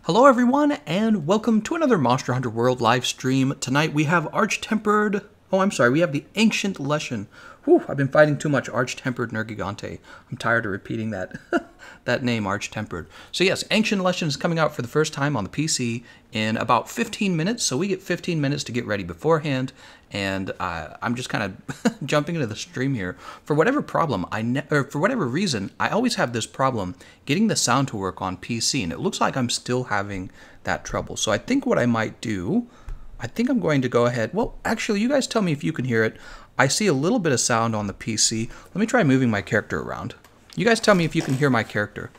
Hello everyone, and welcome to another Monster Hunter World live stream. Tonight we have Arch-Tempered... we have the Ancient Leshen. Whew, I've been fighting too much Arch-Tempered Nergigante. I'm tired of repeating that that name, Arch-Tempered. So yes, Ancient Leshen is coming out for the first time on the PC in about 15 minutes, so we get 15 minutes to get ready beforehand, and I'm just kind of jumping into the stream here. For whatever problem, for whatever reason, I always have this problem getting the sound to work on PC, and it looks like I'm still having that trouble. So I think what I might do, I think I'm going to go ahead, well, actually, you guys tell me if you can hear it. I see a little bit of sound on the PC. Let me try moving my character around. You guys tell me if you can hear my character.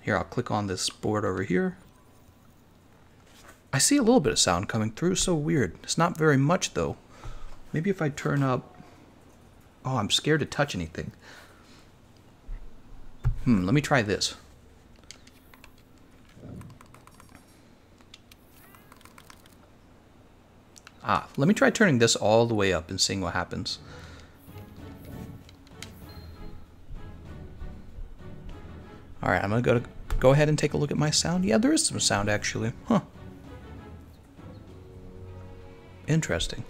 Here, I'll click on this board over here. I see a little bit of sound coming through, so weird. It's not very much, though. Maybe if I turn up... Oh, I'm scared to touch anything. Let me try this. Let me try turning this all the way up and seeing what happens. Alright, I'm going to go ahead and take a look at my sound. Yeah, there is some sound, actually. Huh. Interesting.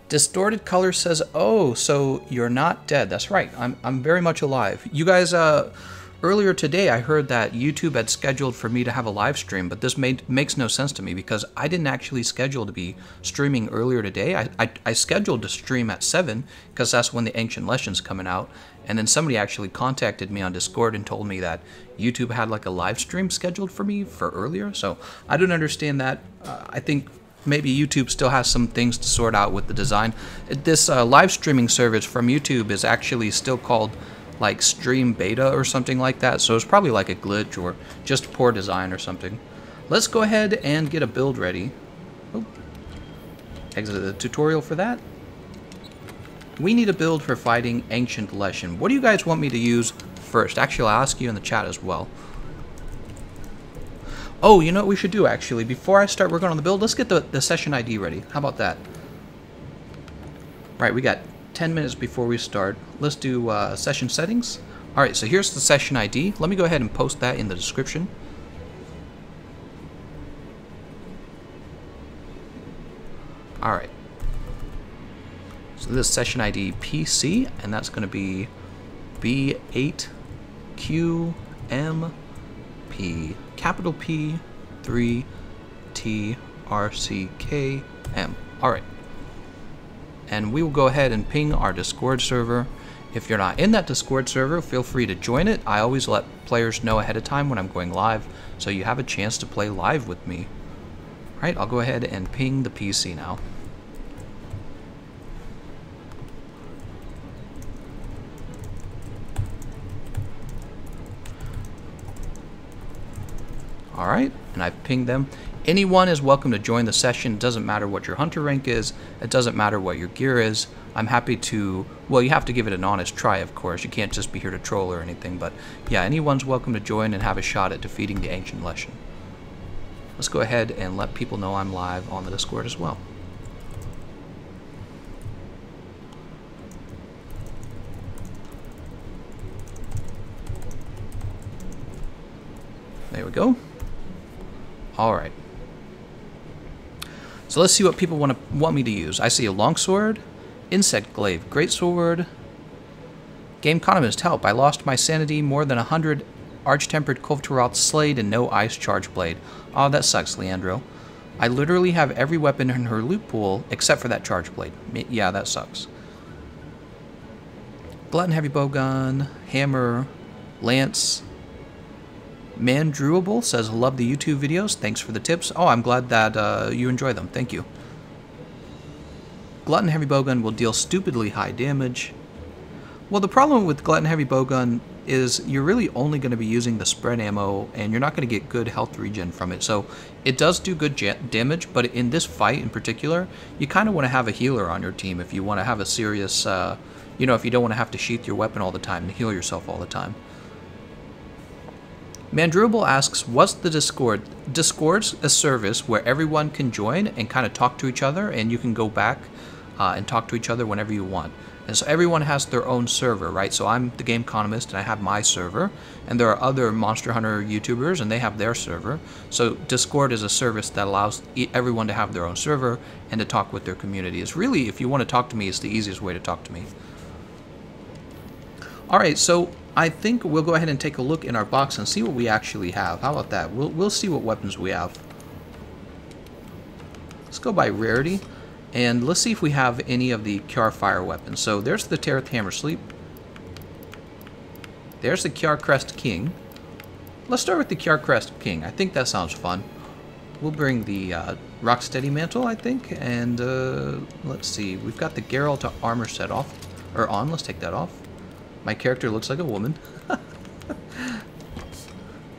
Distorted Color says, oh, so you're not dead. That's right. I'm very much alive. You guys, earlier today, I heard that YouTube had scheduled for me to have a live stream, but this makes no sense to me because I didn't actually schedule to be streaming earlier today. I scheduled to stream at 7 because that's when the Ancient Leshen's coming out, and then somebody actually contacted me on Discord and told me that YouTube had like a live stream scheduled for me for earlier, so I don't understand that. I think maybe YouTube still has some things to sort out with the design. This live streaming service from YouTube is actually still called like Stream Beta or something like that, so it's probably like a glitch or just poor design or something. Let's go ahead and get a build ready. Oh. Exit the tutorial for that. We need a build for fighting Ancient Leshen. What do you guys want me to use first? Actually, I'll ask you in the chat as well. Oh, you know what we should do, actually? Before I start working on the build, let's get the session ID ready. How about that? Right, we got 10 minutes before we start. Let's do session settings. Alright, so here's the session ID. Let me go ahead and post that in the description. Alright. So this is session ID PC, and that's going to be B8QMP, capital P, 3TRCKM. Alright. And we will go ahead and ping our Discord server. If you're not in that Discord server, feel free to join it. I always let players know ahead of time when I'm going live, so you have a chance to play live with me. Alright, I'll go ahead and ping the PC now. Alright, and I've pinged them. Anyone is welcome to join the session. It doesn't matter what your hunter rank is. It doesn't matter what your gear is. I'm happy to... Well, you have to give it an honest try, of course. You can't just be here to troll or anything. But yeah, anyone's welcome to join and have a shot at defeating the Ancient Leshen. Let's go ahead and let people know I'm live on the Discord as well. There we go. Alright. So let's see what people want me to use. I see a longsword, insect glaive, greatsword, Gameconomist, help. I lost my sanity, more than 100 Arch-Tempered Kulveturoth slayed and no ice charge blade. Oh, that sucks, Leandro. I literally have every weapon in her loot pool except for that charge blade. Yeah, that sucks. Glutton heavy bowgun, hammer, lance. Mandruable says, love the YouTube videos. Thanks for the tips. Oh, I'm glad that you enjoy them. Thank you. Glutton Heavy Bowgun will deal stupidly high damage. Well, the problem with Glutton Heavy Bowgun is you're really only going to be using the spread ammo, and you're not going to get good health regen from it. So it does do good damage, but in this fight in particular, you kind of want to have a healer on your team if you want to have a serious, you know, if you don't want to have to sheath your weapon all the time and heal yourself all the time. Mandruble asks, what's the Discord? Discord's a service where everyone can join and kind of talk to each other, and you can go back and talk to each other whenever you want. And so everyone has their own server, right? So I'm the Gameconomist and I have my server, and there are other Monster Hunter YouTubers and they have their server. So Discord is a service that allows everyone to have their own server and to talk with their community. It's really, if you want to talk to me, it's the easiest way to talk to me. Alright, so I think we'll go ahead and take a look in our box and see what we actually have. How about that? We'll see what weapons we have. Let's go by rarity. And let's see if we have any of the Kjar fire weapons. So there's the Tereth Hammer Sleep. There's the Kjar Crest King. Let's start with the Kjar Crest King. I think that sounds fun. We'll bring the Rocksteady Mantle, I think. And let's see. We've got the Geralt armor set off. Or on. Let's take that off. My character looks like a woman.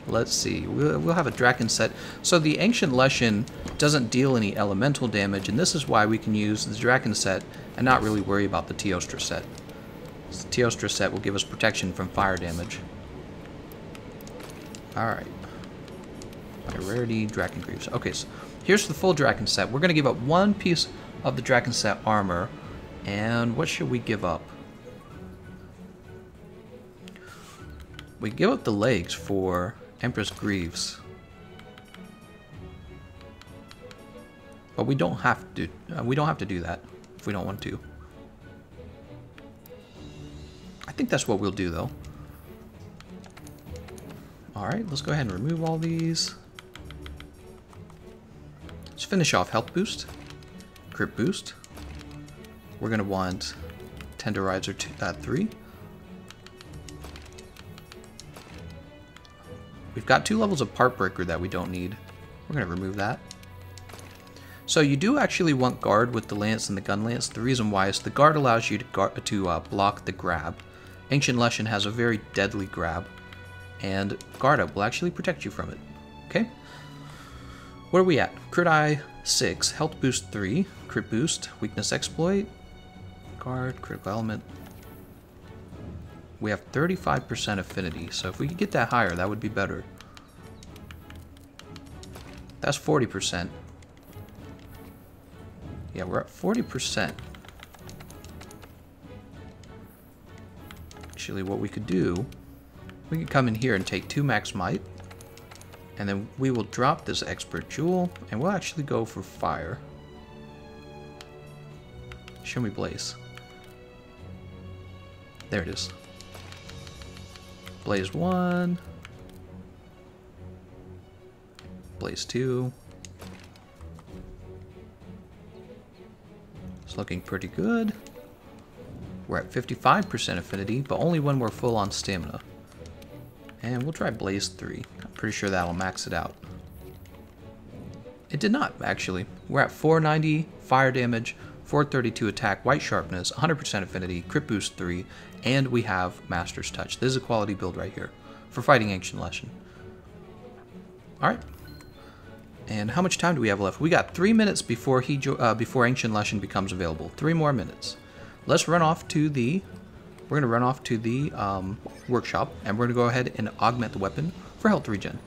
Let's see. We'll have a Draken set. So the Ancient Leshen doesn't deal any elemental damage, and this is why we can use the Draken set and not really worry about the Teostra set. So the Teostra set will give us protection from fire damage. Alright. By rarity, Draken Greaves. Okay, so here's the full Draken set. We're going to give up one piece of the Draken set armor, and what should we give up? We give up the legs for Empress Greaves. But we don't have to. We don't have to do that if we don't want to. I think that's what we'll do, though. All right, let's go ahead and remove all these. Let's finish off health boost, crit boost. We're gonna want Tenderizer 3. We've got 2 levels of Part Breaker that we don't need. We're gonna remove that. So you do actually want guard with the lance and the gun lance. The reason why is the guard allows you to block the grab. Ancient Leshen has a very deadly grab, and guard up will actually protect you from it. Okay. Where are we at? Crit Eye 6, health boost 3, crit boost, weakness exploit, guard, critical element. We have 35% affinity, so if we could get that higher, that would be better. That's 40%. Yeah, we're at 40%. Actually, what we could do, we could come in here and take 2 max might, and then we will drop this expert jewel, and we'll actually go for fire. Show me blaze. There it is. Blaze 1. Blaze 2. It's looking pretty good. We're at 55% affinity, but only when we're full on stamina. And we'll try Blaze 3. I'm pretty sure that'll max it out. It did not, actually. We're at 490 fire damage, 432 attack, white sharpness, 100% affinity, crit boost 3, and we have Master's Touch. This is a quality build right here for fighting Ancient Leshen. Alright. And how much time do we have left? We got 3 minutes before before Ancient Leshen becomes available. 3 more minutes. Let's run off to the... We're going to run off to the workshop, and we're going to go ahead and augment the weapon for health regen.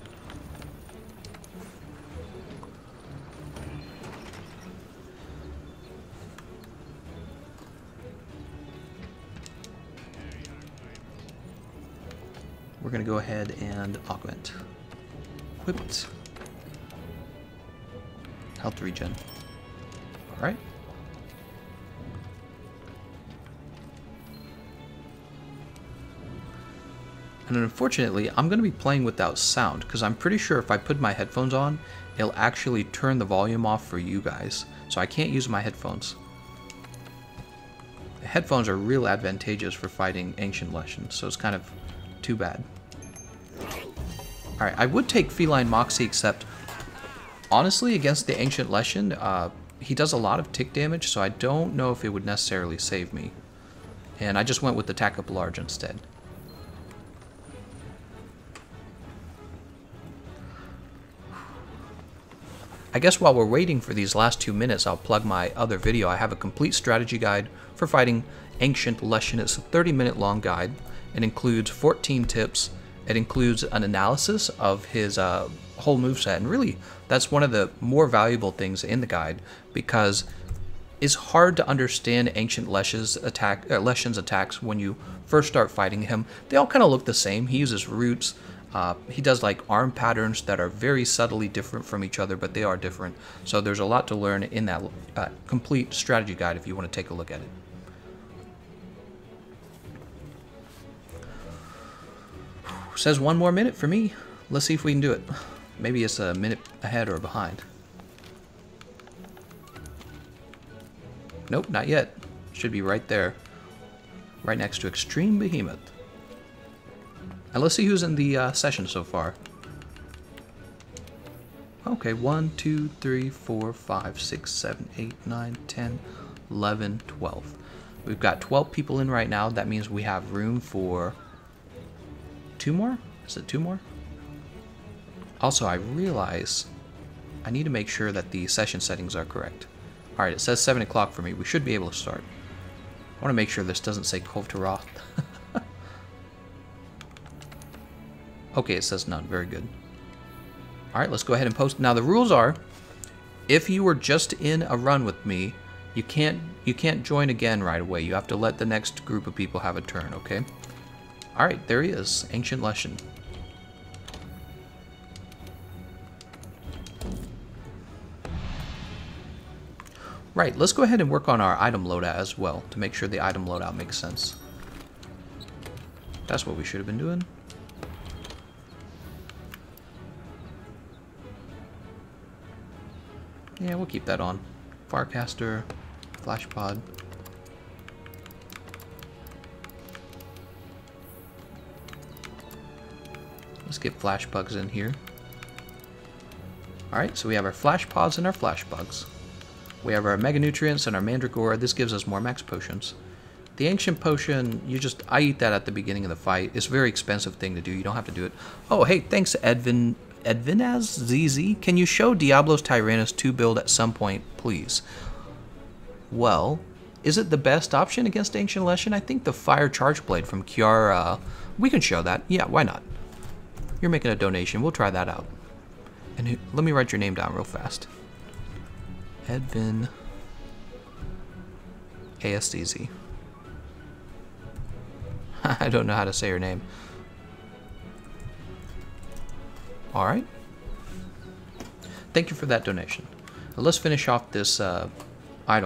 We're going to go ahead and augment. Equipped. Health regen. Alright. And unfortunately, I'm going to be playing without sound, because I'm pretty sure if I put my headphones on, it'll actually turn the volume off for you guys. So I can't use my headphones. The headphones are real advantageous for fighting Ancient Leshen, so it's kind of too bad. Alright, I would take Feline Moxie, except honestly, against the Ancient Leshen, he does a lot of tick damage, so I don't know if it would necessarily save me. And I just went with the Tack Up Large instead. I guess while we're waiting for these last 2 minutes, I'll plug my other video. I have a complete strategy guide for fighting Ancient Leshen. It's a 30-minute long guide. It includes 14 tips. It includes an analysis of his whole moveset, and really that's one of the more valuable things in the guide, because is hard to understand Ancient Leshen's attacks when you first start fighting him. They all kind of look the same. He uses roots. He does like arm patterns that are very subtly different from each other, but they are different. So there's a lot to learn in that complete strategy guide if you want to take a look at it. Says 1 more minute for me. Let's see if we can do it. Maybe it's a minute ahead or behind. Nope, not yet. Should be right there. Right next to Extreme Behemoth. And let's see who's in the session so far. Okay, 1, 2, 3, 4, 5, 6, 7, 8, 9, 10, 11, 12. We've got 12 people in right now. That means we have room for 2 more? Is it 2 more? Also, I realize I need to make sure that the session settings are correct. Alright, it says 7 o'clock for me. We should be able to start. I want to make sure this doesn't say Cove to Roth. Okay, it says none. Very good. Alright, let's go ahead and post. Now, the rules are, if you were just in a run with me, you can't join again right away. You have to let the next group of people have a turn, okay? Alright, there he is. Ancient Leshen. Right, let's go ahead and work on our item loadout as well to make sure the item loadout makes sense. That's what we should have been doing. Yeah, we'll keep that on. Farcaster, Flash Pod. Let's get Flash Bugs in here. Alright, so we have our Flash Pods and our Flash Bugs. We have our Mega Nutrients and our Mandragora. This gives us more max potions. The Ancient Potion, I eat that at the beginning of the fight. It's a very expensive thing to do. You don't have to do it. Oh, hey, thanks, Edvinaz ZZ. Can you show Diablos Tyrannis 2 build at some point, please? Well, is it the best option against Ancient Leshen? I think the Fire Charge Blade from Kiara, we can show that. Yeah, why not? You're making a donation. We'll try that out. And let me write your name down real fast. Edvin ASDZ. I don't know how to say your name. Alright. Thank you for that donation. Now let's finish off this item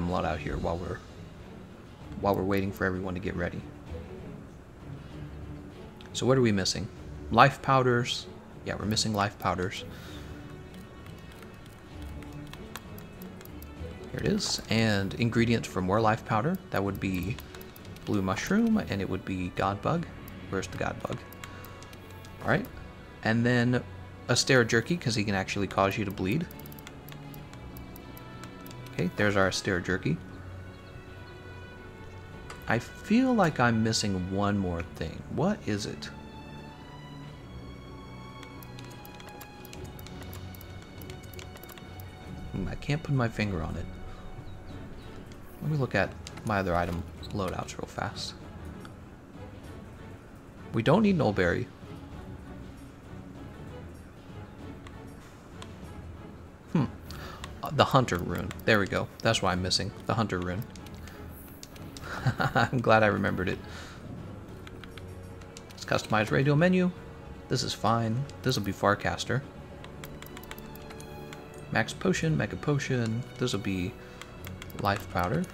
loadout here while we're waiting for everyone to get ready. So what are we missing? Life powders. Yeah, we're missing life powders. Here it is. And ingredients for more life powder. That would be blue mushroom, and it would be god bug. Where's the god bug? Alright. And then a Astera Jerky, because he can actually cause you to bleed. Okay, there's our Astera Jerky. I feel like I'm missing one more thing. What is it? I can't put my finger on it. Let me look at my other item loadouts real fast. We don't need Nullberry. The Hunter rune. There we go. That's why I'm missing. The Hunter rune. I'm glad I remembered it. Let's customize radial menu. This is fine. This will be Farcaster. Max Potion, Mega Potion. This will be Life Powder.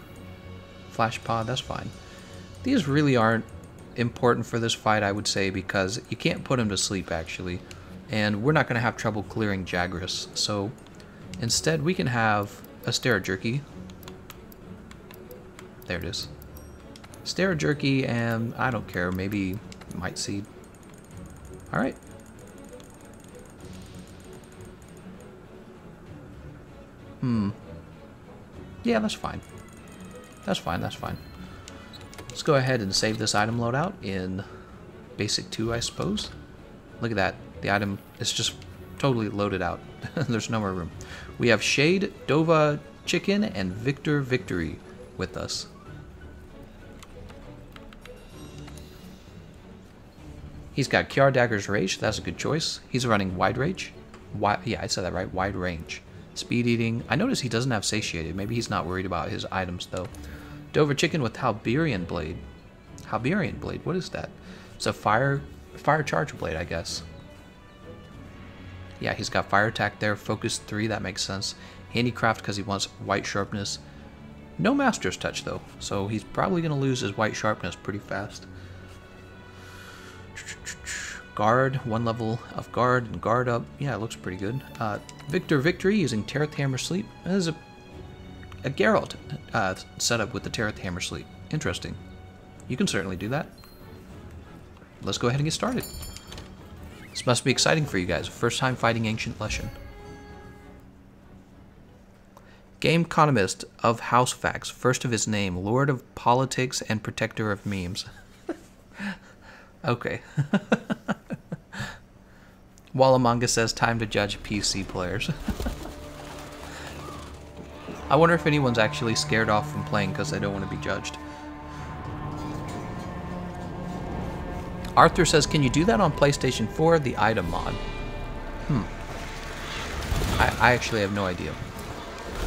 Flash Pod, that's fine. These really aren't important for this fight, I would say, because you can't put him to sleep, actually. And we're not going to have trouble clearing Jagras. So instead, we can have a Astera Jerky. There it is. Astera Jerky, and I don't care, maybe Might Seed. Alright. Yeah, that's fine. That's fine, that's fine. Let's go ahead and save this item loadout in Basic 2, I suppose. Look at that. The item is just totally loaded out. There's no more room. We have Shade, Dova Chicken, and Victor Victory with us. He's got Kiara Dagger's Rage. That's a good choice. He's running Wide Range. Yeah, I said that right. Wide Range. Speed eating. I notice he doesn't have satiated. Maybe he's not worried about his items though. Dover chicken with Halberian blade. Halberian blade. What is that? It's a fire charge blade, I guess. Yeah, he's got fire attack there. Focus 3. That makes sense. Handicraft because he wants white sharpness. No master's touch though, so he's probably gonna lose his white sharpness pretty fast. Guard, 1 level of guard and guard up. Yeah, it looks pretty good. Victor Victory using Tereth Hammer Sleep. This is a Geralt setup with the Tereth Hammer Sleep. Interesting. You can certainly do that. Let's go ahead and get started. This must be exciting for you guys. First time fighting Ancient Leshen. Gameconomist of House Facts, first of his name, Lord of Politics and Protector of Memes. Okay. Wallamanga says time to judge PC players. I wonder if anyone's actually scared off from playing because they don't want to be judged. Arthur says, can you do that on PlayStation 4, the item mod? I actually have no idea.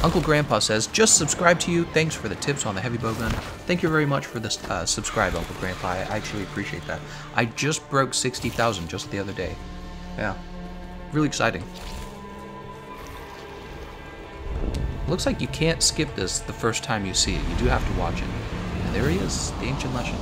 Uncle Grandpa says, just subscribe to you. Thanks for the tips on the heavy bowgun. Thank you very much for this subscribe, Uncle Grandpa. I actually appreciate that. I just broke 60,000 just the other day. Yeah. Really exciting. Looks like you can't skip this the first time you see it. You do have to watch it. And there he is, the Ancient Leshen.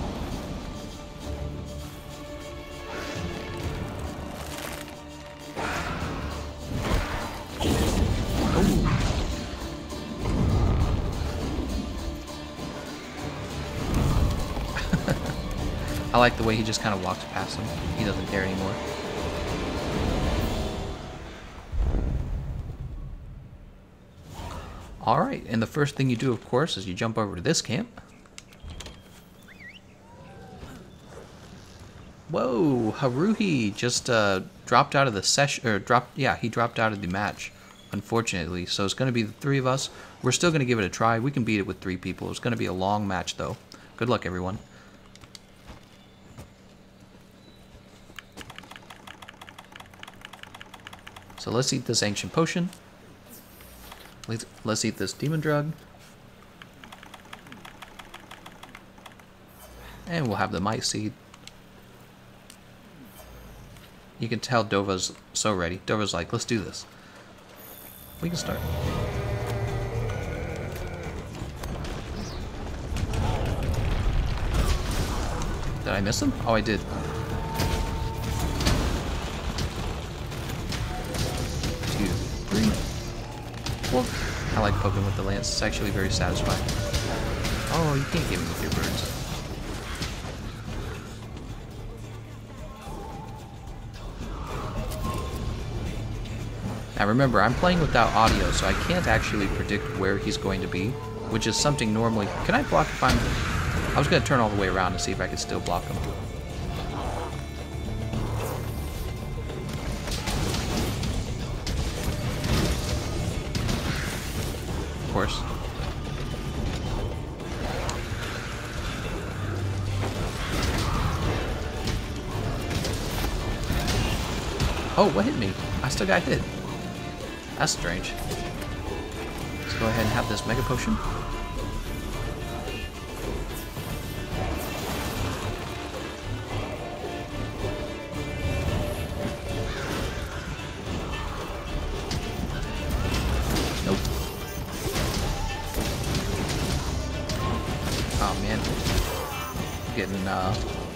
I like the way he just kind of walks past him. He doesn't care anymore. Alright, and the first thing you do, of course, is you jump over to this camp. Whoa, Haruhi just dropped out of the session, or he dropped out of the match, unfortunately. So it's going to be the 3 of us. We're still going to give it a try. We can beat it with 3 people. It's going to be a long match, though. Good luck, everyone. So let's eat this ancient potion. Let's eat this demon drug. And we'll have the might seed. You can tell Dova's so ready. Dova's like, let's do this. We can start. Did I miss him? Oh, I did. I like poking with the lance. It's actually very satisfying. Oh, you can't get me with your birds. Now remember, I'm playing without audio, so I can't actually predict where he's going to be, which is something normally... Can I block if I'm... I was going to turn all the way around and see if I could still block him. Of course. Oh, what hit me? I still got hit. That's strange. Let's go ahead and have this Mega Potion. Nope. Oh man.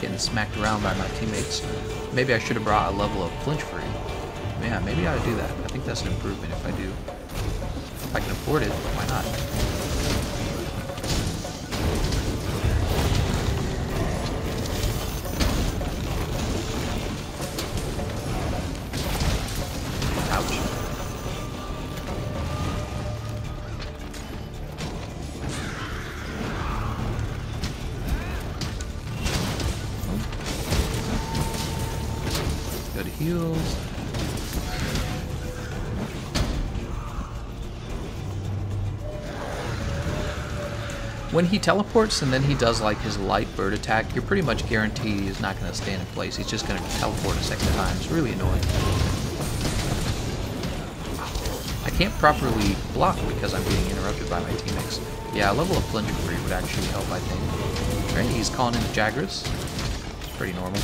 Getting smacked around by my teammates. Maybe I should have brought a level of flinch free. Yeah, maybe I ought to do that. I think that's an improvement if I do. If I can afford it, why not? Ouch. Go to heals. When he teleports and then he does like his light bird attack, you're pretty much guaranteed he's not going to stand in place. He's just going to teleport a second time. It's really annoying. I can't properly block because I'm being interrupted by my teammates. Yeah, a level of flinch free would actually help, I think. Right, he's calling in Jagras. It's pretty normal.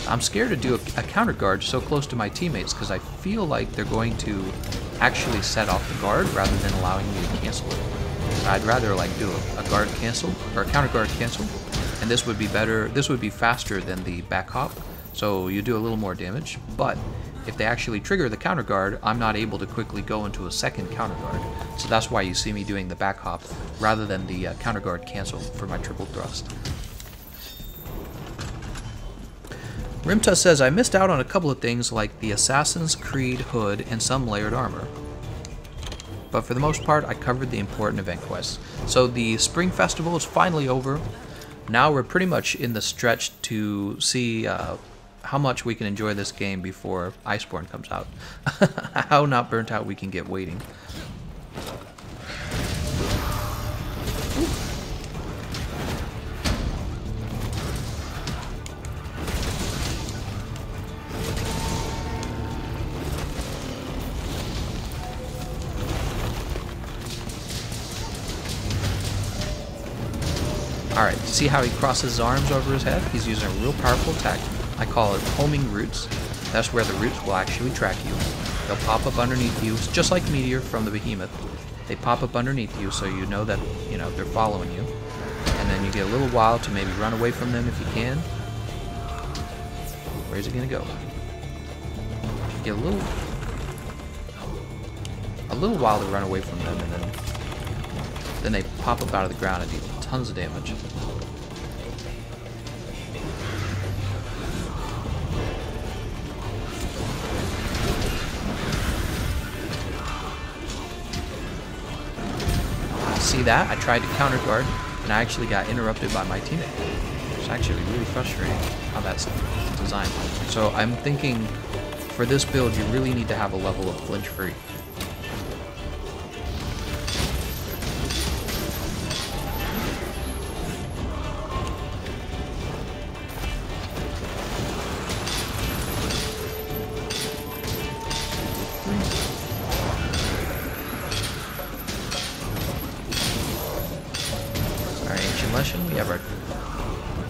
I'm scared to do a counter guard so close to my teammates because I feel like they're going to actually set off the guard rather than allowing me to cancel it. I'd rather like do a guard cancel or a counter guard cancel, and this would be better. This would be faster than the back hop, so you do a little more damage. But if they actually trigger the counter guard, I'm not able to quickly go into a second counter guard. So that's why you see me doing the back hop rather than the counter guard cancel for my triple thrust. Rimta says, I missed out on a couple of things like the Assassin's Creed hood and some layered armor. But for the most part, I covered the important event quests. So the Spring Festival is finally over. Now we're pretty much in the stretch to see how much we can enjoy this game before Iceborne comes out. How not burnt out we can get waiting. Alright, see how he crosses his arms over his head? He's using a real powerful attack. I call it homing roots. That's where the roots will actually track you. They'll pop up underneath you, just like Meteor from the Behemoth. They pop up underneath you so you know that, you know, they're following you. And then you get a little while to maybe run away from them if you can. Where's it gonna go? You get a little while to run away from them, and then they pop up out of the ground and do tons of damage. See that? I tried to counter guard and I actually got interrupted by my teammate. It's actually really frustrating how that's designed. So I'm thinking for this build you really need to have a level of flinch free. Ancient Leshen, we have our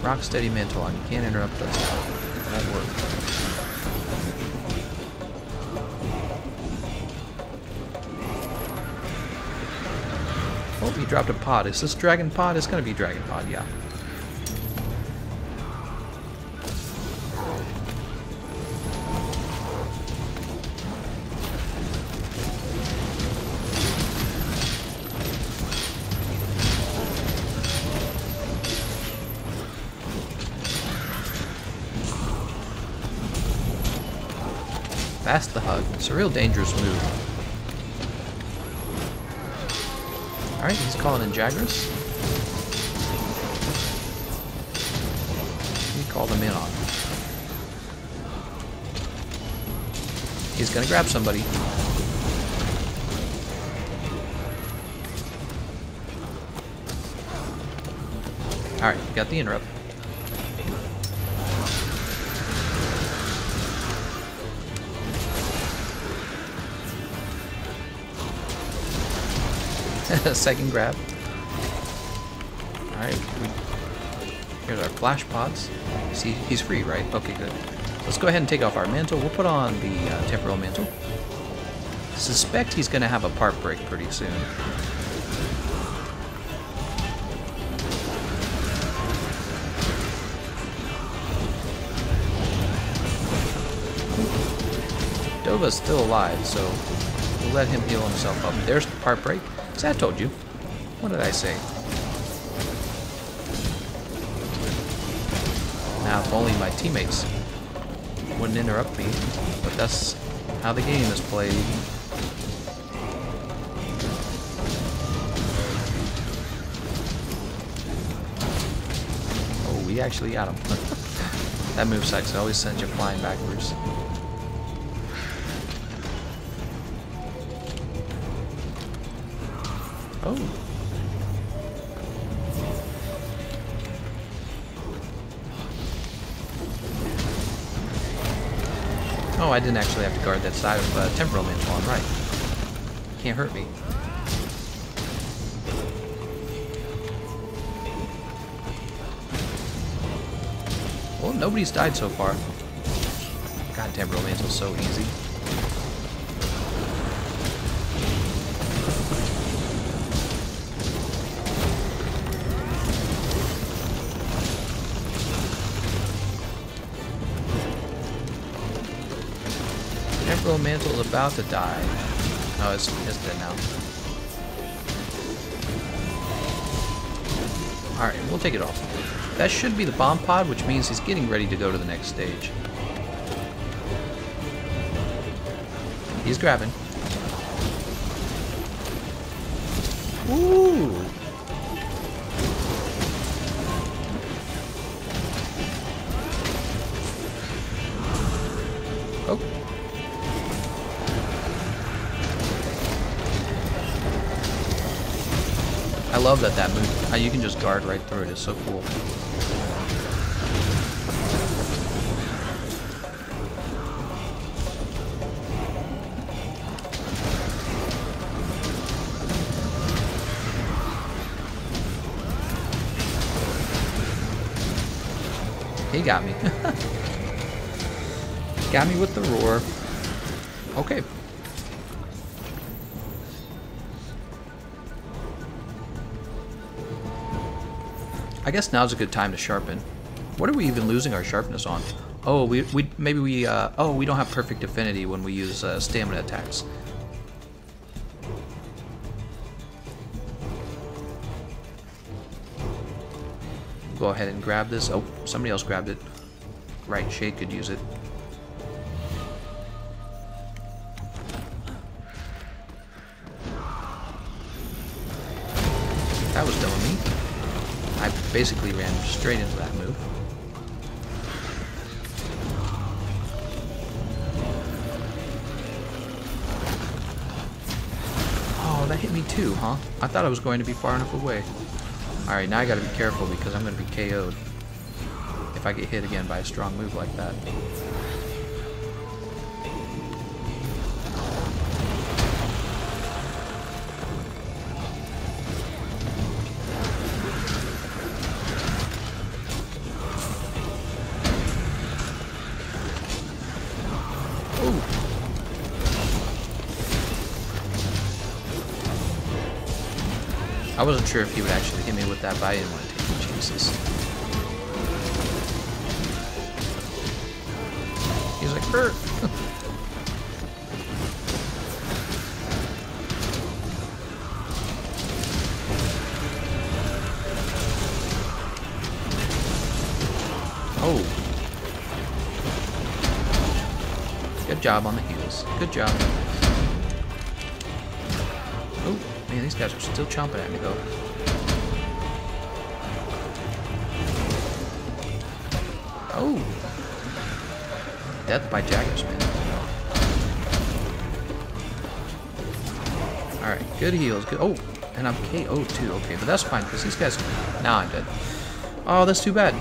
Rocksteady Mantle on. You can't interrupt us. It won't work. Oh, he dropped a pod. Is this Dragon Pod? It's gonna be Dragon Pod, yeah. That's the hug. It's a real dangerous move. Alright, he's calling in Jagras. He called him in on. He's gonna grab somebody. Alright, got the interrupt. Second grab. Alright, here's our flash pods. See, he's free, right? Okay, good. Let's go ahead and take off our mantle. We'll put on the temporal mantle. Suspect he's going to have a part break pretty soon. Dova's still alive, so we'll let him heal himself up. There's the part break. See, I told you. What did I say? Now, if only my teammates wouldn't interrupt me, but that's how the game is played. Oh, we actually got him. That move sucks. It always sends you flying backwards. Oh. Oh, I didn't actually have to guard that side of Temporal Mantle on right. Can't hurt me. Well, nobody's died so far. God, Temporal Mantle's so easy. Temporal Mantle is about to die. Oh, it's dead now. Alright, we'll take it off. That should be the bomb pod, which means he's getting ready to go to the next stage. He's grabbing. Ooh! Oh. I love that move. You can just guard right through it. It's so cool. He got me. Got me with the roar. Okay. I guess now's a good time to sharpen. What are we even losing our sharpness on? Oh, we don't have perfect affinity when we use stamina attacks. Go ahead and grab this. Oh, somebody else grabbed it. Right, Shade could use it. That was dumb of me. I basically ran straight into that move. Oh, that hit me too, huh? I thought I was going to be far enough away. Alright, now I gotta be careful because I'm gonna be KO'd if I get hit again by a strong move like that. I wasn't sure if he would actually hit me with that, but I didn't want to take any chances. He's like, hurt! Oh. Good job on the heels. Good job. Oh. Man, these guys are still chomping at me, though. Oh! Death by Jaggers, man. Alright, good heals. Good. Oh, and I'm KO'd too. Okay, but that's fine, because these guys... Now I'm dead. Oh, that's too bad.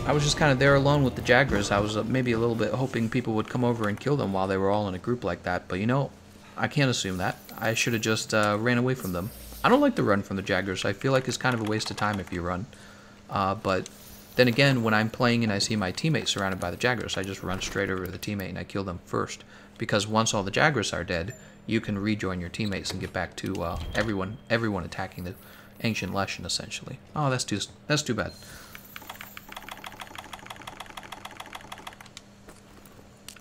I was just kind of there alone with the Jaggers. I was maybe a little bit hoping people would come over and kill them while they were all in a group like that, but you know... I can't assume that. I should have just ran away from them. I don't like to run from the Jaggers. I feel like it's kind of a waste of time if you run. But then again, when I'm playing and I see my teammates surrounded by the Jaggers, I just run straight over to the teammate and I kill them first. Because once all the Jaggers are dead, you can rejoin your teammates and get back to everyone attacking the Ancient Leshen, essentially. Oh, that's too bad.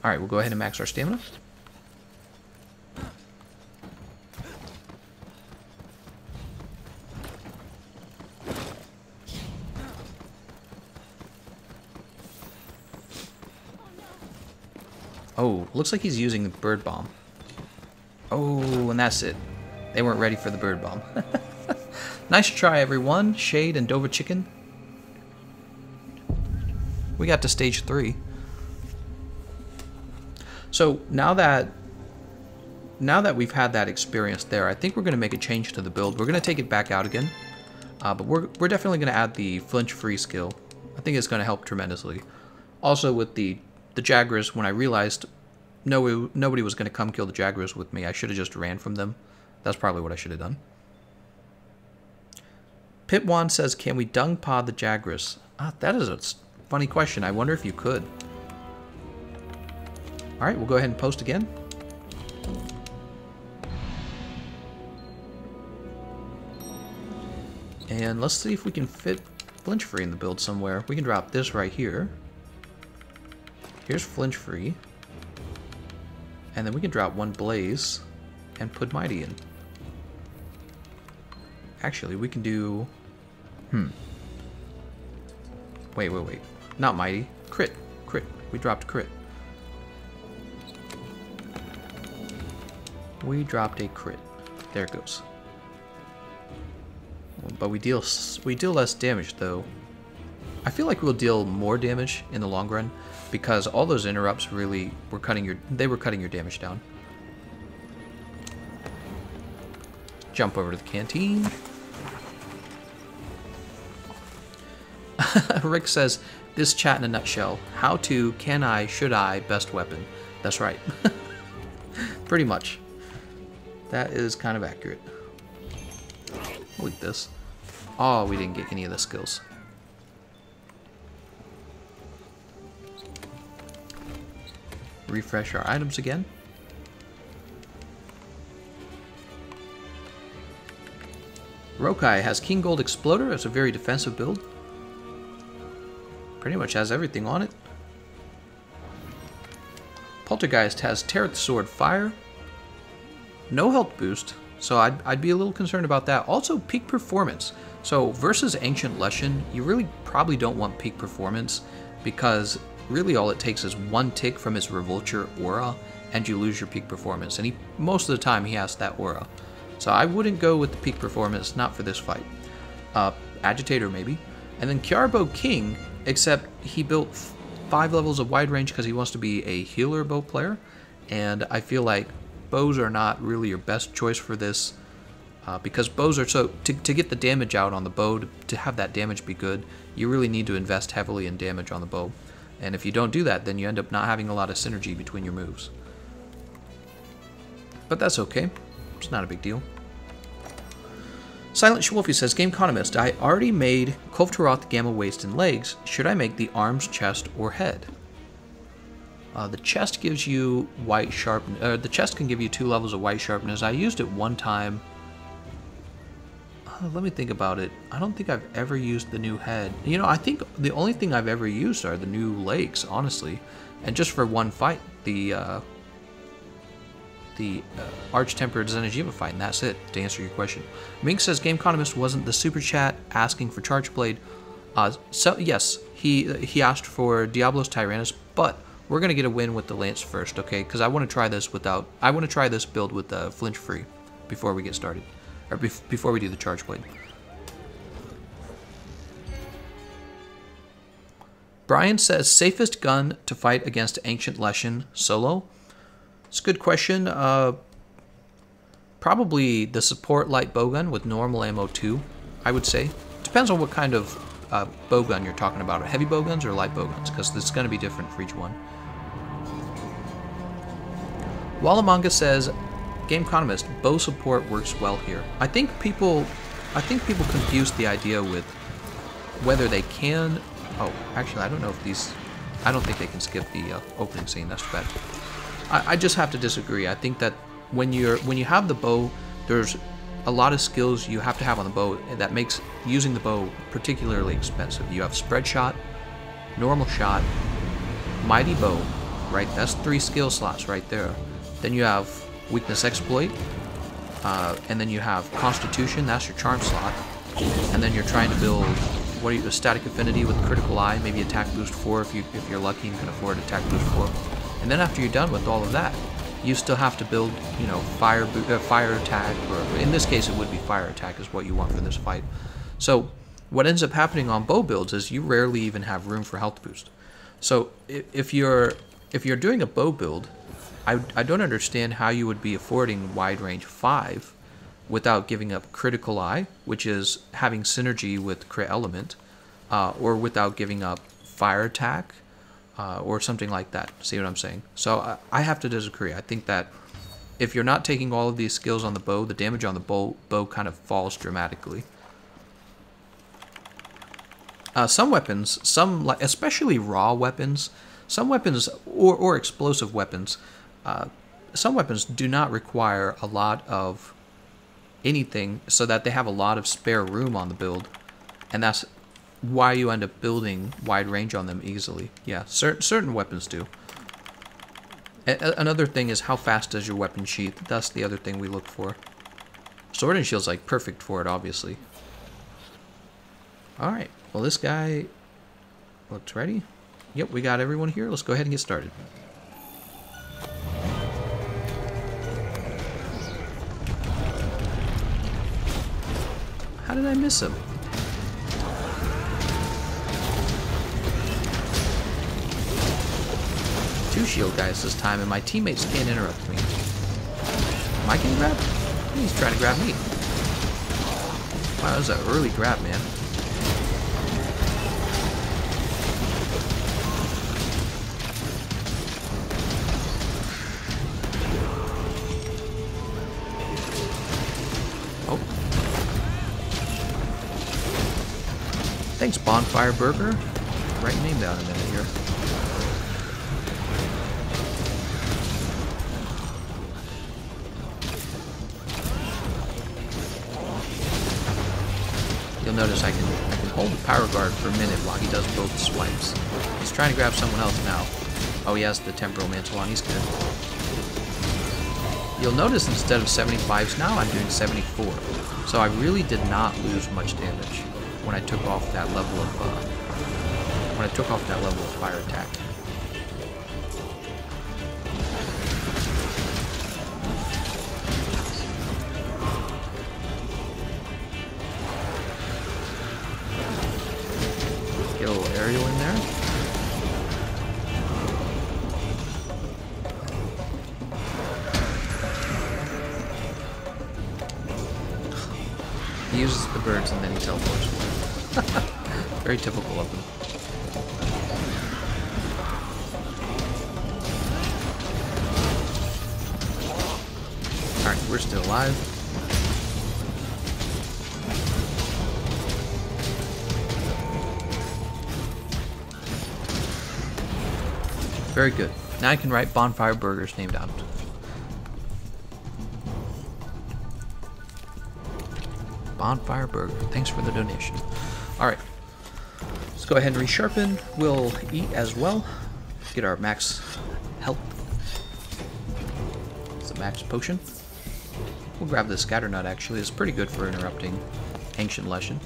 Alright, we'll go ahead and max our stamina. Oh, looks like he's using the bird bomb. Oh, and that's it. They weren't ready for the bird bomb. Nice try, everyone. Shade and Dover Chicken. We got to stage 3. So now that we've had that experience there, I think we're going to make a change to the build. We're going to take it back out again, but we're definitely going to add the flinch-free skill. I think it's going to help tremendously. Also with the Jaggers, when I realized nobody was going to come kill the Jaguars with me. I should have just ran from them. That's probably what I should have done. Pitwan says, can we dung pod the Jaguars? That is a funny question. I wonder if you could. Alright, we'll go ahead and post again. And let's see if we can fit flinch free in the build somewhere. We can drop this right here. Here's flinch free. And then we can drop one blaze and put mighty in. Actually, we can do... Wait. Not mighty. Crit. We dropped crit. We dropped a crit. There it goes. But we deal less damage though. I feel like we'll deal more damage in the long run because all those interrupts really were cutting your damage down. Jump over to the canteen. Rick says, this chat in a nutshell. How to, can I, should I, best weapon. That's right. Pretty much. That is kind of accurate. Look at this. Oh, we didn't get any of the skills. Refresh our items again. Rokai has King Gold Exploder as a very defensive build. Pretty much has everything on it. Poltergeist has Terreth Sword Fire. No health boost, so I'd be a little concerned about that. Also, peak performance. So versus Ancient Leshen, you really probably don't want peak performance because really all it takes is one tick from his Revolture aura and you lose your peak performance. And most of the time he has that aura. So I wouldn't go with the peak performance, not for this fight. Agitator maybe. And then Kiarbo King, except he built 5 levels of wide range because he wants to be a healer bow player. And I feel like bows are not really your best choice for this because bows are so... To get the damage out on the bow, to have that damage be good, you really need to invest heavily in damage on the bow. And if you don't do that, then you end up not having a lot of synergy between your moves. But that's okay. It's not a big deal. Silent Schwolfie says, Gameconomist, I already made Kovtaroth Gamma Waist and Legs. Should I make the arms, chest, or head? The chest gives you white sharpness. The chest can give you 2 levels of white sharpness. I used it one time. Let me think about it. I don't think I've ever used the new head. You know, I think the only thing I've ever used are the new legs, honestly. And just for one fight, the Arch-Tempered Zenijima fight, and that's it, to answer your question. Mink says, Gameconomist wasn't the super chat asking for Charge Blade. So yes, he asked for Diablos Tyrannis, but we're gonna get a win with the Lance first, okay? Because I want to try this without. I want to try this build with the flinch free before we get started, or before we do the Charge Blade. Brian says, safest gun to fight against Ancient Leshen solo. It's a good question. Probably the support light bowgun with normal ammo too, I would say. Depends on what kind of bowgun you're talking about. Heavy bowguns or light bowguns, because it's going to be different for each one. Wallamanga says, Gameconomist, bow support works well here. I think people confuse the idea with whether they can. Oh, actually, I don't know if these. I don't think they can skip the opening scene. That's too bad. I just have to disagree. I think that when you have the bow, there's a lot of skills you have to have on the bow that makes using the bow particularly expensive. You have spread shot, normal shot, mighty bow, right? That's 3 skill slots right there. Then you have weakness exploit, and then you have constitution. That's your charm slot, and then you're trying to build a static affinity with critical eye, maybe attack boost 4 if you're lucky and can afford attack boost 4. And then after you're done with all of that, you still have to build, you know, fire attack, or in this case it would be fire attack is what you want for this fight. So what ends up happening on bow builds is you rarely even have room for health boost. So if you're doing a bow build, I don't understand how you would be affording wide range 5 without giving up critical eye, which is having synergy with crit element, or without giving up fire attack, or something like that. See what I'm saying? So I have to disagree. I think that if you're not taking all of these skills on the bow, the damage on the bow kind of falls dramatically. Some weapons, especially raw weapons, some weapons or explosive weapons, some weapons do not require a lot of anything, so that they have a lot of spare room on the build, and that's why you end up building wide range on them easily. Yeah, certain weapons do. Another thing is how fast does your weapon sheath. That's the other thing we look for. Sword and Shield's like perfect for it, obviously. Alright, well this guy looks ready. Yep, we got everyone here. Let's go ahead and get started. How did I miss him? Two shield guys this time, and my teammates can't interrupt me. Am I getting grabbed? He's trying to grab me. Wow, that was an early grab, man. Oh. Thanks, Bonfire Burger. Write your name down a minute here. You'll notice I can hold the power guard for a minute while he does both swipes. He's trying to grab someone else now. Oh, he has the Temporal Mantle on. He's good. You'll notice instead of 75s now, I'm doing 74. So I really did not lose much damage when I took off that level of fire attack. Get a little aerial in there. He uses the birds and then he teleports. Very typical of him. Alright, we're still alive. Very good. Now I can write Bonfire Burger's name down. Bonfire Burger. Thanks for the donation. Alright. Let's go ahead and resharpen. We'll eat as well. Get our max health. It's a max potion. We'll grab the Scatter Nut actually. It's pretty good for interrupting Ancient Leshen.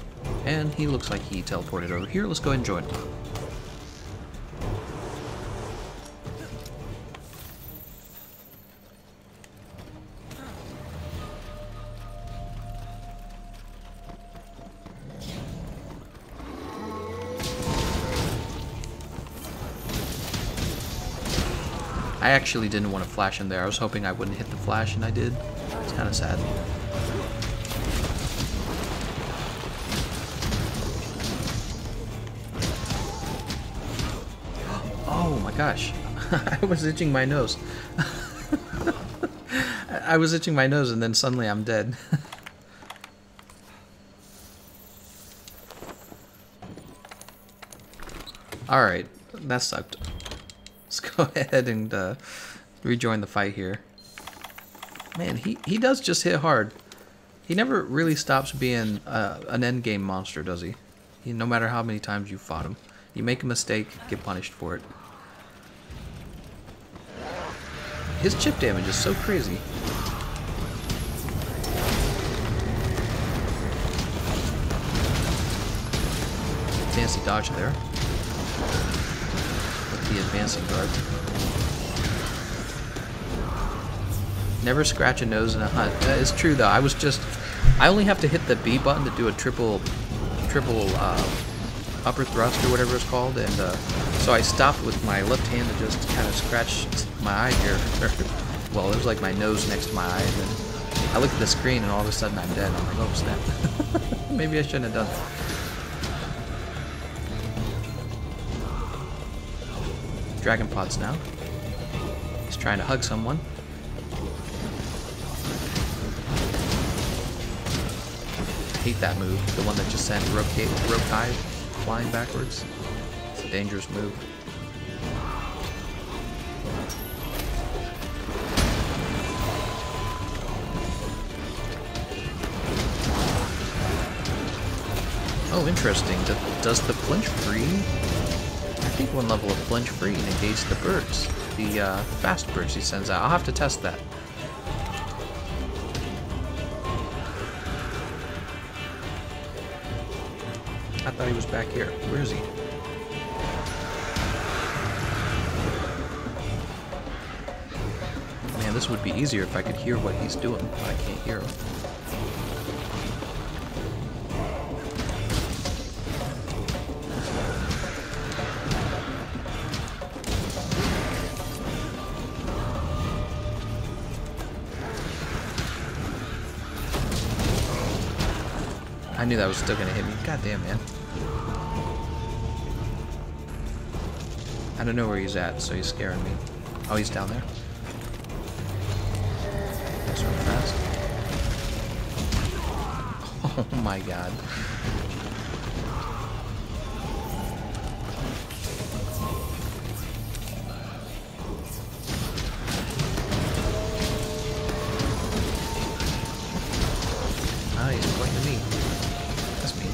And he looks like he teleported over here. Let's go ahead and join him. I actually didn't want to flash him there. I was hoping I wouldn't hit the flash, and I did. It's kind of sad. Oh my gosh. I was itching my nose. I was itching my nose, and then suddenly I'm dead. Alright, that sucked. Let's go ahead and rejoin the fight here. Man, he does just hit hard. He never really stops being an endgame monster, does he? No matter how many times you fought him. You make a mistake, get punished for it. His chip damage is so crazy. Fancy dodge there. The advancing guard. Never scratch a nose in a hunt. That is true though. I only have to hit the B button to do a triple upper thrust or whatever it's called, and so I stopped with my left hand and just kind of scratched my eye here. Well, it was like my nose next to my eye, and then I look at the screen and all of a sudden I'm dead. I'm like, oh snap. Maybe I shouldn't have done that. Dragon pods now. He's trying to hug someone. I hate that move, the one that just sent Rokai flying backwards. It's a dangerous move. Oh, interesting. Does the flinch free? I think one level of flinch free negates the birds. The fast birds he sends out. I'll have to test that. I thought he was back here. Where is he? Man, this would be easier if I could hear what he's doing, but I can't hear him. I knew that was still gonna hit me. God damn, man. I don't know where he's at, so he's scaring me. Oh, he's down there. That's real fast. Oh my god. Ah, he's pointing at me. That's me.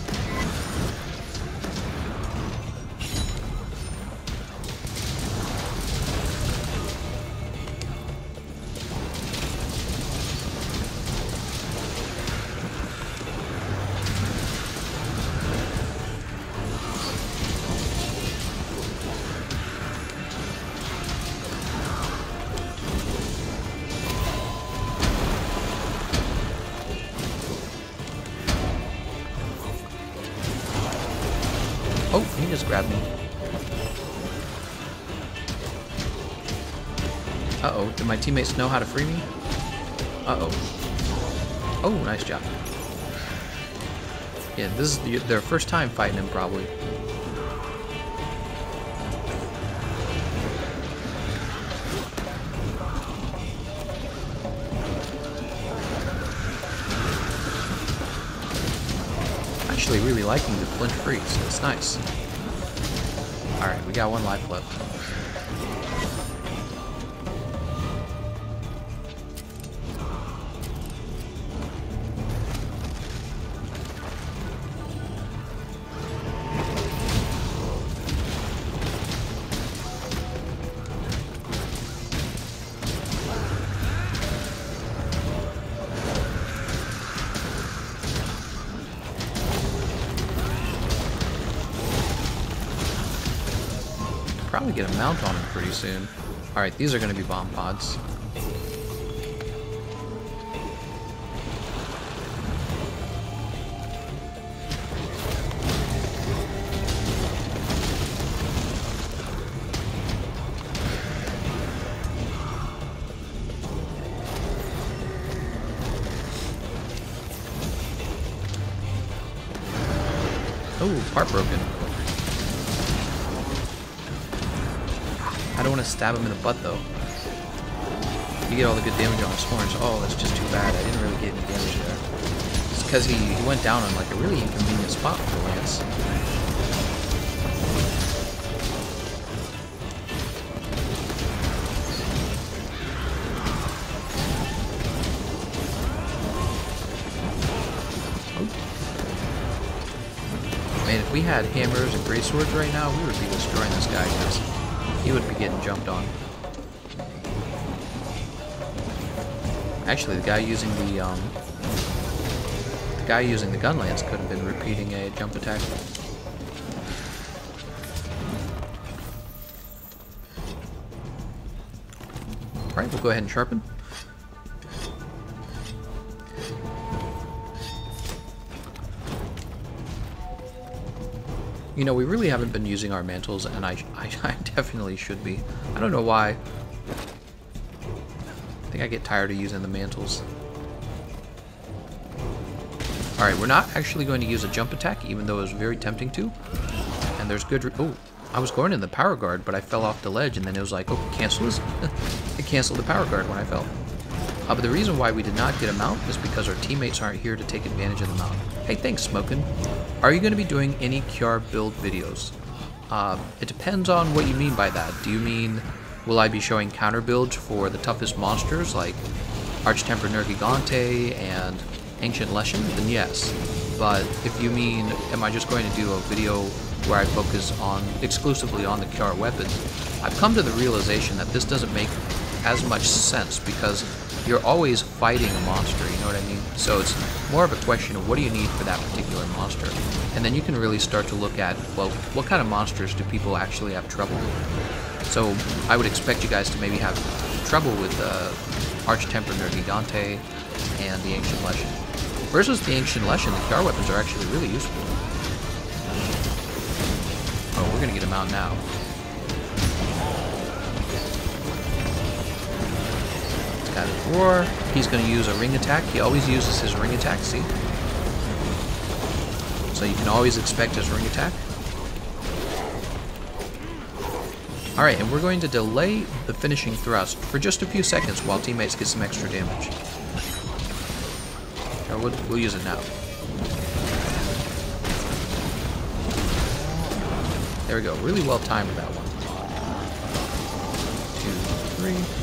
Oh, he just grabbed me. Uh-oh, did my teammates know how to free me? Uh-oh. Oh, nice job. Yeah, this is their first time fighting him, probably. Actually really liking the flinch freeze. It's nice. Alright, we got one life left. Probably get a mount on him pretty soon. Alright, these are going to be bomb pods. Oh, part broken. I don't want to stab him in the butt, though. You get all the good damage on his horns. Oh, that's just too bad. I didn't really get any damage there. It's because he went down on like a really inconvenient spot with the lance. Oh. Man, if we had hammers and great swords right now, we would be destroying this guy, because he would be getting jumped on. Actually, the guy using the gun lance could have been repeating a jump attack. Alright, we'll go ahead and sharpen. You know, we really haven't been using our mantles, and I definitely should be. I don't know why. I think I get tired of using the mantles. Alright, we're not actually going to use a jump attack, even though it was very tempting to. And there's good... Oh, I was going in the power guard, but I fell off the ledge, and then it was like, oh, cancel this. It canceled the power guard when I fell. But the reason why we did not get a mount is because our teammates aren't here to take advantage of the mount. Hey, thanks, Smokin'. Are you going to be doing any QR build videos? It depends on what you mean by that. Do you mean, will I be showing counter builds for the toughest monsters like Arch-Tempered Nergigante and Ancient Leshen? Then yes. But if you mean, am I just going to do a video where I focus exclusively on the QR weapons, I've come to the realization that this doesn't make as much sense because you're always fighting a monster, you know what I mean? So it's more of a question of what do you need for that particular monster? And then you can really start to look at, well, what kind of monsters do people actually have trouble with? So I would expect you guys to maybe have trouble with Arch-Tempered Nergigante and the Ancient Leshen. Versus the Ancient Leshen, the QR weapons are actually really useful. Oh, we're gonna get him out now. Got his roar. He's going to use a ring attack. He always uses his ring attack, see? So you can always expect his ring attack. Alright, and we're going to delay the finishing thrust for just a few seconds while teammates get some extra damage. Or we'll use it now. There we go. Really well timed with that one. 2, 3...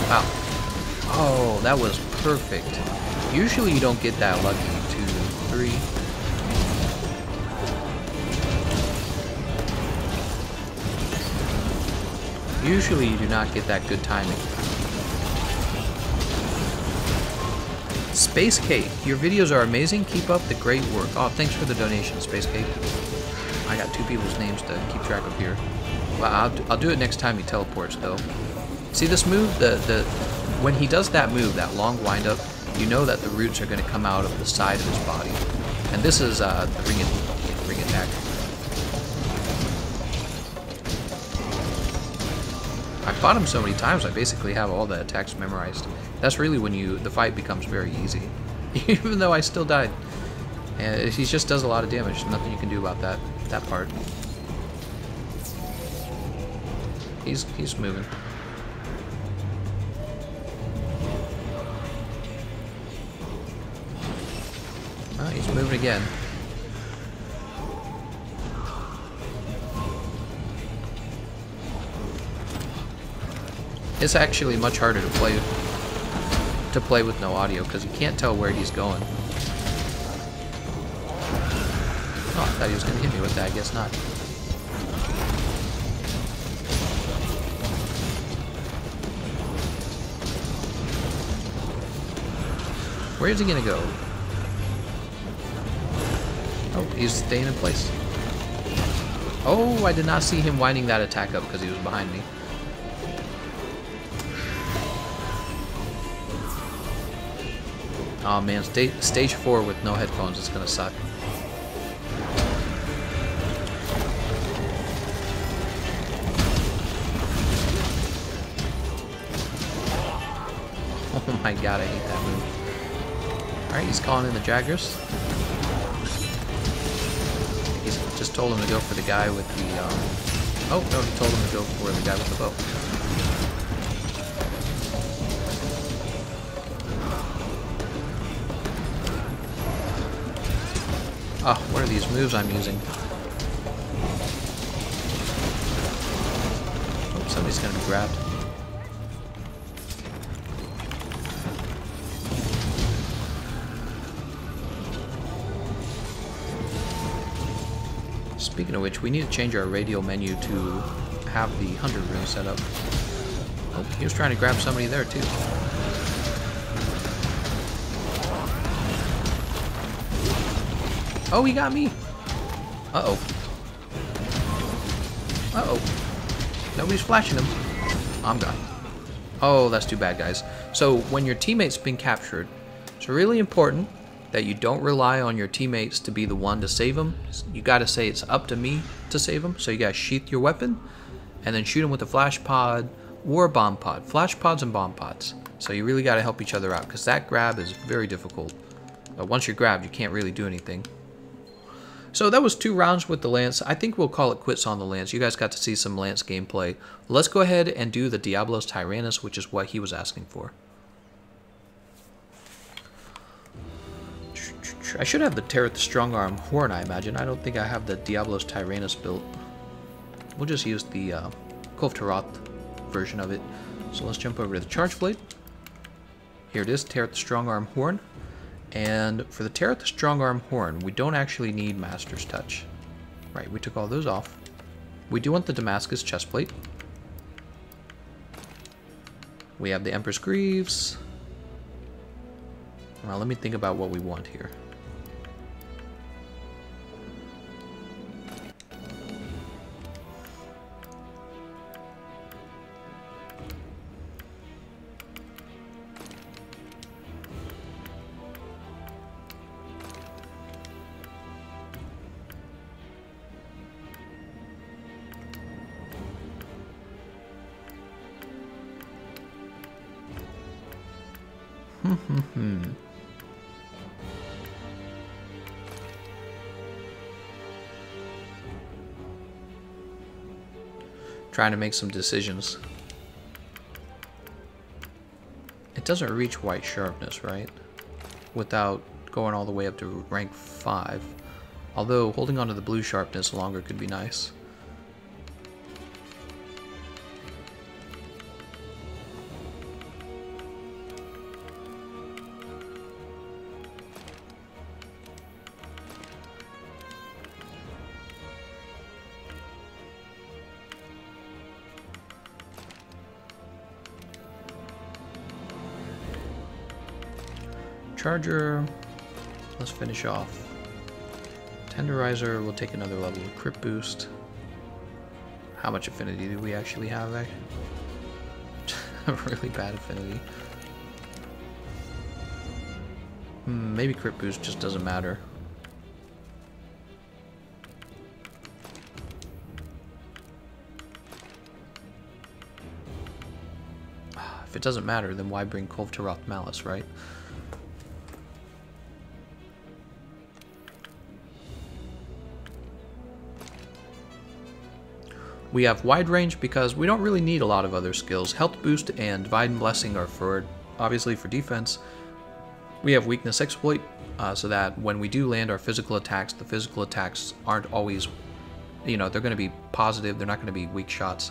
Wow. Oh, that was perfect. Usually you don't get that lucky. 2, 3. Usually you do not get that good timing. Space Cake, your videos are amazing. Keep up the great work. Oh, thanks for the donation, Space Cake. I got 2 people's names to keep track of here. Well, I'll do it next time he teleports, though. See this move? When he does that move, that long windup, you know that the roots are going to come out of the side of his body. And this is the ring attack. I fought him so many times, I basically have all the attacks memorized. That's really when the fight becomes very easy. Even though I still died. And he just does a lot of damage. There's nothing you can do about that part. He's moving. He's moving again. It's actually much harder to play with no audio because you can't tell where he's going. Oh, I thought he was going to hit me with that. I guess not. Where is he going to go? Oh, he's staying in place. Oh, I did not see him winding that attack up because he was behind me. Oh man, stage 4 with no headphones is gonna suck. Oh my god, I hate that move. Alright, he's calling in the Jaggers. He's just told him to go for the guy with the, oh, no, he told him to go for the guy with the bow. Oh, what are these moves I'm using? Oh, somebody's gonna be grabbed. Speaking of which, we need to change our radial menu to have the 100 rune set up. Oh, he was trying to grab somebody there too. Oh, he got me! Uh-oh. Uh-oh. Nobody's flashing him. I'm gone. Oh, that's too bad, guys. So, when your teammate's been captured, it's really important that you don't rely on your teammates to be the one to save them. You gotta say it's up to me to save them. So you gotta sheath your weapon, and then shoot them with a flash pod or a bomb pod. Flash pods and bomb pods. So you really got to help each other out, because that grab is very difficult. Once you're grabbed, you can't really do anything. So that was 2 rounds with the Lance. I think we'll call it quits on the Lance. You guys got to see some Lance gameplay. Let's go ahead and do the Diablos Tyrannis, which is what he was asking for. I should have the Tear at the Strong Arm Horn, I imagine. I don't think I have the Diablos Tyrannis built. We'll just use the Kulf Taroth version of it. So let's jump over to the Charge Blade. Here it is, Tear at the Strong Arm Horn. And for the Tear at the Strong Arm Horn, we don't actually need Master's Touch. Right, we took all those off. We do want the Damascus Chestplate. We have the Empress Greaves. Well, let me think about what we want here. Trying to make some decisions. It doesn't reach white sharpness, right? Without going all the way up to rank 5. Although holding on to the blue sharpness longer could be nice. Charger, let's finish off. Tenderizer, we'll take another level of crit boost. How much affinity do we actually have, eh? A really bad affinity. Maybe crit boost just doesn't matter. If it doesn't matter, then why bring Kulf Taroth Malice, right? We have wide range because we don't really need a lot of other skills. Health boost and Divine Blessing are for, obviously, for defense. We have weakness exploit, so that when we do land our physical attacks, the physical attacks aren't always, you know, they're going to be positive. They're not going to be weak shots.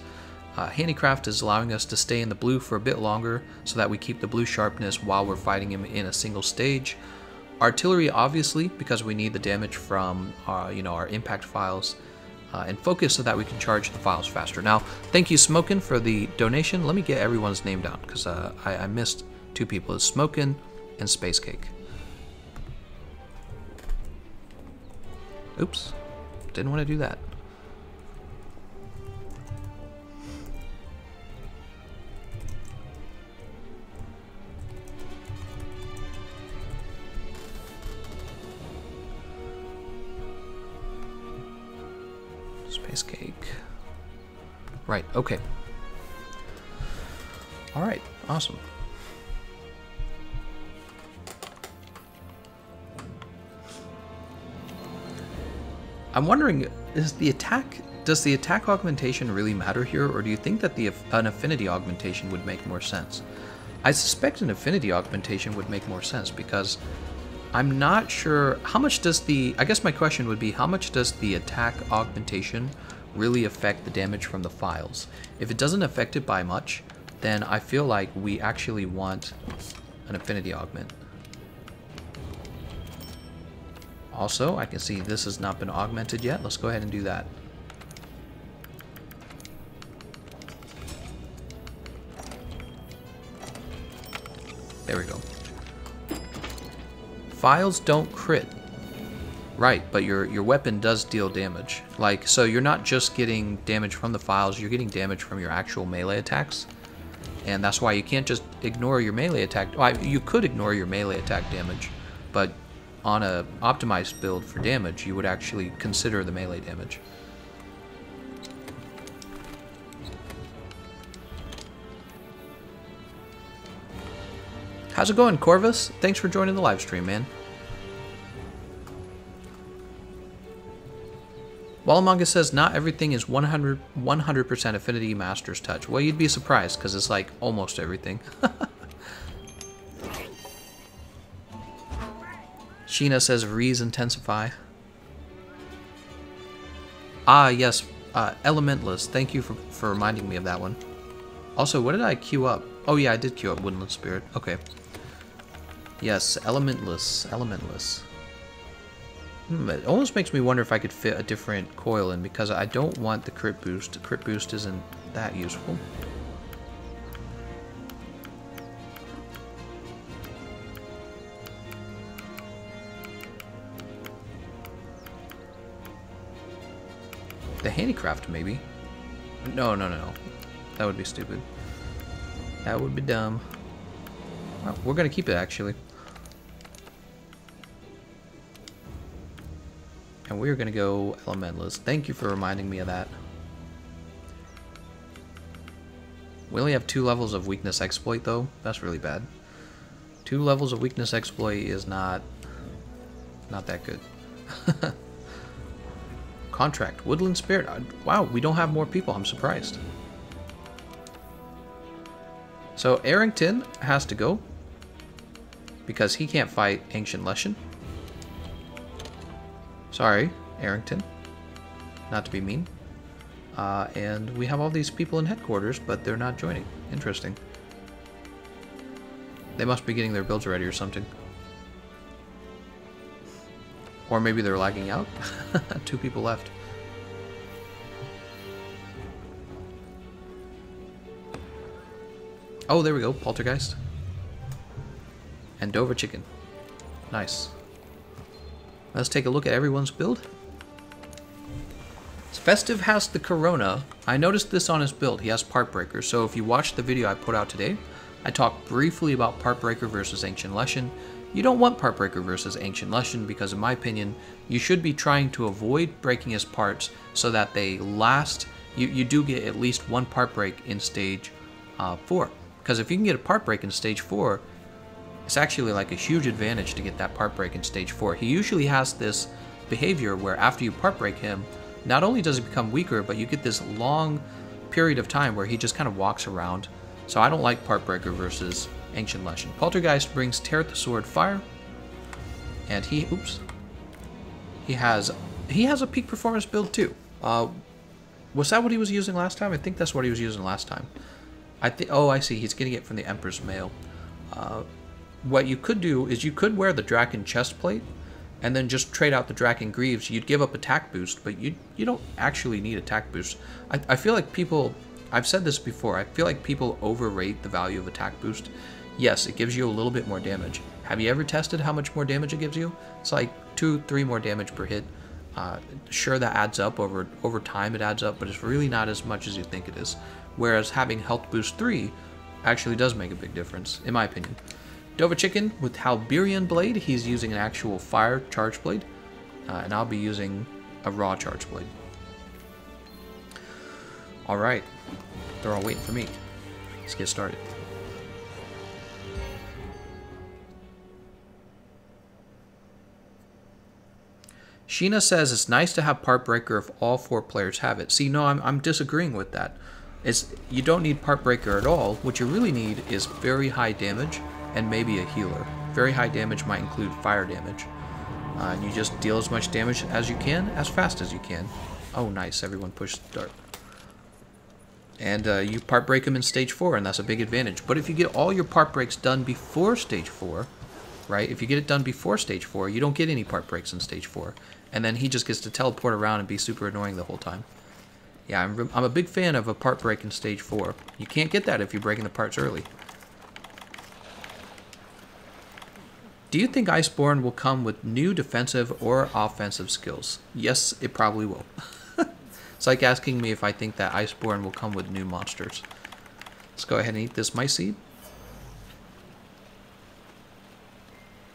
Handicraft is allowing us to stay in the blue for a bit longer, so that we keep the blue sharpness while we're fighting him in a single stage. Artillery, obviously, because we need the damage from, you know, our impact files. And focus so that we can charge the files faster. Now, thank you, Smokin, for the donation. Let me get everyone's name down, because I missed 2 people. It's Smokin and Space Cake. Oops. Didn't want to do that. Space Cake. Right, okay. Alright, awesome. I'm wondering, does the attack augmentation really matter here, or do you think that an affinity augmentation would make more sense? I suspect an affinity augmentation would make more sense, because I'm not sure how much does I guess my question would be, how much does the attack augmentation really affect the damage from the files? If it doesn't affect it by much, then I feel like we actually want an affinity augment. Also, I can see this has not been augmented yet. Let's go ahead and do that. There we go. Files don't crit. Right, but your weapon does deal damage. Like, so you're not just getting damage from the files, you're getting damage from your actual melee attacks. And that's why you can't just ignore your melee attack. Well, you could ignore your melee attack damage, but on a optimized build for damage, you would actually consider the melee damage. How's it going, Corvus? Thanks for joining the live stream, man. Wallamonga says not everything is 100% Affinity Master's Touch. Well, you'd be surprised because it's like almost everything. Sheena says Rees intensify. Ah, yes, Elementless. Thank you for reminding me of that one. Also, what did I queue up? Oh yeah, I did queue up Woodland Spirit. Okay. Yes, Elementless. Elementless. It almost makes me wonder if I could fit a different coil in because I don't want the crit boost. The crit boost isn't that useful. The handicraft, maybe. No. That would be stupid. That would be dumb. Well, we're gonna keep it, actually. And we're gonna go Elementalist. Thank you for reminding me of that. We only have 2 levels of weakness exploit, though. That's really bad. 2 levels of weakness exploit is not that good. Contract. Woodland Spirit. Wow, we don't have more people. I'm surprised. So Arrington has to go because he can't fight Ancient Leshen. Sorry, Arrington. Not to be mean. And we have all these people in headquarters, but they're not joining. Interesting. They must be getting their builds ready or something. Or maybe they're lagging out. 2 people left. Oh, there we go. Poltergeist. And Dover Chicken. Nice. Let's take a look at everyone's build. Festive has the Corona. I noticed this on his build. He has Part Breaker. So if you watched the video I put out today, I talked briefly about Part Breaker versus Ancient Leshen. You don't want Part Breaker versus Ancient Leshen because in my opinion, you should be trying to avoid breaking his parts so that they last. You do get at least 1 part break in stage 4. Because if you can get a part break in stage 4, it's actually like a huge advantage to get that part break in stage 4. He usually has this behavior where after you part break him, not only does he become weaker, but you get this long period of time where he just kind of walks around. So I don't like part breaker versus Ancient Leshen. Poltergeist brings Tear at the Sword Fire. And he has a peak performance build too. Was that what he was using last time? I think that's what he was using last time. Oh, I see. He's getting it from the Emperor's Mail. What you could do is you could wear the Draken chestplate and then just trade out the Draken Greaves. You'd give up attack boost, but you don't actually need attack boost. I feel like people, I've said this before, I feel like people overrate the value of attack boost. Yes, it gives you a little bit more damage. Have you ever tested how much more damage it gives you? It's like 2-3 more damage per hit. Sure, that adds up over time, it adds up, but it's really not as much as you think it is. Whereas having Health Boost 3 actually does make a big difference, in my opinion. Dova Chicken with Halberian Blade, he's using an actual fire charge blade, and I'll be using a raw charge blade. Alright, they're all waiting for me. Let's get started. Sheena says it's nice to have Part Breaker if all 4 players have it. See, no, I'm disagreeing with that. You don't need Part Breaker at all. What you really need is very high damage and maybe a healer. Very high damage might include fire damage. And you just deal as much damage as you can, as fast as you can. Oh, nice. Everyone pushed start. And you part break them in stage 4, and that's a big advantage. But if you get all your part breaks done before stage 4, right? If you get it done before stage 4, you don't get any part breaks in stage 4. And then he just gets to teleport around and be super annoying the whole time. Yeah, I'm a big fan of a part break in stage 4. You can't get that if you're breaking the parts early. Do you think Iceborne will come with new defensive or offensive skills? Yes, it probably will. It's like asking me if I think that Iceborne will come with new monsters. Let's go ahead and eat this mice seed.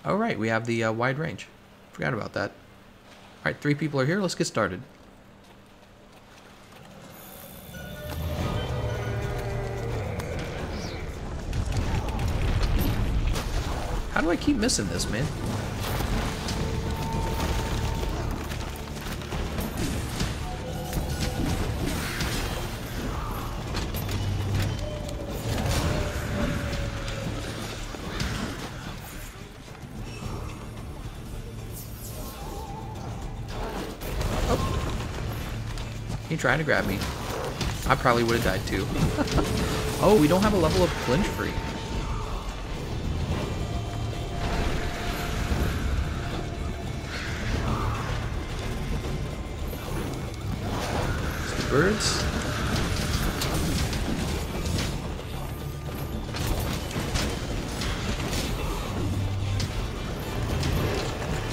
Alright, we have the wide range. Forgot about that. Alright, 3 people are here. Let's get started. How do I keep missing this, man? He trying to grab me. I probably would have died too. Oh, we don't have a level of flinch free. Some birds.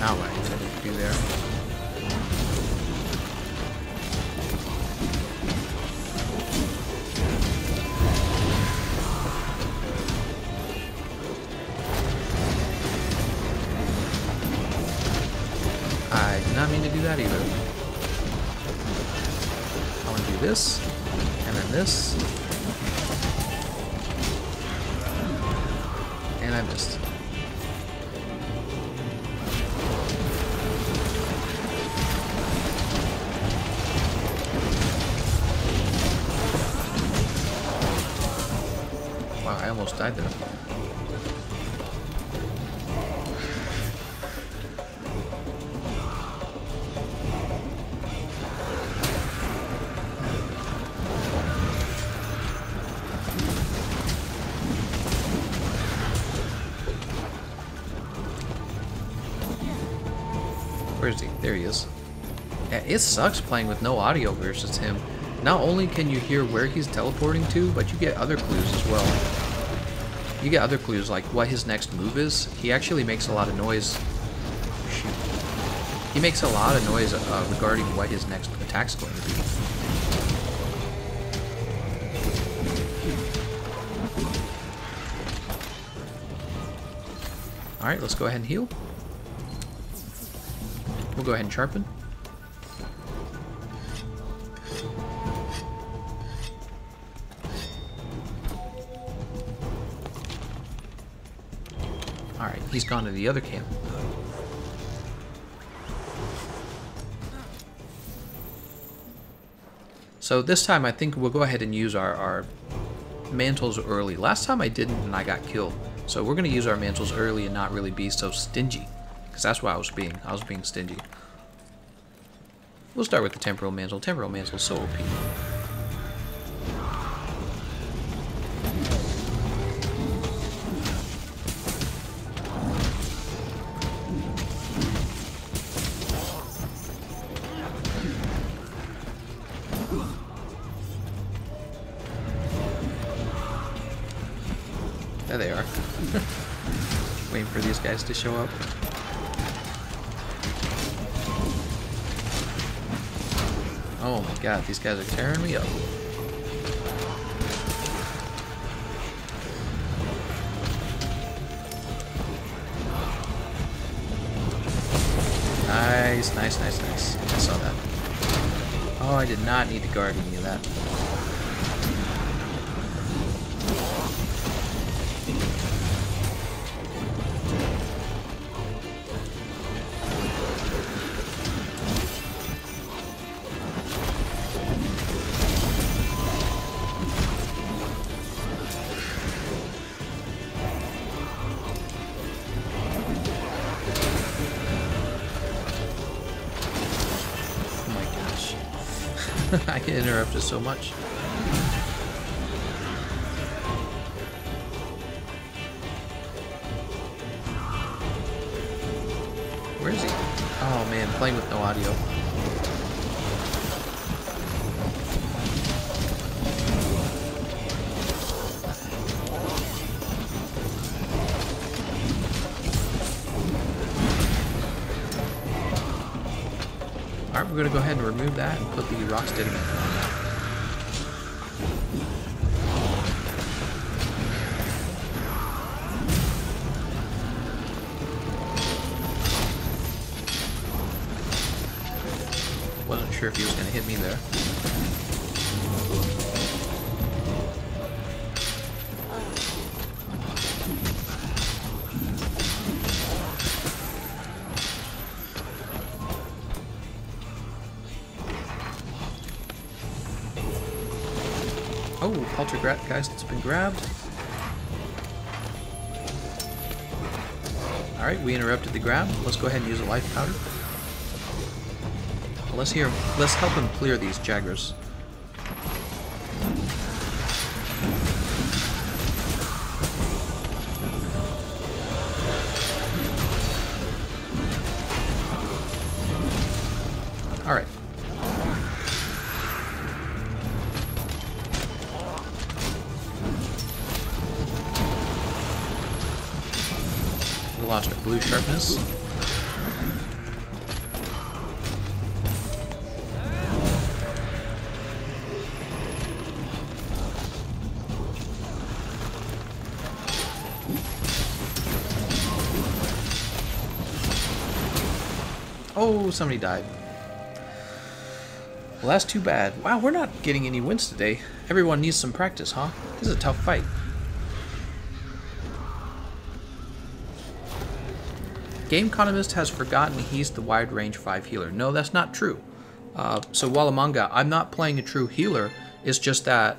Not what I intended to do there. I did not mean to do that either. I want to do this, and then this, and I missed. Wow, I almost died there. Where is he? There he is. Yeah, it sucks playing with no audio versus him. Not only can you hear where he's teleporting to, but you get other clues as well. You get other clues like what his next move is. He actually makes a lot of noise. Shoot. He makes a lot of noise regarding what his next attack's going to be. Alright, let's go ahead and heal. We'll go ahead and sharpen. Alright, he's gone to the other camp. So this time I think we'll go ahead and use our mantles early. Last time I didn't and I got killed. So we're going to use our mantles early and not really be so stingy. Because that's what I was being. I was being stingy. We'll start with the temporal mantle. Temporal mantle is so OP. There they are. Waiting for these guys to show up. Oh my god, these guys are tearing me up. Nice, nice, nice, nice. I saw that. Oh, I did not need to guard any of that. I get interrupted so much. Where is he? Oh man, playing with no audio. Alright, we're going to go ahead and remove that and put the rock steady in. Wasn't sure if he was going to hit me there. Oh, Poltergeist that's been grabbed. Alright, we interrupted the grab. Let's go ahead and use a life powder. Let's help him clear these Jaggers. Alright. We lost our blue sharpness. Oh, somebody died. Well, that's too bad. Wow, we're not getting any wins today. Everyone needs some practice, huh? This is a tough fight. Gameconomist has forgotten he's the wide range 5 healer. No, that's not true. So Walamanga, I'm not playing a true healer. It's just that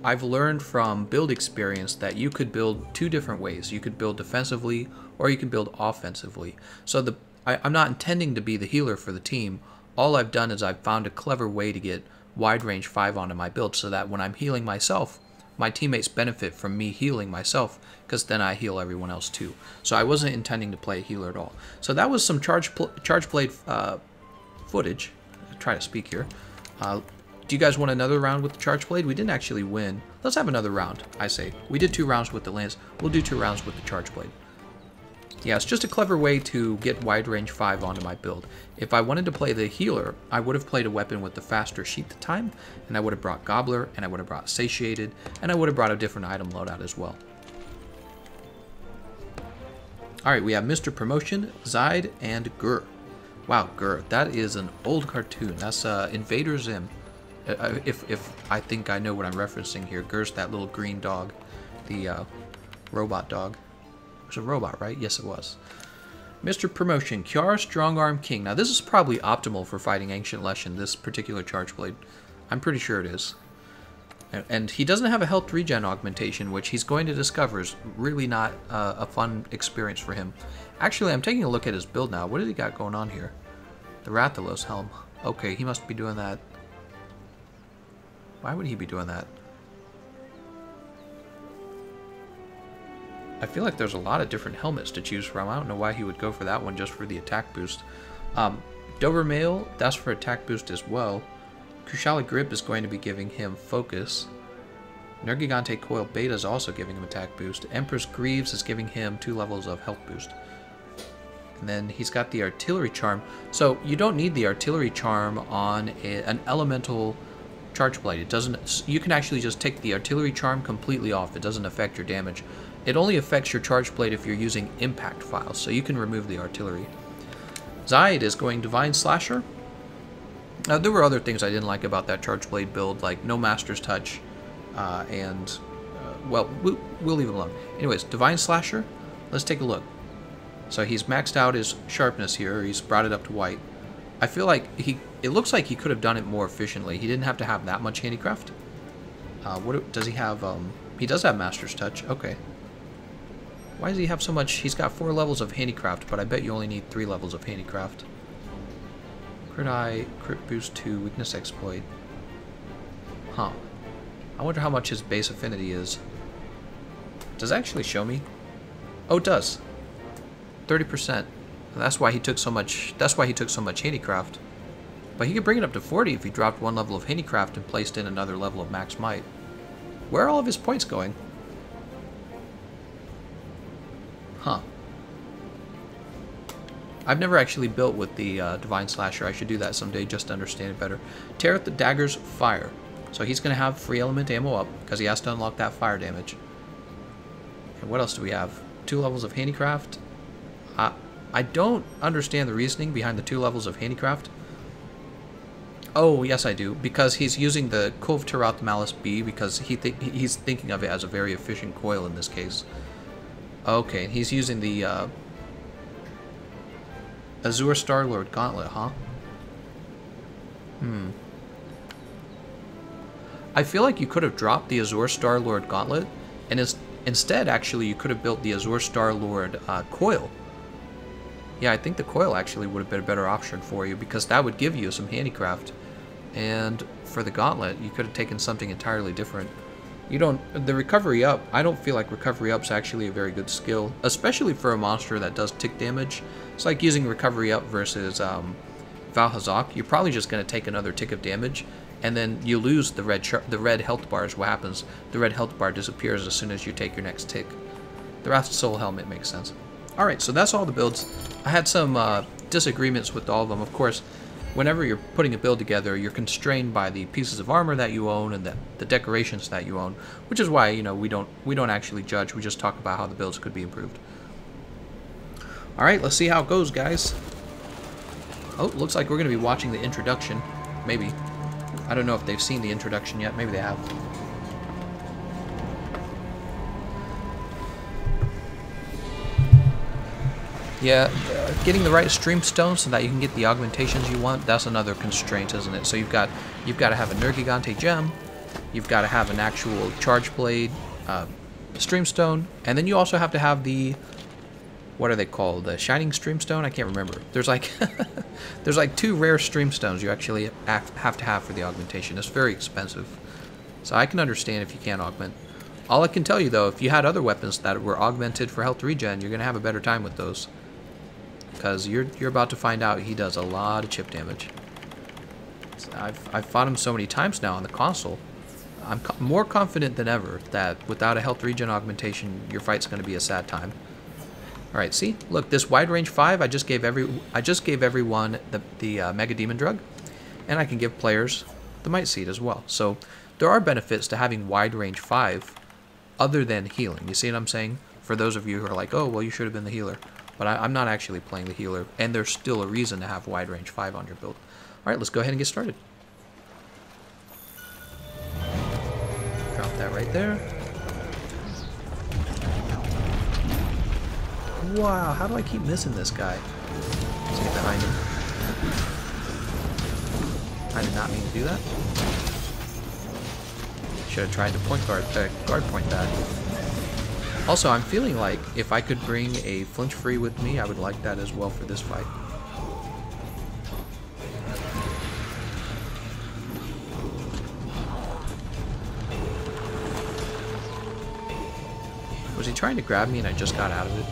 I've learned from build experience that you could build two different ways. You could build defensively or you can build offensively. So I'm not intending to be the healer for the team. All I've done is I've found a clever way to get wide range 5 onto my build so that when I'm healing myself, my teammates benefit from me healing myself because then I heal everyone else too. So I wasn't intending to play a healer at all. So that was some charge blade footage. I'll try to speak here. Do you guys want another round with the charge blade? We didn't actually win. Let's have another round, I say. We did 2 rounds with the lance. We'll do 2 rounds with the charge blade. Yeah, it's just a clever way to get wide range 5 onto my build. If I wanted to play the healer, I would have played a weapon with the faster sheath time, and I would have brought Gobbler, and I would have brought Satiated, and I would have brought a different item loadout as well. Alright, we have Mr. Promotion, Zaid, and Gur. Wow, Gur, that is an old cartoon. That's Invader Zim. If I think I know what I'm referencing here. Gur's that little green dog, the robot dog. It was a robot, right? Yes, it was. Mr. Promotion, Kiara Strongarm King. Now, this is probably optimal for fighting Ancient Leshen, this particular charge blade. I'm pretty sure it is. And he doesn't have a health regen augmentation, which he's going to discover is really not a fun experience for him. Actually, I'm taking a look at his build now. What did he got going on here? The Rathalos helm. Okay, he must be doing that. Why would he be doing that? I feel like there's a lot of different helmets to choose from. I don't know why he would go for that one just for the attack boost. Dobermail, that's for attack boost as well. Kushala Grip is going to be giving him focus. Nergigante Coil Beta is also giving him attack boost. Empress Greaves is giving him 2 levels of health boost. And then he's got the Artillery Charm. So you don't need the Artillery Charm on an elemental charge blade. It doesn't. You can actually just take the Artillery Charm completely off. It doesn't affect your damage. It only affects your charge blade if you're using impact files, so you can remove the artillery. Zaid is going Divine Slasher. There were other things I didn't like about that charge blade build, like no Master's Touch, well, we'll leave it alone. Anyways, Divine Slasher, let's take a look. So he's maxed out his sharpness here, he's brought it up to white. I feel like it looks like he could have done it more efficiently. He didn't have to have that much handicraft. What does he have? He does have Master's Touch, okay. Why does he have so much? He's got 4 levels of handicraft, but I bet you only need 3 levels of handicraft. Crit Eye, Crit Boost 2, Weakness Exploit. Huh. I wonder how much his base affinity is. Does it actually show me? Oh, it does. 30%. That's why he took so much. That's why he took so much handicraft. But he could bring it up to 40 if he dropped 1 level of handicraft and placed in another level of max might. Where are all of his points going? Huh. I've never actually built with the Divine Slasher. I should do that someday just to understand it better. Tear at the Daggers, Fire. So he's going to have free element ammo up because he has to unlock that fire damage. And what else do we have? 2 levels of handicraft. I don't understand the reasoning behind the 2 levels of handicraft. Oh, yes I do. Because he's using the Kov Tarat Malice B because he's thinking of it as a very efficient coil in this case. Okay, he's using the Azure Star-Lord Gauntlet, huh? I feel like you could have dropped the Azure Star-Lord Gauntlet, and instead, actually, you could have built the Azure Star-Lord Coil. Yeah, I think the Coil actually would have been a better option for you, because that would give you some handicraft. And for the Gauntlet, you could have taken something entirely different. You don't... The Recovery Up, I don't feel like Recovery Up's actually a very good skill, especially for a monster that does tick damage. It's like using Recovery Up versus Val-Hazak. You're probably just going to take another tick of damage, and then you lose the red health bar is what happens. The red health bar disappears as soon as you take your next tick. The Wrath Soul Helmet makes sense. Alright, so that's all the builds. I had some disagreements with all of them. Of course, whenever you're putting a build together, you're constrained by the pieces of armor that you own and the decorations that you own, which is why, you know, we don't actually judge. We just talk about how the builds could be improved. Alright, let's see how it goes, guys. Oh, looks like we're going to be watching the introduction. Maybe. I don't know if they've seen the introduction yet. Maybe they have. Yeah, getting the right stream stone so that you can get the augmentations you want, that's another constraint, isn't it? So you've got to have a Nergigante gem, you've got to have an actual charge blade, stream stone, and then you also have to have the, what are they called? The shining stream stone? I can't remember. There's like there's like 2 rare stream stones you actually have to have for the augmentation. It's very expensive. So I can understand if you can't augment. All I can tell you though, if you had other weapons that were augmented for health regen, you're gonna have a better time with those. Because you're about to find out he does a lot of chip damage. I've fought him so many times now on the console. I'm more confident than ever that without a health regen augmentation, your fight's going to be a sad time. All right, see, look, this wide range 5, I just gave everyone the Mega Demon Drug, and I can give players the Might Seed as well. So there are benefits to having wide range 5, other than healing. You see what I'm saying? For those of you who are like, oh, well, you should have been the healer. But I'm not actually playing the healer, and there's still a reason to have wide range 5 on your build. Alright, let's go ahead and get started. Drop that right there. Wow, how do I keep missing this guy? Let's get behind him. I did not mean to do that. Should have tried to guard point that. Also, I'm feeling like if I could bring a flinch free with me, I would like that as well for this fight. Was he trying to grab me and I just got out of it?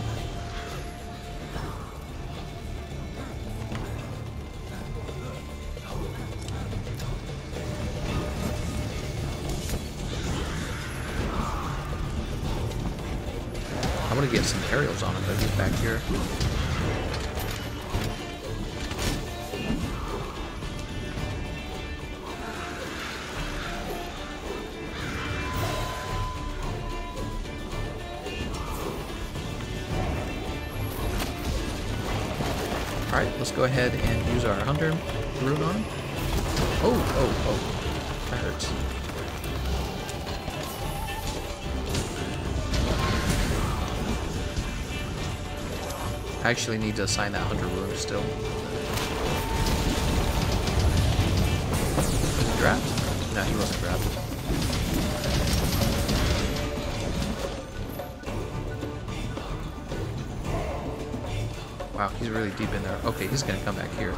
I want to get some aerials on him, but he's back here. Alright, let's go ahead and use our Hunter rune on him. Oh, that hurts. I actually need to assign that Hunter rune still. Was he grabbed? No, he wasn't grabbed. Wow, he's really deep in there. Okay, he's gonna come back here.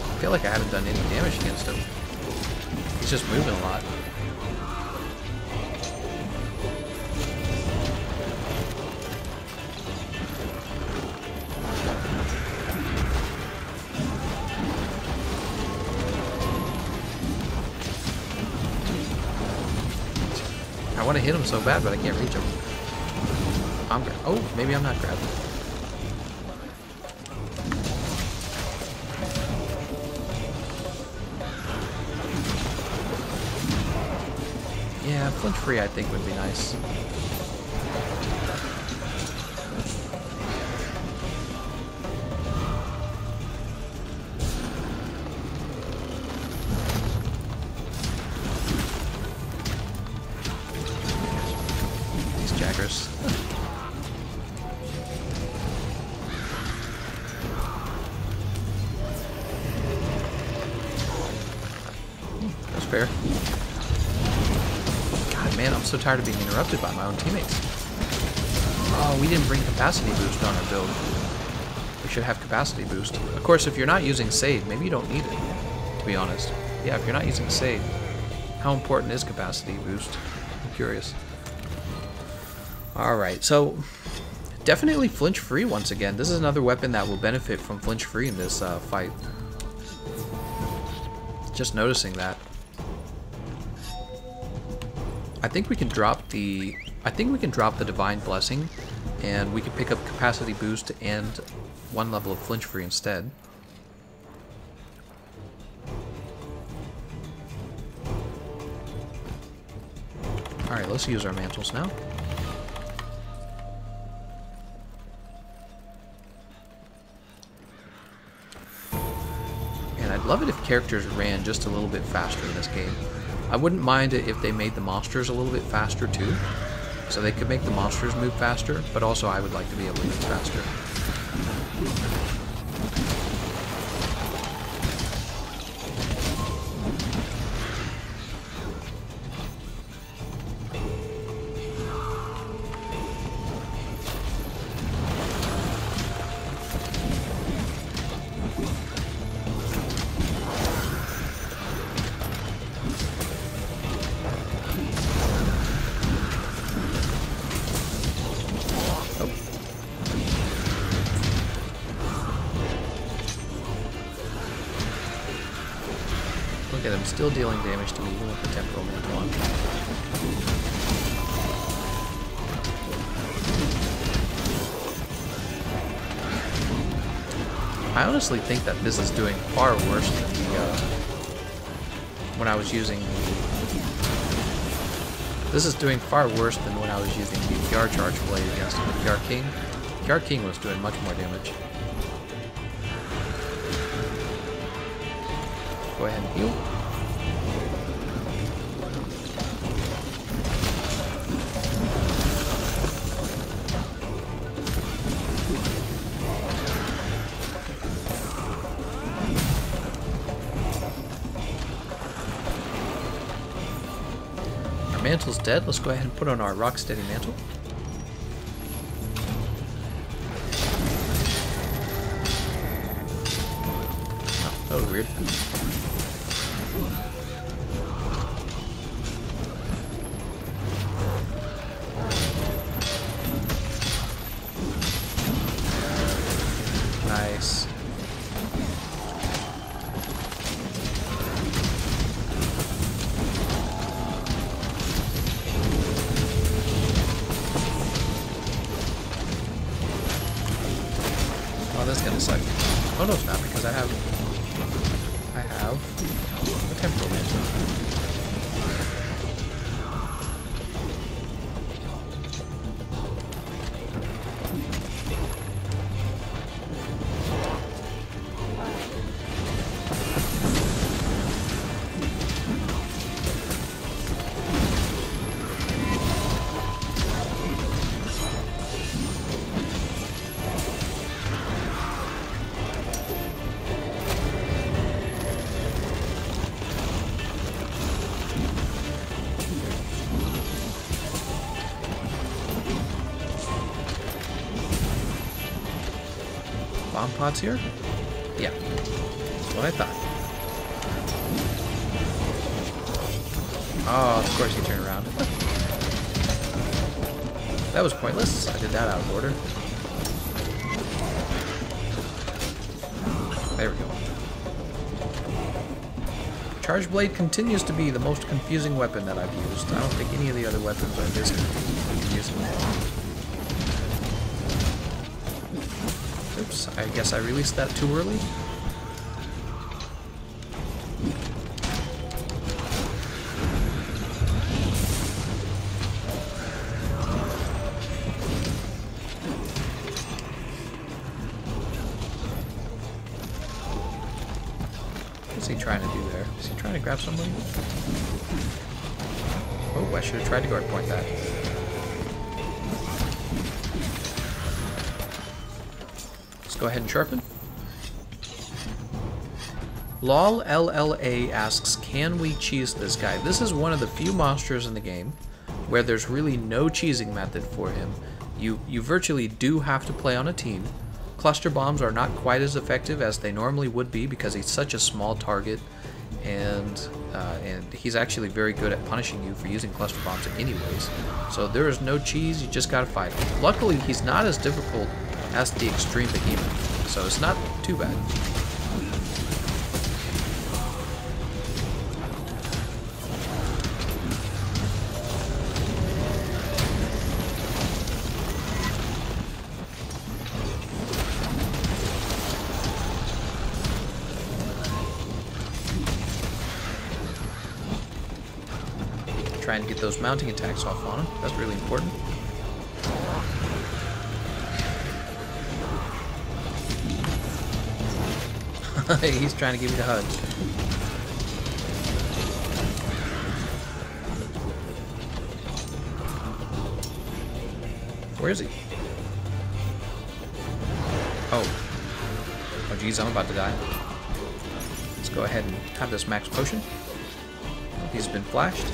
I feel like I haven't done any damage against him. He's just moving a lot. I want to hit him so bad, but I can't reach him. Oh, maybe I'm not grabbing. Yeah, Yeah, flinch free I think would be nice. These jaggers. That's fair. God, man, I'm so tired of being interrupted by my own teammates. Oh, we didn't bring capacity boost on our build. We should have capacity boost. Of course, if you're not using save, maybe you don't need it, to be honest. Yeah, if you're not using save, how important is capacity boost? I'm curious. Alright, so definitely flinch free once again. This is another weapon that will benefit from flinch free in this fight. Just noticing that. I think we can drop the Divine Blessing, and we can pick up capacity boost and one level of flinch free instead. Alright, let's use our mantles now. And I'd love it if characters ran just a little bit faster in this game. I wouldn't mind it if they made the monsters a little bit faster too, so they could make the monsters move faster, but also I would like to be able to move faster. Look at him, still dealing damage to me even with the temporal mantle on. I honestly think that this is doing far worse than the, when I was using... This is doing far worse than when I was using the Yar Charge Blade against the Yar King. Yar King was doing much more damage. Go ahead and heal. Our mantle's dead. Let's go ahead and put on our Rocksteady mantle. Oh, that was weird. Nice. Oh, that's gonna suck. Oh no, it's not, because I have a temporal mantle. Bomb pods here? Yeah. That's what I thought. Oh, of course you turn around. That was pointless. I did that out of order. There we go. Charge Blade continues to be the most confusing weapon that I've used. I don't think any of the other weapons are this confusing. Oops, I guess I released that too early. he trying to do there? Is he trying to grab somebody? Oh, I should have tried to guard point that. Let's go ahead and sharpen. Lol LLA asks, can we cheese this guy? This is one of the few monsters in the game where there's really no cheesing method for him. You virtually do have to play on a team. Cluster bombs are not quite as effective as they normally would be because he's such a small target, and he's actually very good at punishing you for using cluster bombs anyways. So there is no cheese, you just gotta fight him. Luckily, he's not as difficult as the extreme behemoth, so it's not too bad. Trying to get those mounting attacks off on him. That's really important. He's trying to give me the hug. Where is he? Oh. Oh geez, I'm about to die. Let's go ahead and have this max potion. He's been flashed.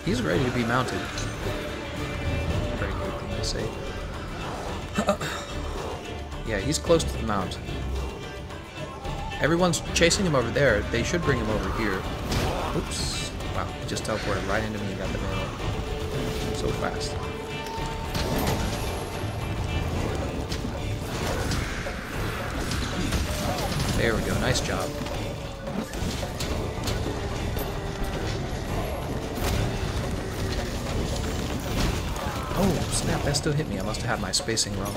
He's ready to be mounted. Pretty good thing to say. Yeah, he's close to the mount. Everyone's chasing him over there. They should bring him over here. Oops. Wow, he just teleported right into me and got the man up. So fast. There we go. Nice job. Oh, snap, that still hit me. I must have had my spacing wrong.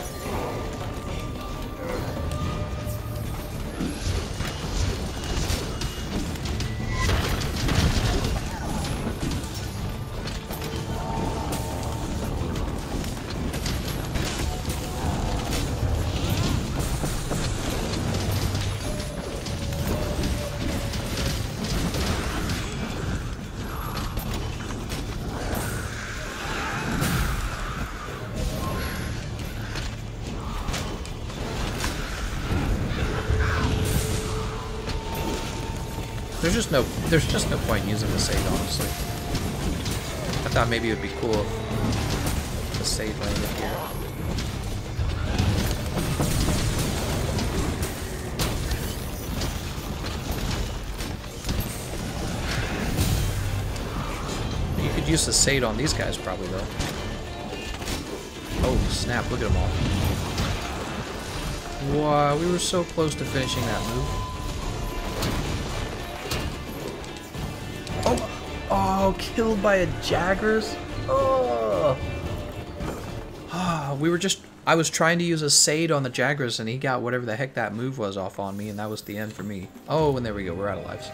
There's just no point in using the Sage, honestly. I thought maybe it would be cool if the Sage landed here. You could use the Sage on these guys probably though. Oh snap, look at them all. Wow, we were so close to finishing that move. Oh, killed by a Jaggers? Oh. I was trying to use a Sade on the Jaggers and he got whatever the heck that move was off on me and that was the end for me. Oh, and there we go, we're out of lives.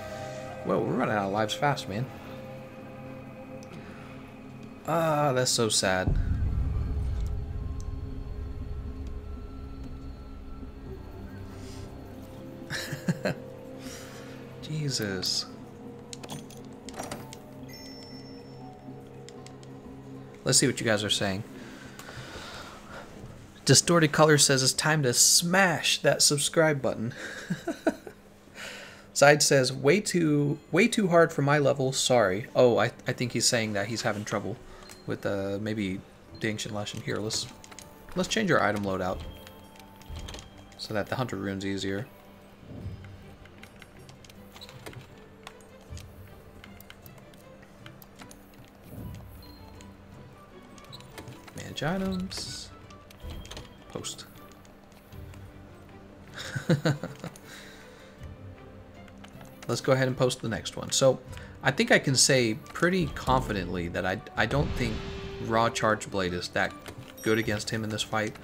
Well, we're running out of lives fast, man. Ah, that's so sad. Jesus. Let's see what you guys are saying. Distorted Color says it's time to smash that subscribe button. Side says way too hard for my level. Sorry. Oh, I think he's saying that he's having trouble with maybe the Ancient Leshen. Here, let's change our item loadout so that the Hunter rune's easier. Manage items. Post. Let's go ahead and post the next one. So I think I can say pretty confidently that I don't think Raw Charge Blade is that good against him in this fight.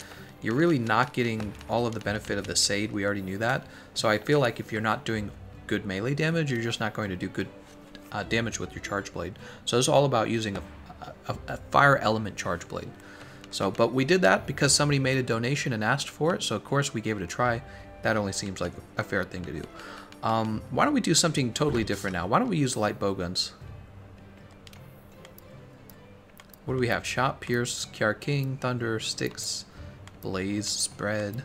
You're really not getting all of the benefit of the Sade. We already knew that. So I feel like if you're not doing good melee damage, you're just not going to do good damage with your Charge Blade. So it's all about using a fire element Charge Blade. So, but we did that because somebody made a donation and asked for it, so of course we gave it a try. That only seems like a fair thing to do. Why don't we do something totally different now? Why don't we use light bowguns? What do we have? Shot, Pierce, Kiar King, Thunder, Sticks, Blaze, Spread.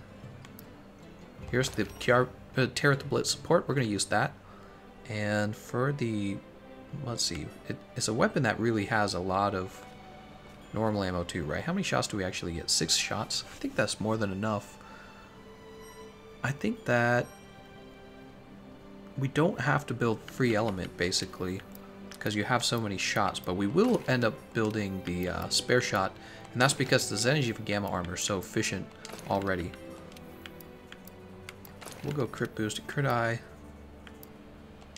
Here's the Kiar, Tear at the Blitz support. We're going to use that. And for the... let's see. It's a weapon that really has a lot of normal ammo too, right? How many shots do we actually get? 6 shots? I think that's more than enough. I think that we don't have to build free element, basically, because you have so many shots, but we will end up building the spare shot, and that's because the Zenji Gamma armor is so efficient already. We'll go crit boost, crit eye,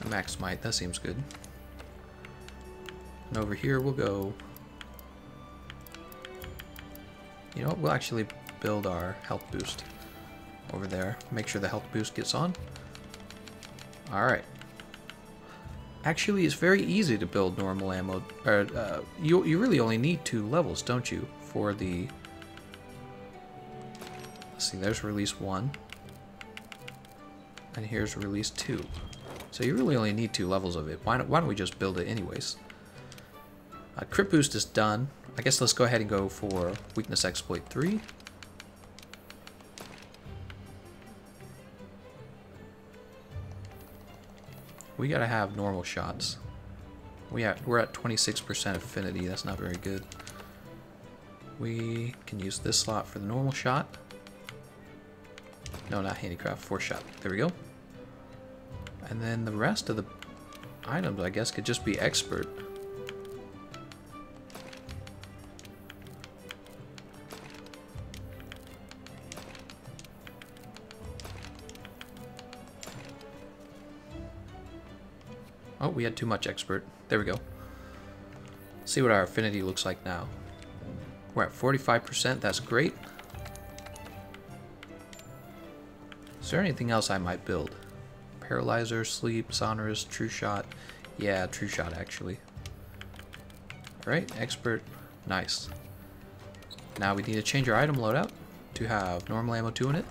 max might, that seems good. And over here we'll go, you know what, we'll actually build our health boost over there. Make sure the health boost gets on. Alright. Actually, it's very easy to build normal ammo. You really only need 2 levels, don't you? For the... let's see, there's release 1. And here's release 2. So you really only need 2 levels of it. Why don't we just build it anyways? Crit boost is done. I guess let's go ahead and go for weakness exploit 3. We gotta have normal shots. We're at 26% affinity. That's not very good. We can use this slot for the normal shot. No, not handicraft. 4 shot. There we go. And then the rest of the items, I guess, could just be expert. Oh, we had too much expert. There we go. See what our affinity looks like now. We're at 45%. That's great. Is there anything else I might build? Paralyzer, Sleep, Sonorous, True Shot. Yeah, True Shot actually. Alright, expert. Nice. Now we need to change our item loadout to have normal ammo 2 in it.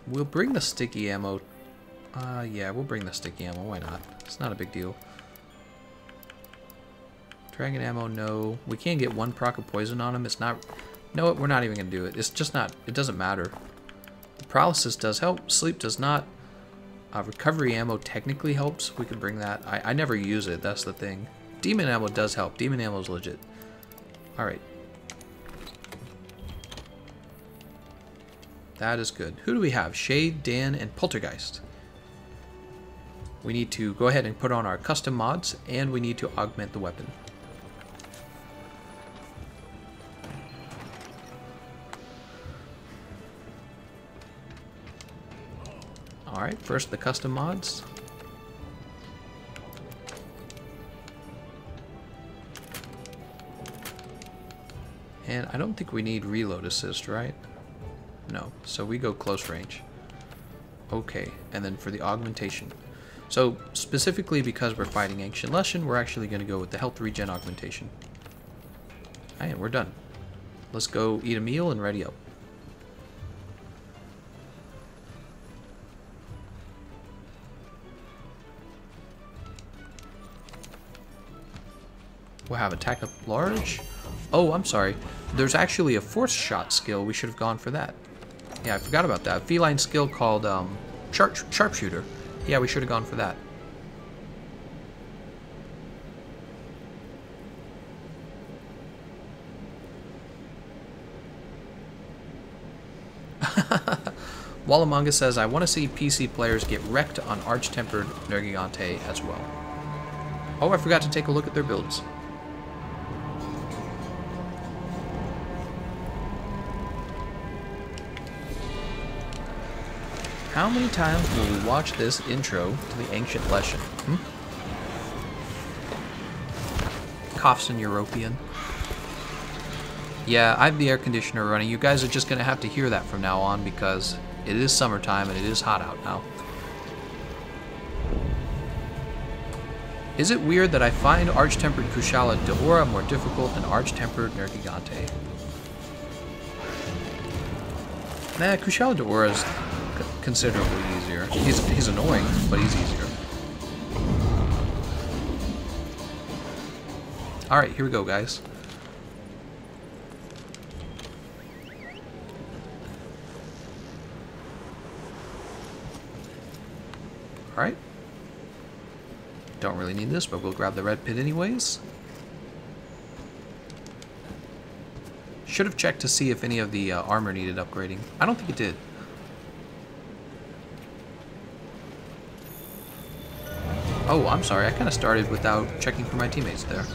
We'll bring the sticky ammo. Yeah, we'll bring the sticky ammo. Why not? It's not a big deal. Dragon ammo, no. We can get 1 proc of poison on him. It's not... no, we're not even going to do it. It's just not... it doesn't matter. The paralysis does help. Sleep does not. Recovery ammo technically helps. We could bring that. I never use it. That's the thing. Demon ammo does help. Demon ammo is legit. Alright. That is good. Who do we have? Shade, Dan, and Poltergeist. We need to go ahead and put on our custom mods, and we need to augment the weapon. Alright, first the custom mods. And I don't think we need reload assist, right? No, so we go close range. Okay, and then for the augmentation. So, specifically because we're fighting Ancient Leshen, we're actually going to go with the health regen augmentation. Alright, we're done. Let's go eat a meal and ready up. We'll have attack up large. Oh, I'm sorry. There's actually a force shot skill. We should have gone for that. Yeah, I forgot about that. Feline skill called sharpshooter. Yeah, we should have gone for that. Wallamonga says, I want to see PC players get wrecked on Arch-Tempered Nergigante as well. Oh, I forgot to take a look at their builds. How many times will we watch this intro to the Ancient Leshen? Coughs in European. Yeah, I have the air conditioner running. You guys are just going to have to hear that from now on because it is summertime and it is hot out now. Is it weird that I find Arch-Tempered Kushala Daora more difficult than Arch-Tempered Nergigante? Nah, Kushala Daora is considerably easier. He's annoying, but he's easier. Alright, here we go, guys. Alright. Don't really need this, but we'll grab the red pit anyways. Should have checked to see if any of the armor needed upgrading. I don't think it did. Oh, I'm sorry. I kind of started without checking for my teammates there.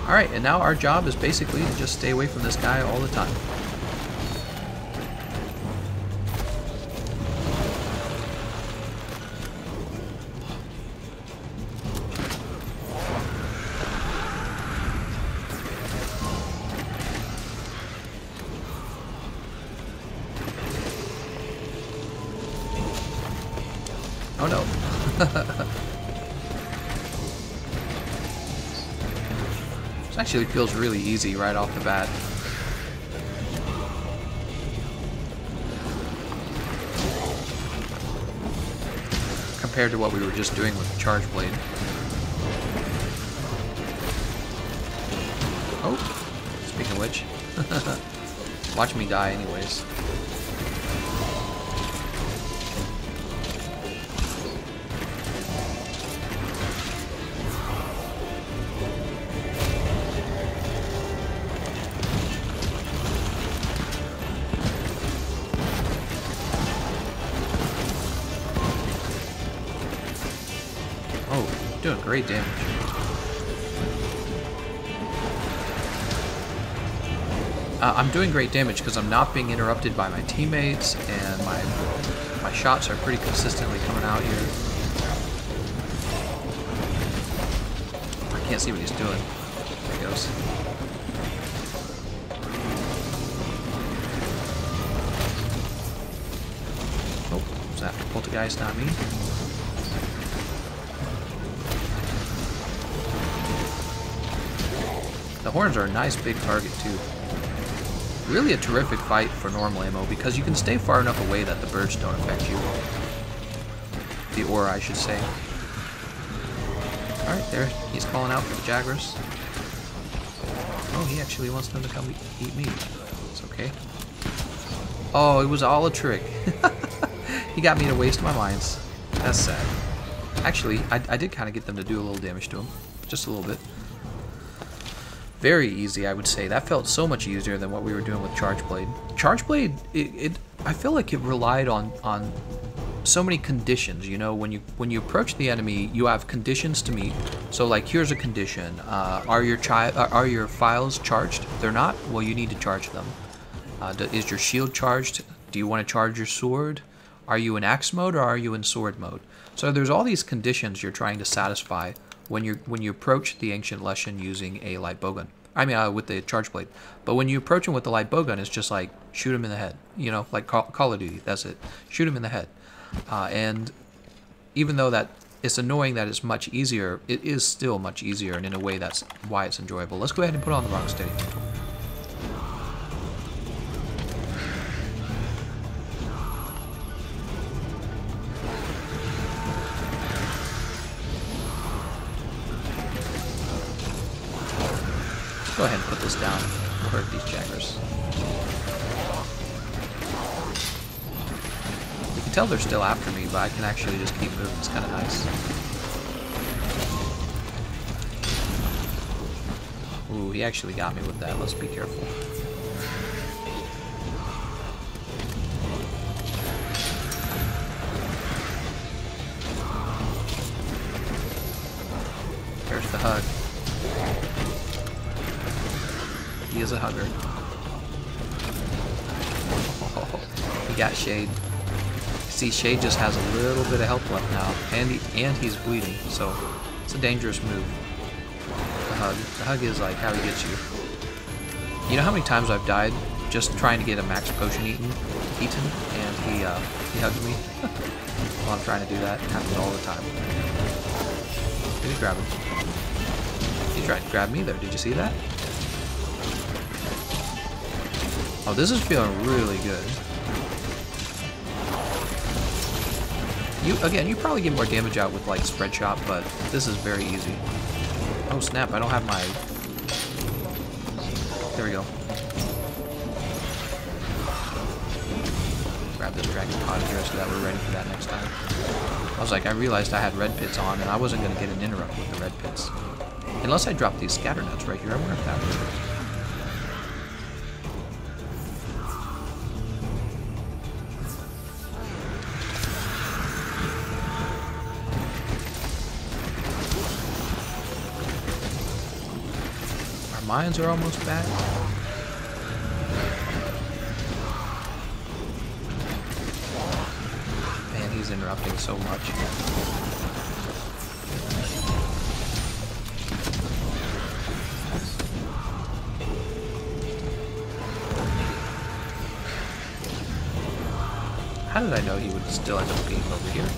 Alright, and now our job is basically to just stay away from this guy all the time. Oh no. This actually feels really easy right off the bat. Compared to what we were just doing with the Charge Blade. Oh, speaking of which. Watch me die anyways. Doing great damage. I'm doing great damage because I'm not being interrupted by my teammates, and my shots are pretty consistently coming out here. I can't see what he's doing. There he goes. Oh, was that Poltergeist, not me? The horns are a nice big target too. Really a terrific fight for normal ammo because you can stay far enough away that the birds don't affect you. The aura, I should say. Alright, there, he's calling out for the Jagras. Oh, he actually wants them to come eat me. It's okay. Oh, it was all a trick. He got me to waste my mines. That's sad. Actually, I did kind of get them to do a little damage to him. Just a little bit. Very easy, I would say. That felt so much easier than what we were doing with Charge Blade. Charge Blade, I feel like it relied on so many conditions. You know, when you approach the enemy, you have conditions to meet. So, like, here's a condition: are your files charged? If they're not, well, you need to charge them. Is your shield charged? Do you want to charge your sword? Are you in axe mode or are you in sword mode? So there's all these conditions you're trying to satisfy when you approach the Ancient Leshen using a light bowgun. I mean, with the Charge Blade. But when you approach him with the light bowgun, it's just like, shoot him in the head. You know, like Call of Duty, that's it. Shoot him in the head. And even though that it's annoying that it's much easier, it is still much easier, and in a way that's why it's enjoyable. Let's go ahead and put on the Rocksteady. Go ahead and put this down. We'll hurt these Jaggers. You can tell they're still after me, but I can actually just keep moving. It's kind of nice. Ooh, he actually got me with that. Let's be careful. There's the hug. He is a hugger. Oh, he got Shade. See, Shade just has a little bit of health left now, and he's bleeding, so it's a dangerous move. The hug is like how he gets you. You know how many times I've died just trying to get a max potion eaten, and he hugged me while I'm trying to do that. It happens all the time. Did he grab him? He tried to grab me there. Did you see that? Oh, this is feeling really good. You probably get more damage out with like spread shot, but this is very easy. Oh snap! I don't have my. There we go. Grab this dragon cottager so that we're ready for that next time. I was like, I realized I had red pits on, and I wasn't going to get an interrupt with the red pits. Unless I drop these scatter nuts right here. I wonder if that works. Mines are almost back. Man, he's interrupting so much. How did I know he would still end up being over here?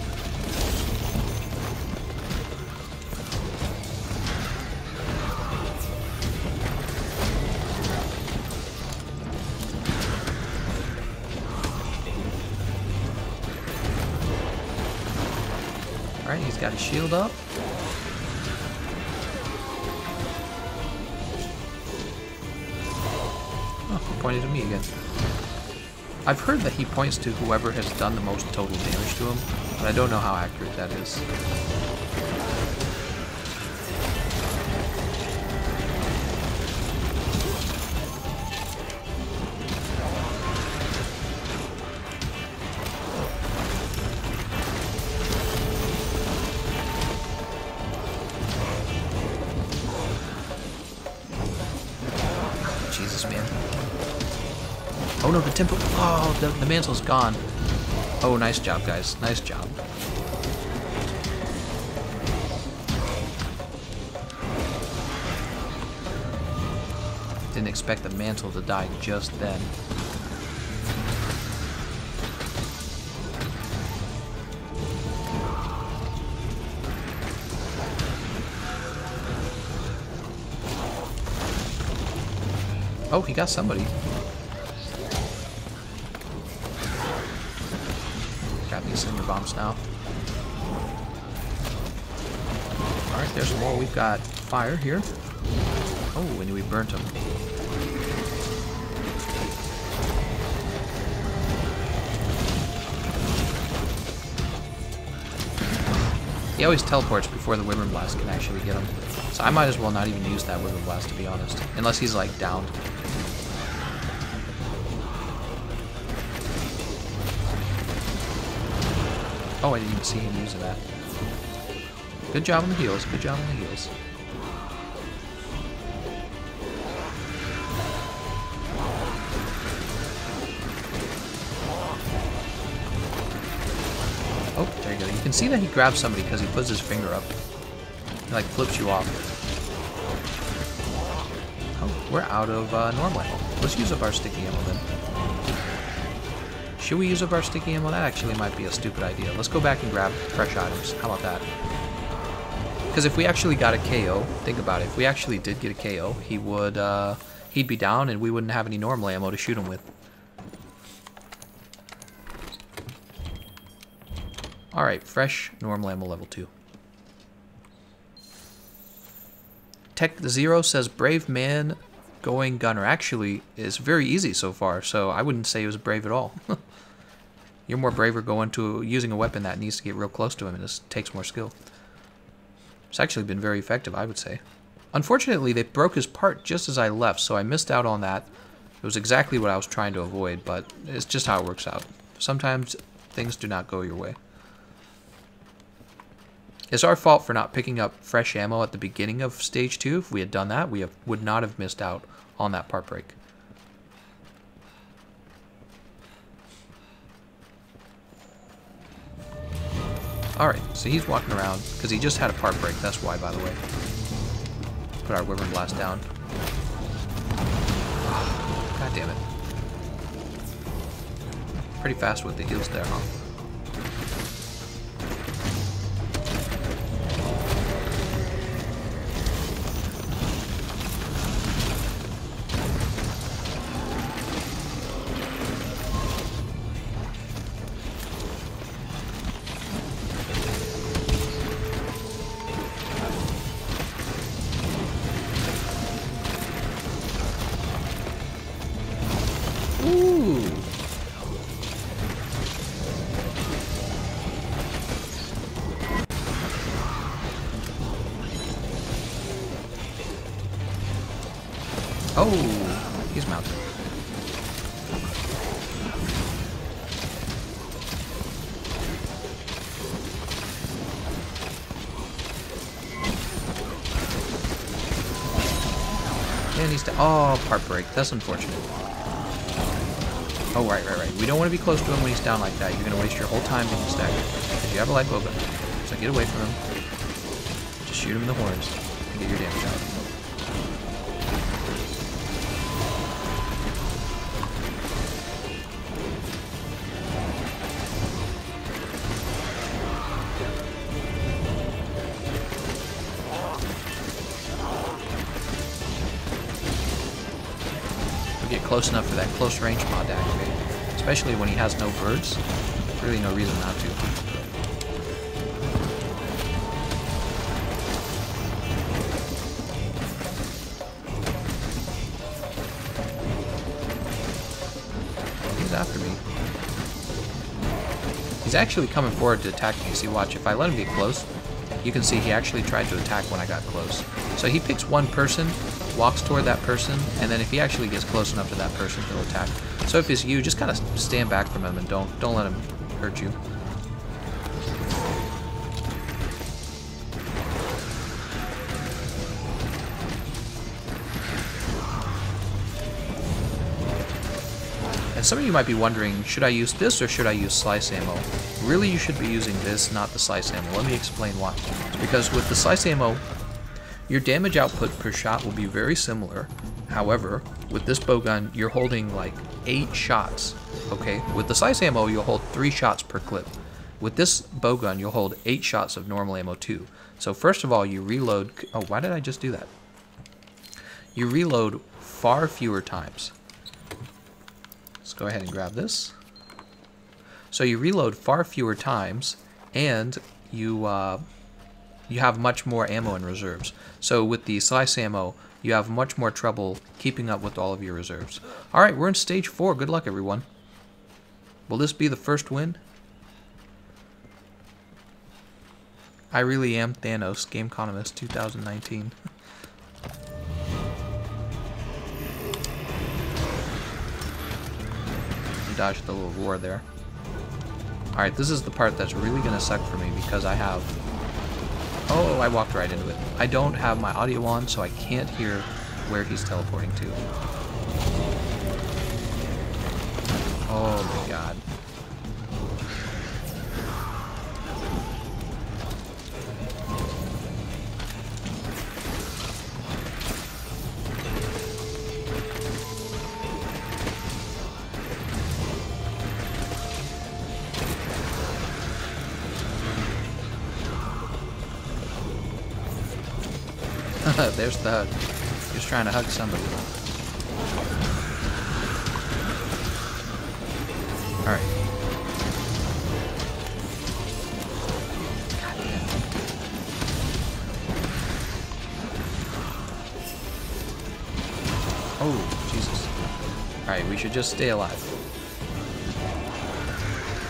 Alright, he's got his shield up. Oh, he pointed to me again. I've heard that he points to whoever has done the most total damage to him, but I don't know how accurate that is. Jesus, man. Oh no, the temple. Oh, the mantle's gone. Oh, nice job, guys. Nice job. Didn't expect the mantle to die just then. Oh, he got somebody. Grab these cinder bombs now. Alright, there's more. We've got fire here. Oh, and we burnt him. He always teleports before the Wyvern Blast can actually get him. So I might as well not even use that Wyvern Blast, to be honest. Unless he's, like, downed. Oh, I didn't even see him using that. Good job on the heals. Good job on the heals. Oh, there you go. You can see that he grabs somebody because he puts his finger up. He, like, flips you off. Oh, we're out of normal ammo. Let's use up our sticky ammo then. Should we use up our sticky ammo? That actually might be a stupid idea. Let's go back and grab fresh items. How about that? Because if we actually got a KO, think about it. If we actually did get a KO, he would, he'd be down and we wouldn't have any normal ammo to shoot him with. Alright, fresh normal ammo level 2. Tech Zero says brave man going gunner. Actually, is very easy so far, so I wouldn't say it was brave at all. You're more braver going to using a weapon that needs to get real close to him and it takes more skill. It's actually been very effective, I would say. Unfortunately, they broke his part just as I left, so I missed out on that. It was exactly what I was trying to avoid, but it's just how it works out. Sometimes things do not go your way. It's our fault for not picking up fresh ammo at the beginning of Stage 2. If we had done that, we would not have missed out on that part break. Alright, so he's walking around, because he just had a part break, that's why, by the way. Put our Wyvern Blast down. God damn it. Pretty fast with the heals there, huh? Oh, he's mounted. And he's oh, part break. That's unfortunate. Oh, right. We don't want to be close to him when he's down like that. You're going to waste your whole time being staggered. If you have a light bowgun, so get away from him. Just shoot him in the horns and get your damage out. Get close enough for that close range mod to activate, especially when he has no birds. Really no reason not to. He's after me. He's actually coming forward to attack me. See, watch, if I let him get close, you can see he actually tried to attack when I got close. So he picks one person, walks toward that person, and then if he actually gets close enough to that person, he'll attack. So if it's you, just kind of stand back from him and don't let him hurt you. And some of you might be wondering, should I use this or should I use slice ammo? Really, you should be using this, not the slice ammo. Let me explain why. It's because with the slice ammo, your damage output per shot will be very similar. However, with this bowgun, you're holding like 8 shots, okay? With the slice ammo, you'll hold 3 shots per clip. With this bowgun, you'll hold 8 shots of normal ammo too. So first of all, you reload... Oh, why did I just do that? You reload far fewer times. Let's go ahead and grab this. So you reload far fewer times, and you have much more ammo in reserves. So with the slice ammo, you have much more trouble keeping up with all of your reserves. Alright, we're in stage 4. Good luck, everyone. Will this be the first win? I really am Thanos, Gameconomist 2019. Dodged the little roar there. Alright, this is the part that's really going to suck for me because I have... Oh, I walked right into it. I don't have my audio on, so I can't hear where he's teleporting to. Oh my god. There's the hug. Just trying to hug somebody. Alright. God damn. Oh, Jesus. Alright, we should just stay alive.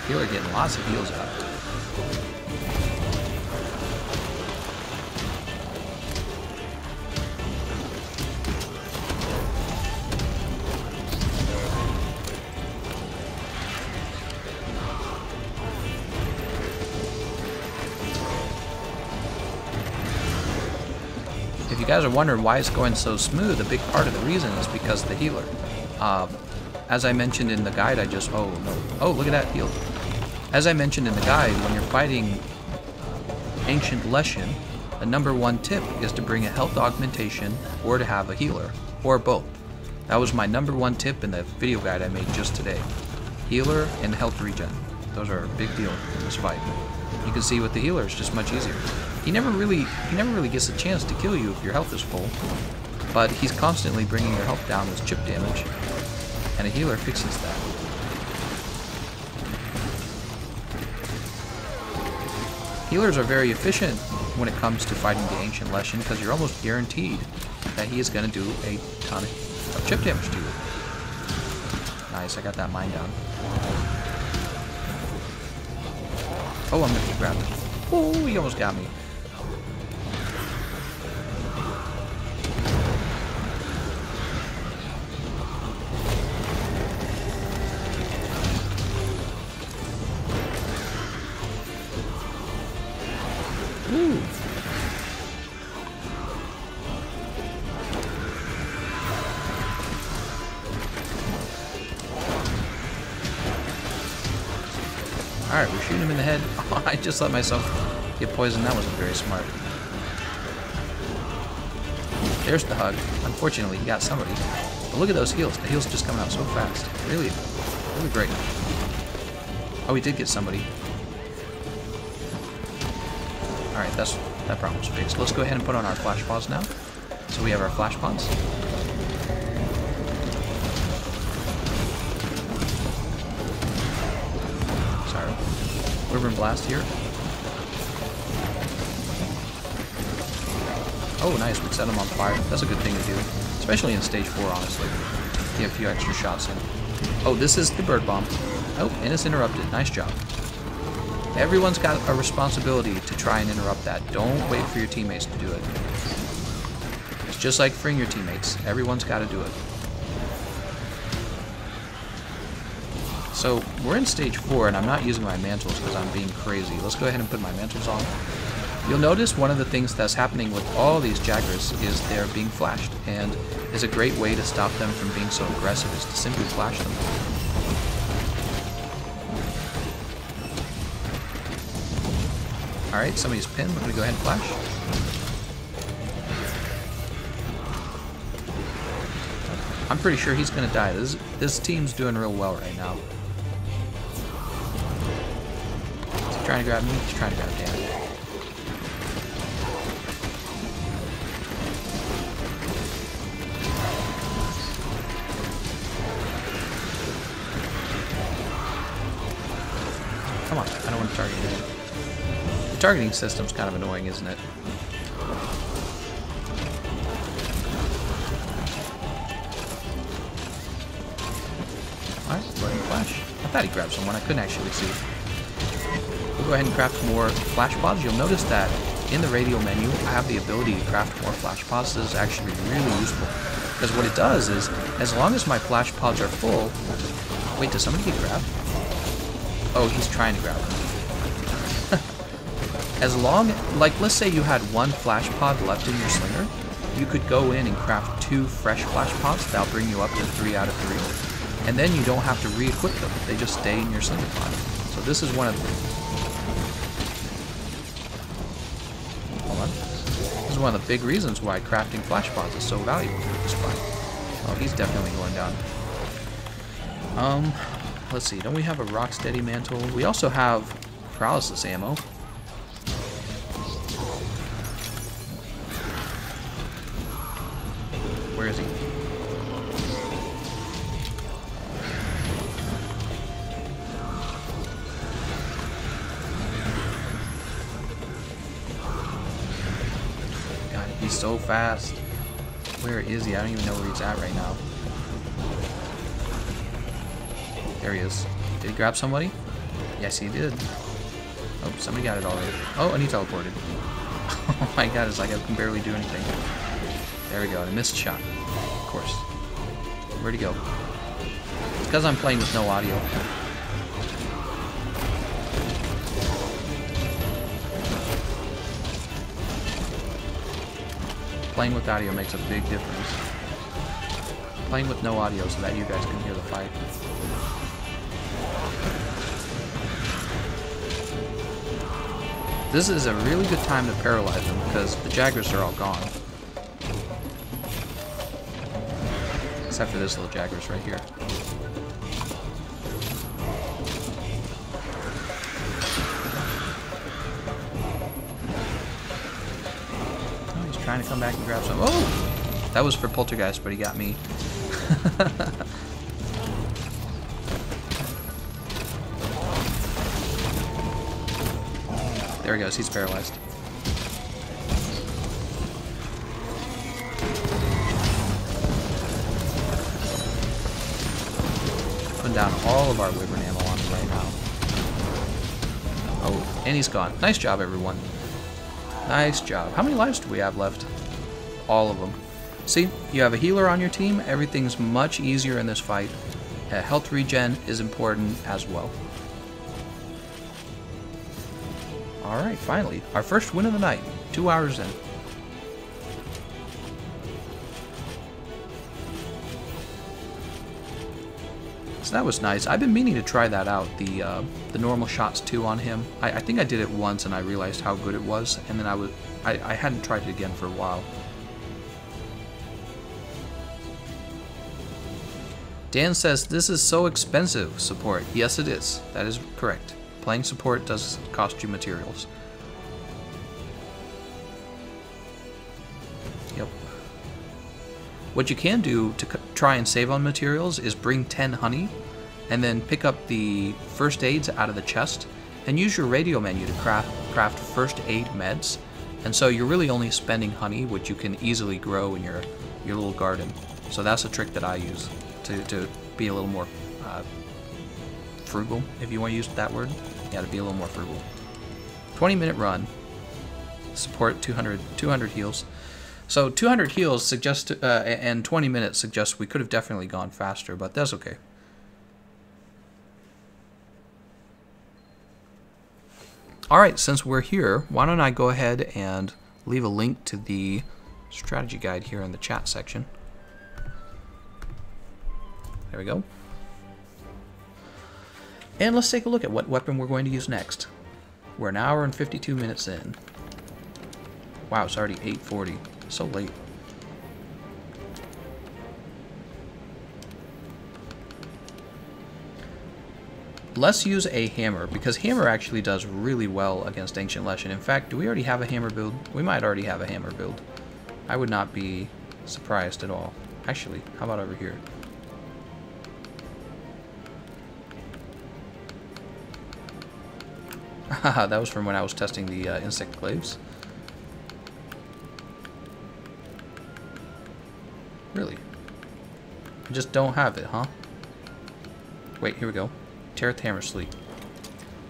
Healer getting lots of heals out. If you guys are wondering why it's going so smooth, a big part of the reason is because of the healer. As I mentioned in the guide, oh, look at that heal. As I mentioned in the guide, when you're fighting Ancient Leshen, the #1 tip is to bring a health augmentation or to have a healer, or both. That was my #1 tip in the video guide I made just today. Healer and health regen. Those are a big deal in this fight. You can see with the healer, it's just much easier. He never really gets a chance to kill you if your health is full, but he's constantly bringing your health down with chip damage, and a healer fixes that. Healers are very efficient when it comes to fighting the Ancient Leshen because you're almost guaranteed that he is going to do a ton of chip damage to you. Nice, I got that mine down. Oh, I'm going to grab him. Oh, he almost got me. Ooh. Alright, we're shooting him in the head. Oh, I just let myself get poisoned. That wasn't very smart. There's the hug. Unfortunately, he got somebody. But look at those heals. The heals just coming out so fast. Really, really great. Oh, he did get somebody. Alright, that problem was fixed. Let's go ahead and put on our flash pods now. So we have our flash pods. Sorry. Wyvern Blast here. Oh, nice. We set him on fire. That's a good thing to do. Especially in stage 4, honestly. Get a few extra shots in. Oh, this is the bird bomb. Oh, and it's interrupted. Nice job. Everyone's got a responsibility to try and interrupt that. Don't wait for your teammates to do it. It's just like freeing your teammates. Everyone's got to do it. So, we're in stage 4, and I'm not using my mantles because I'm being crazy. Let's go ahead and put my mantles on. You'll notice one of the things that's happening with all these Jaggers is they're being flashed, and is a great way to stop them from being so aggressive is to simply flash them. Alright, somebody's pinned. We're going to go ahead and flash. I'm pretty sure he's going to die. This team's doing real well right now. Is he trying to grab me? He's trying to grab Dan. Come on, I don't want to target him. The targeting system's kind of annoying, isn't it? Alright, go ahead and flash. I thought he grabbed someone, I couldn't actually see. We'll go ahead and craft more flash pods. You'll notice that in the radial menu, I have the ability to craft more flash pods. This is actually really useful. Because what it does is, as long as my flash pods are full... Wait, does somebody get grabbed? Oh, he's trying to grab him. As long, like, let's say you had one flash pod left in your slinger, you could go in and craft 2 fresh flash pods. That'll bring you up to 3 out of 3. And then you don't have to re-equip them. They just stay in your slinger pod. So this is one of the... Hold on. This is one of the big reasons why crafting flash pods is so valuable for this fight. Oh, he's definitely going down. Let's see. Don't we have a Rocksteady mantle? We also have paralysis ammo. Where is he? God, he's so fast. Where is he? I don't even know where he's at right now. There he is. Did he grab somebody? Yes, he did. Oh, somebody got it already. Oh, and he teleported. Oh my god, it's like I can barely do anything. There we go, and a missed shot. Of course. Where'd he go? It's because I'm playing with no audio. Playing with audio makes a big difference. Playing with no audio so that you guys can hear the fight. This is a really good time to paralyze them because the Jaggers are all gone. Except for this little Jaggers right here. trying to come back and grab some. Oh! That was for Poltergeist, but he got me. There he goes, he's paralyzed. Putting down all of our Wyvern ammo on him right now. Oh, and he's gone. Nice job, everyone. Nice job. How many lives do we have left? All of them. See, you have a healer on your team. Everything's much easier in this fight. Health regen is important as well. Alright, finally. Our first win of the night. 2 hours in. So that was nice. I've been meaning to try that out, the normal shots too on him. I think I did it once and I realized how good it was, and then I hadn't tried it again for a while. Dan says, this is so expensive, support. Yes, it is. That is correct. Playing support does cost you materials. Yep. What you can do to try and save on materials is bring 10 honey, and then pick up the first aids out of the chest, and use your radio menu to craft first aid meds. And so you're really only spending honey, which you can easily grow in your little garden. So that's a trick that I use to be a little more frugal, if you want to use that word. Yeah, to be a little more frugal. 20-minute run. Support 200 heals. So 200 heals suggest and 20 minutes suggest we could have definitely gone faster, but that's okay. Alright, since we're here, why don't I go ahead and leave a link to the strategy guide here in the chat section. There we go. And let's take a look at what weapon we're going to use next. We're an hour and 52 minutes in. Wow, it's already 8:40. So late. Let's use a hammer, because hammer actually does really well against Ancient Leshen. In fact, do we already have a hammer build? We might already have a hammer build. I would not be surprised at all. Actually, how about over here? Haha, that was from when I was testing the insect glaives. Really? I just don't have it, huh? Wait, here we go. Tareth Hammer Sleep.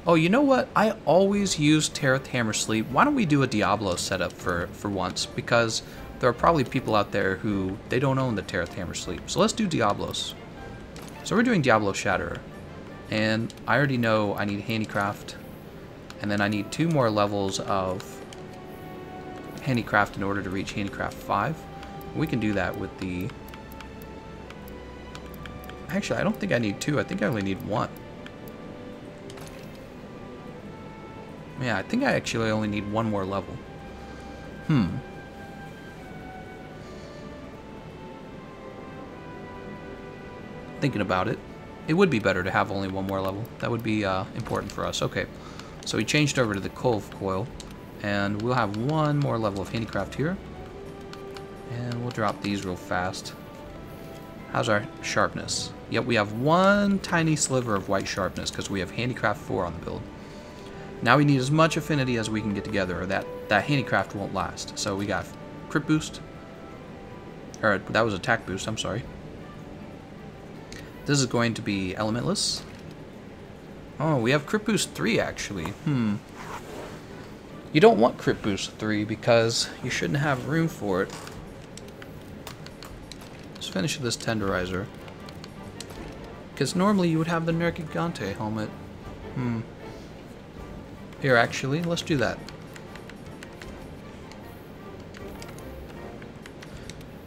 Oh, you know what? I always use Tareth Hammer Sleep. Why don't we do a Diablos setup for once? Because there are probably people out there who, they don't own the Tareth Hammer Sleep. So let's do Diablos. So we're doing Diablos Shatterer. And I already know I need Handicraft. And then I need 2 more levels of Handicraft in order to reach Handicraft 5. We can do that with the... Actually, I don't think I need 2. I think I only need 1. Yeah, I think I actually only need 1 more level. Thinking about it. It would be better to have only 1 more level. That would be important for us. Okay. So we changed over to the Cove Coil. And we'll have 1 more level of Handicraft here. And we'll drop these real fast. How's our sharpness? Yep, we have 1 tiny sliver of white sharpness because we have Handicraft 4 on the build. Now we need as much affinity as we can get together, or that Handicraft won't last. So we got Crit Boost. Or that was Attack Boost, I'm sorry. This is going to be Elementless. Oh, we have Crit Boost 3 actually. You don't want Crit Boost 3 because you shouldn't have room for it. Let's finish this Tenderizer. Because normally you would have the Nergigante helmet. Here, actually, let's do that.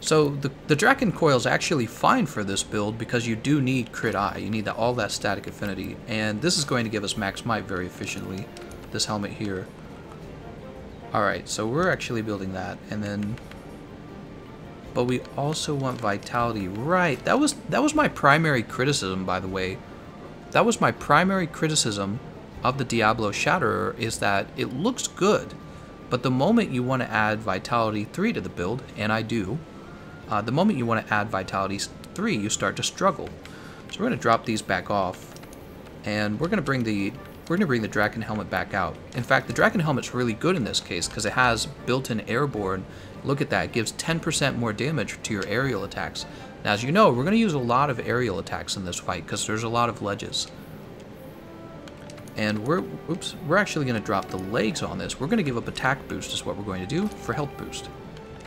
So, the Draken Coil is actually fine for this build because you do need Crit Eye. You need all that static affinity. And this is going to give us Max Might very efficiently. This helmet here. Alright, so we're actually building that. And then... But we also want Vitality. Right, that was my primary criticism, by the way. That was my primary criticism of the Diablos Shatterer, is that it looks good, But the moment you want to add Vitality 3 to the build, and I do, the moment you want to add Vitality 3, you start to struggle. So we're going to drop these back off, and we're going to bring the Draken Helmet back out. In fact, the Draken Helmet's really good in this case because it has built-in airborne. Look at that, it gives 10% more damage to your aerial attacks. Now, as you know, we're going to use a lot of aerial attacks in this fight because there's a lot of ledges. And we're actually going to drop the legs on this. We're going to give up attack boost is what we're going to do for health boost.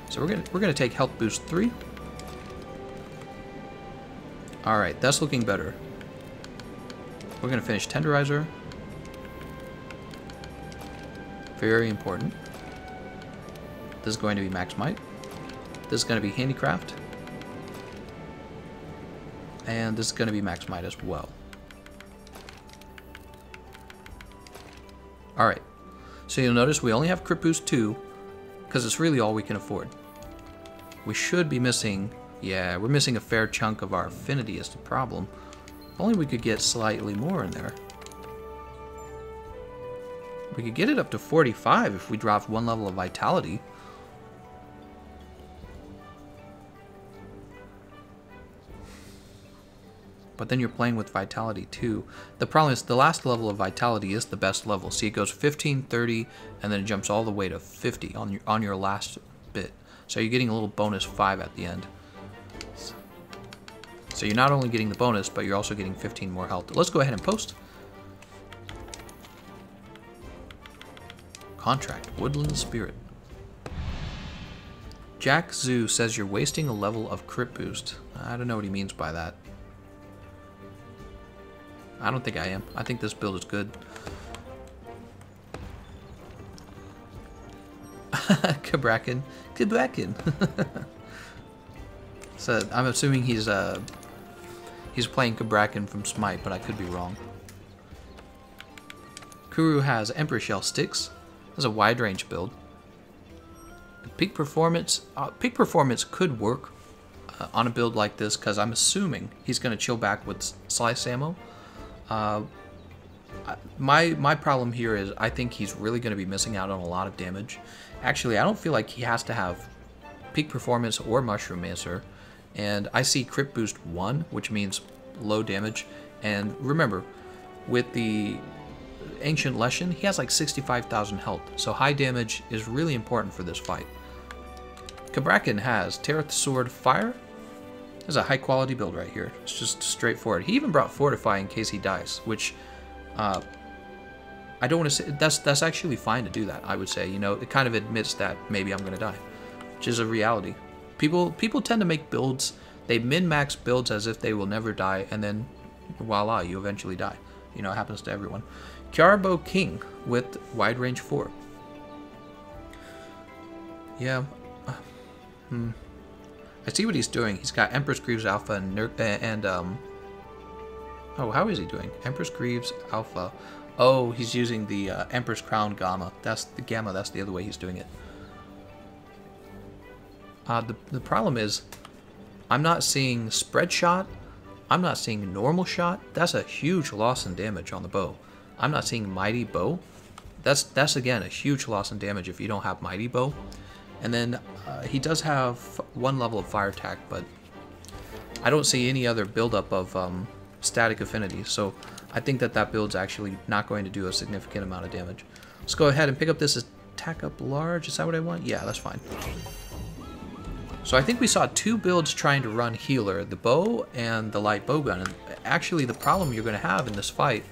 So we're going to take health boost 3. All right, that's looking better. We're going to finish Tenderizer. Very important. This is going to be Max Might. This is going to be Handicraft. And this is going to be Max Might as well. Alright. So you'll notice we only have Crit Boost 2 because it's really all we can afford. We should be missing... Yeah, we're missing a fair chunk of our affinity is the problem. If only we could get slightly more in there. We could get it up to 45 if we dropped 1 level of Vitality. But then you're playing with Vitality 2. The problem is the last level of Vitality is the best level. See, it goes 15, 30, and then it jumps all the way to 50 on your last bit. So you're getting a little bonus 5 at the end. So you're not only getting the bonus, but you're also getting 15 more health. Let's go ahead and post. Contract, Woodland Spirit. Jack Zoo says you're wasting a level of crit boost. I don't know what he means by that. I don't think I am. I think this build is good. Kabrakan. So I'm assuming he's playing Kabrakan from Smite, but I could be wrong. Kuru has Emperor Shell Sticks. This is a wide range build. Peak performance could work on a build like this because I'm assuming he's going to chill back with slice ammo. My problem here is I think he's really going to be missing out on a lot of damage. Actually, I don't feel like he has to have peak performance or Mushroom Mancer. And I see crit boost 1, which means low damage. And remember, with the Ancient Leshen, he has like 65,000 health. So high damage is really important for this fight. Kabrakan has Terra Sword Fire. This is a high quality build right here. It's just straightforward. He even brought Fortify in case he dies, which I don't want to say that's actually fine to do that. I would say, you know, it kind of admits that maybe I'm gonna die, which is a reality. People tend to make builds, they min-max builds as if they will never die, and then voila, you eventually die. You know, it happens to everyone. Kiarbo King with wide range 4. Yeah. I see what he's doing. He's got Empress Greaves Alpha and oh, how is he doing? Empress Greaves Alpha. Oh, he's using the Empress Crown Gamma. That's the Gamma. That's the other way he's doing it. The problem is, I'm not seeing Spread Shot. I'm not seeing Normal Shot. That's a huge loss in damage on the bow. I'm not seeing Mighty Bow. That's again a huge loss in damage if you don't have Mighty Bow. And then he does have 1 level of Fire Attack, but I don't see any other buildup of Static Affinity. So I think that build's actually not going to do a significant amount of damage. Let's go ahead and pick up this Attack Up Large. Is that what I want? Yeah, that's fine. So I think we saw 2 builds trying to run Healer, the bow and the light bowgun. And actually, the problem you're going to have in this fight,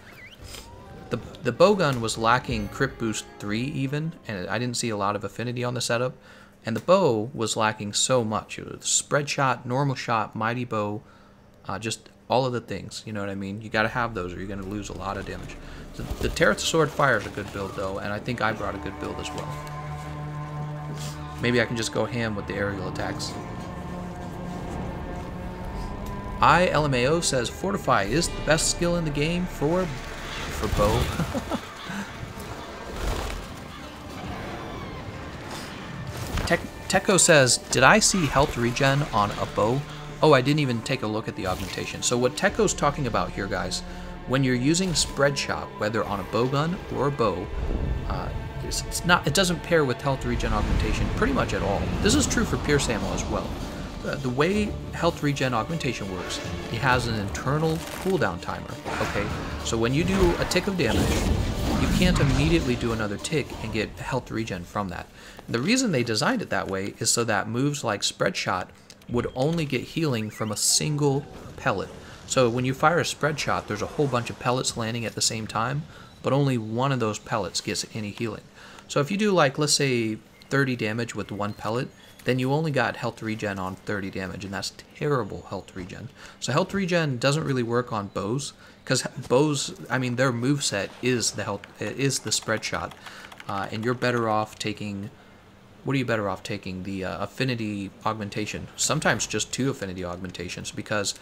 the bowgun was lacking crit boost 3 even, and I didn't see a lot of affinity on the setup. And the bow was lacking so much. It was Spread Shot, Normal Shot, Mighty Bow, just all of the things. You know what I mean? You got to have those or you're going to lose a lot of damage. The Terra Sword Fire is a good build though, and I think I brought a good build as well. Maybe I can just go ham with the aerial attacks. LMAO says Fortify is the best skill in the game for bow. Tekko says, did I see health regen on a bow? Oh, I didn't even take a look at the augmentation. So what Tekko's talking about here, guys, when you're using Spread Shot, whether on a bowgun or a bow, it doesn't pair with health regen augmentation pretty much at all. This is true for Pierce ammo as well. The way health regen augmentation works, it has an internal cooldown timer, okay? So when you do a tick of damage, you can't immediately do another tick and get health regen from that. The reason they designed it that way is so that moves like spread shot would only get healing from a single pellet. So when you fire a spread shot, there's a whole bunch of pellets landing at the same time, but only one of those pellets gets any healing. So if you do, like, let's say 30 damage with one pellet, then you only got health regen on 30 damage, and that's terrible health regen. So health regen doesn't really work on bows, because bows, I mean, their moveset is the spread shot, and you're better off taking. What are you better off taking? The affinity augmentation. Sometimes just 2 affinity augmentations, because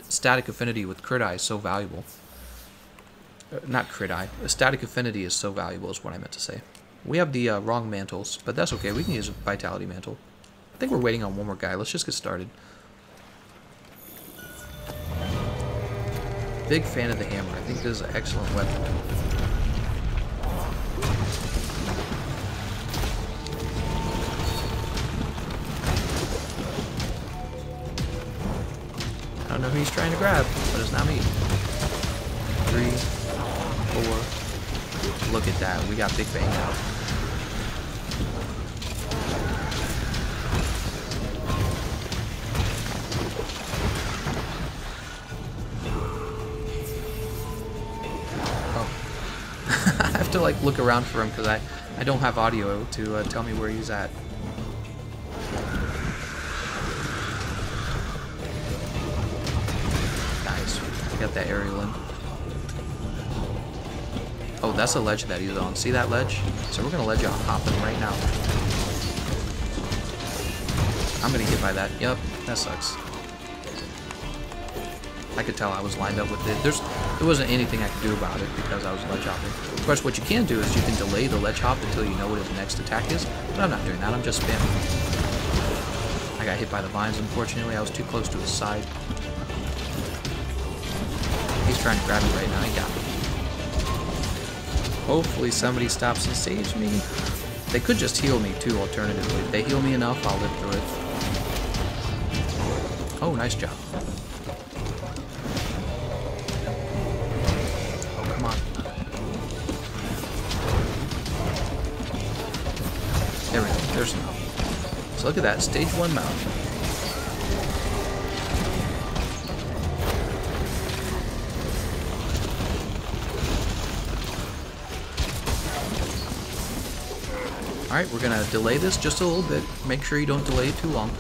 static affinity with crit eye is so valuable. Not crit eye. Static affinity is so valuable is what I meant to say. We have the wrong mantles, but that's okay. We can use a vitality mantle. I think we're waiting on one more guy. Let's just get started. Big fan of the hammer. I think this is an excellent weapon. I don't know who he's trying to grab, but it's not me. 3, 4. Look at that. We got Big Bang out. Oh. I have to, like, look around for him because I don't have audio to tell me where he's at. Got that aerial in. Oh, that's a ledge that he's on. See that ledge? So we're gonna ledge hop him right now. I'm gonna get by that. Yep, that sucks. I could tell I was lined up with it. There wasn't anything I could do about it because I was ledge hopping. Of course, what you can do is you can delay the ledge hop until you know what his next attack is. But I'm not doing that. I'm just spamming. I got hit by the vines, unfortunately. I was too close to his side. He's trying to grab me right now. He got me. Hopefully somebody stops and saves me. They could just heal me too, alternatively. If they heal me enough, I'll live through it. Oh, nice job. Oh, come on. There we go. There's enough. So look at that. Stage 1 mount. Alright, we're going to delay this just a little bit. Make sure you don't delay it too long.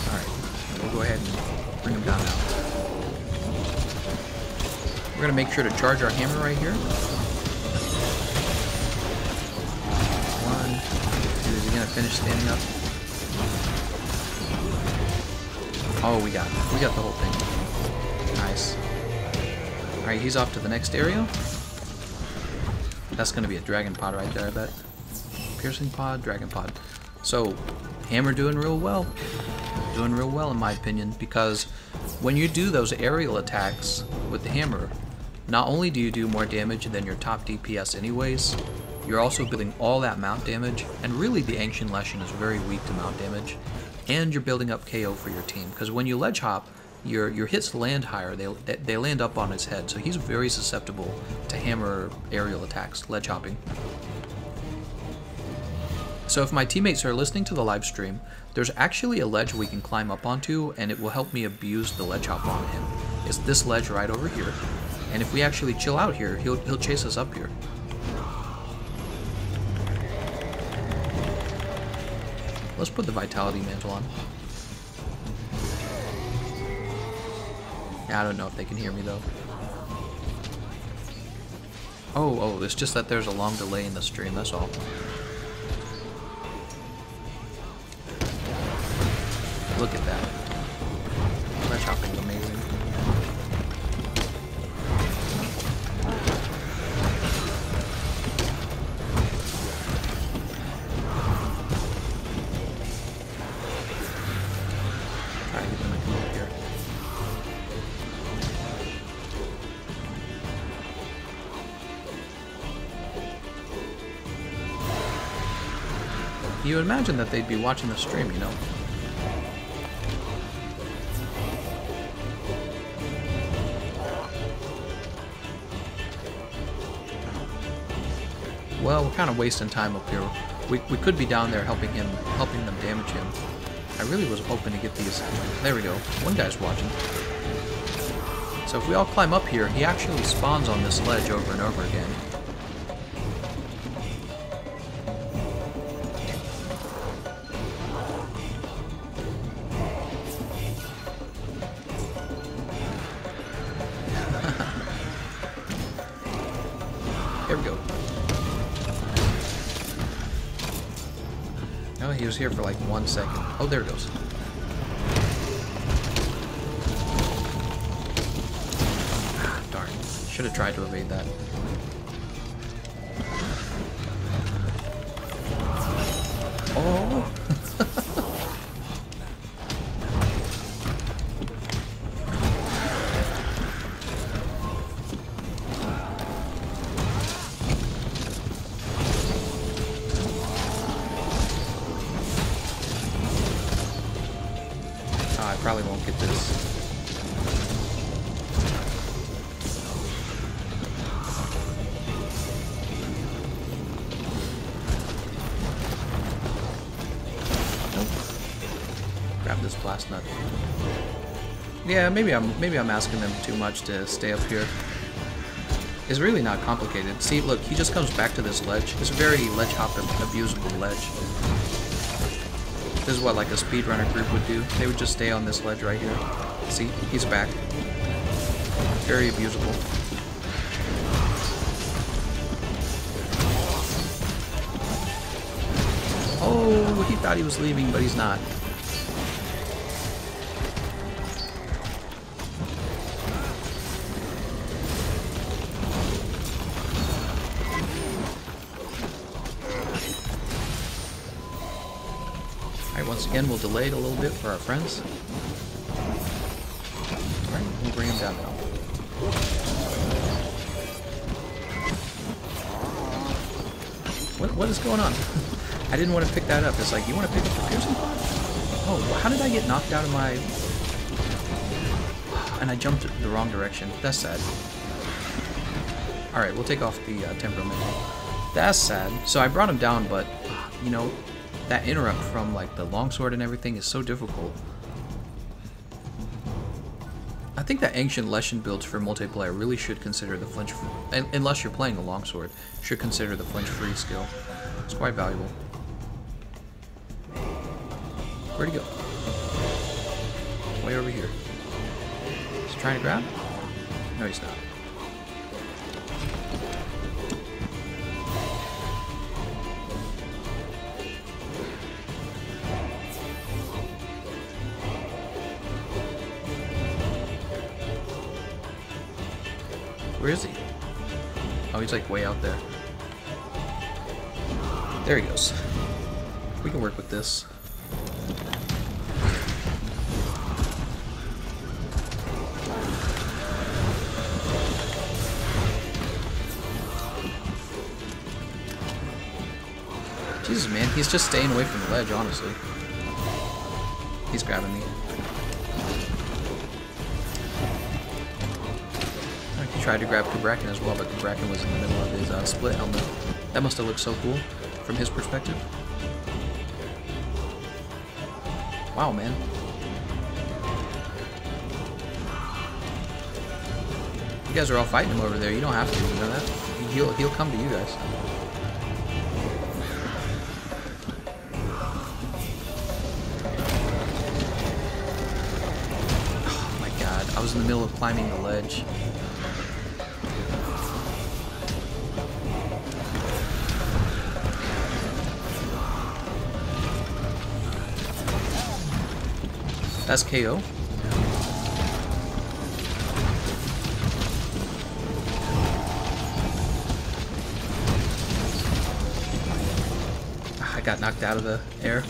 Alright, we'll go ahead and bring him down now. We're going to make sure to charge our hammer right here. 1, 2, is he going to finish standing up? Oh, we got the whole thing. Nice. Alright, he's off to the next area. That's going to be a dragon pod right there, I bet. Piercing pod, dragon pod. So, hammer doing real well. Doing real well in my opinion, because when you do those aerial attacks with the hammer, not only do you do more damage than your top DPS anyways, you're also building all that mount damage, and really the Ancient Leshen is very weak to mount damage, and you're building up KO for your team, because when you ledge hop, your hits land higher, they land up on his head, so he's very susceptible to hammer aerial attacks, ledge hopping. So if my teammates are listening to the live stream, there's actually a ledge we can climb up onto, and it will help me abuse the ledge hop on him. It's this ledge right over here, and if we actually chill out here, he'll chase us up here. Let's put the Vitality Mantle on. I don't know if they can hear me though. Oh, it's just that there's a long delay in the stream, that's all. Look at that. Ledge hopping's amazing. Alright, he's gonna come up here. You would imagine that they'd be watching the stream, you know? Well, we're kind of wasting time up here. We could be down there helping them damage him. I really was hoping to get these. There we go. One guy's watching. So if we all climb up here, he actually spawns on this ledge over and over again. There we go. Oh, he was here for like 1 second. Oh, there it goes. Ah, darn. Should have tried to evade that. Oh! I probably won't get this. Nope. Grab this blast nut. Yeah, maybe I'm asking them too much to stay up here. It's really not complicated. See, look, he just comes back to this ledge. It's a very ledge hop abusable ledge. This is what like a speedrunner group would do. They would just stay on this ledge right here. See, he's back. Very abusable. Oh, he thought he was leaving, but he's not. Once again, we'll delay it a little bit for our friends. Alright, we'll bring him down now. What is going on? I didn't want to pick that up. It's like, you want to pick up the piercing pod? Oh, how did I get knocked out of my... And I jumped the wrong direction. That's sad. Alright, we'll take off the temperament. That's sad. So I brought him down, but, you know... That interrupt from like the longsword and everything is so difficult. I think that Ancient Leshen builds for multiplayer really should consider the flinch, unless you're playing the longsword, should consider the flinch free skill. It's quite valuable. Where'd he go? Way over here. Is he trying to grab? No, he's not. Where is he? Oh, he's like way out there. There he goes. We can work with this. Jesus, man, he's just staying away from the ledge, honestly. He's grabbing me. He tried to grab Kubrakin as well, but Kubrakin was in the middle of his split helmet. That must have looked so cool from his perspective. Wow, man. You guys are all fighting him over there. You don't have to, you know that? He'll come to you guys. Oh my god, I was in the middle of climbing the ledge. That's KO. I got knocked out of the air.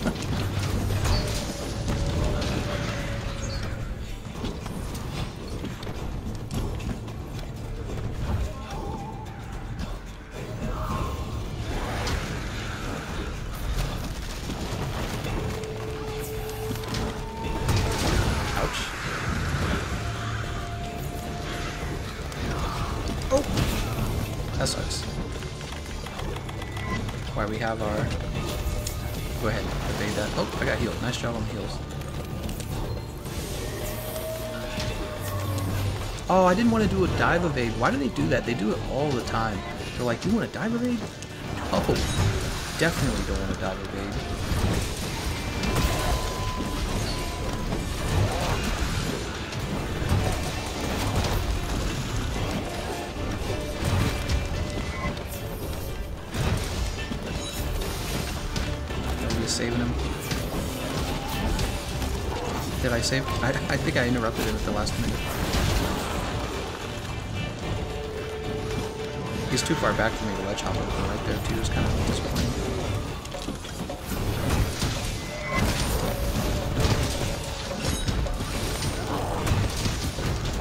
That sucks. Why we have our... Go ahead, evade that. Oh, I got healed. Nice job on the heals. Oh, I didn't want to do a dive evade. Why do they do that? They do it all the time. They're like, you want a dive evade? Oh, definitely don't want a dive evade. Nobody's saving him. Did I save? I think I interrupted him at the last minute. He's too far back for me to ledge hop over right there too. It's kind of disappointing.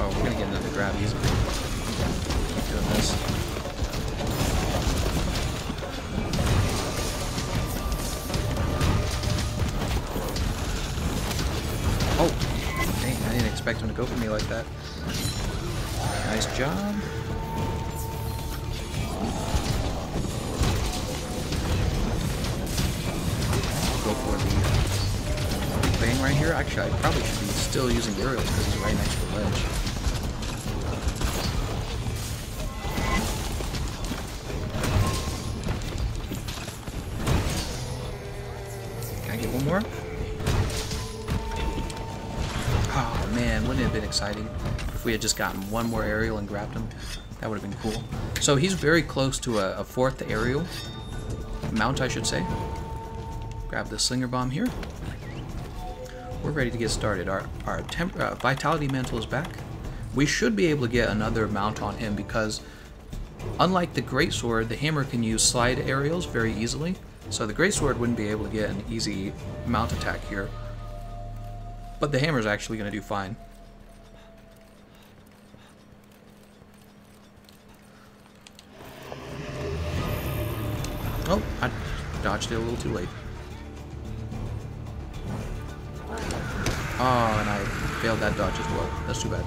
Oh, we're gonna get another grab easily. Keep doing this. Oh, dang! I didn't expect him to go for me like that. Nice job. Right here, actually, I probably should be still using aerials because he's right next to the ledge. Can I get one more? Oh man, wouldn't it have been exciting if we had just gotten one more aerial and grabbed him? That would have been cool. So he's very close to a fourth aerial mount, I should say. Grab the slinger bomb here. We're ready to get started. Our Vitality Mantle is back. We should be able to get another mount on him because unlike the Greatsword, the hammer can use slide aerials very easily. So the Greatsword wouldn't be able to get an easy mount attack here. But the hammer is actually going to do fine. Oh, I dodged it a little too late. Oh, and I failed that dodge as well. That's too bad.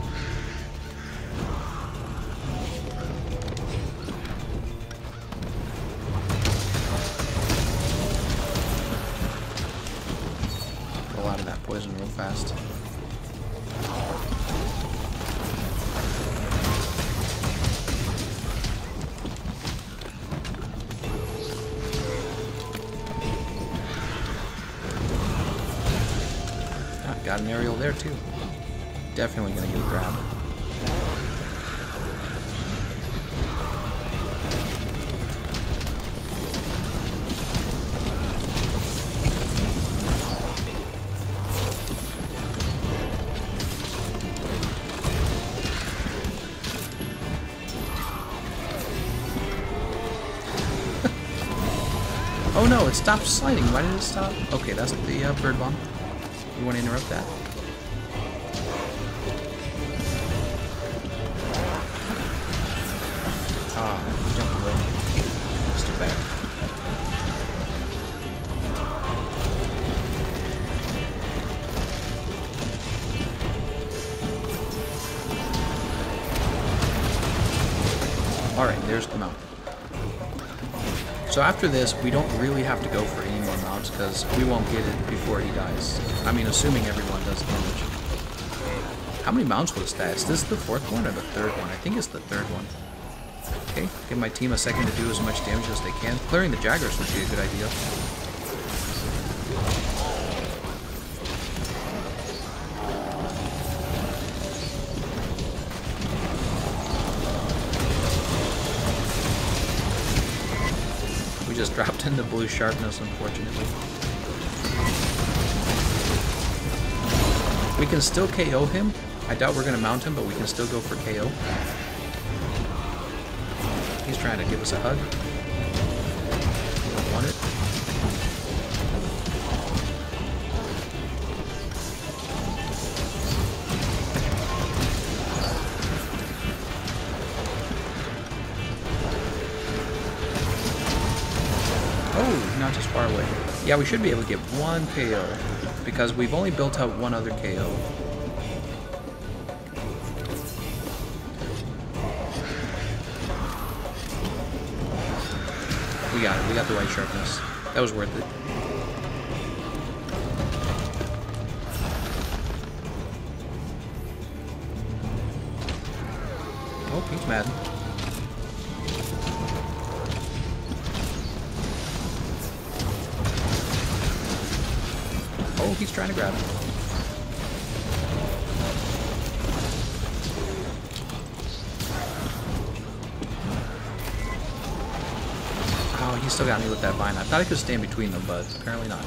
Roll out of that poison real fast. Got an aerial there too. Definitely gonna get a grab. Oh no, it stopped sliding. Why did it stop? Okay, that's the bird bomb. You want to interrupt that? Ah, jumped away. That's too bad. Alright, there's the mount. So after this, we don't really have to go for any more mounts because we won't get it before he dies. I mean, assuming everyone does damage. How many mounts was that? Is this the fourth one or the third one? I think it's the third one. Okay, give my team a second to do as much damage as they can. Clearing the Jaggers would be a good idea. We just dropped into blue sharpness, unfortunately. We can still KO him. I doubt we're going to mount him, but we can still go for KO. He's trying to give us a hug. We don't want it. Oh, not just far away. Yeah, we should be able to get one KO because we've only built up one other KO. We got it. We got the right sharpness. That was worth it. Oh, he's mad. Oh, he's trying to grab it. Oh, he still got me with that vine. I thought I could stand between them, but apparently not.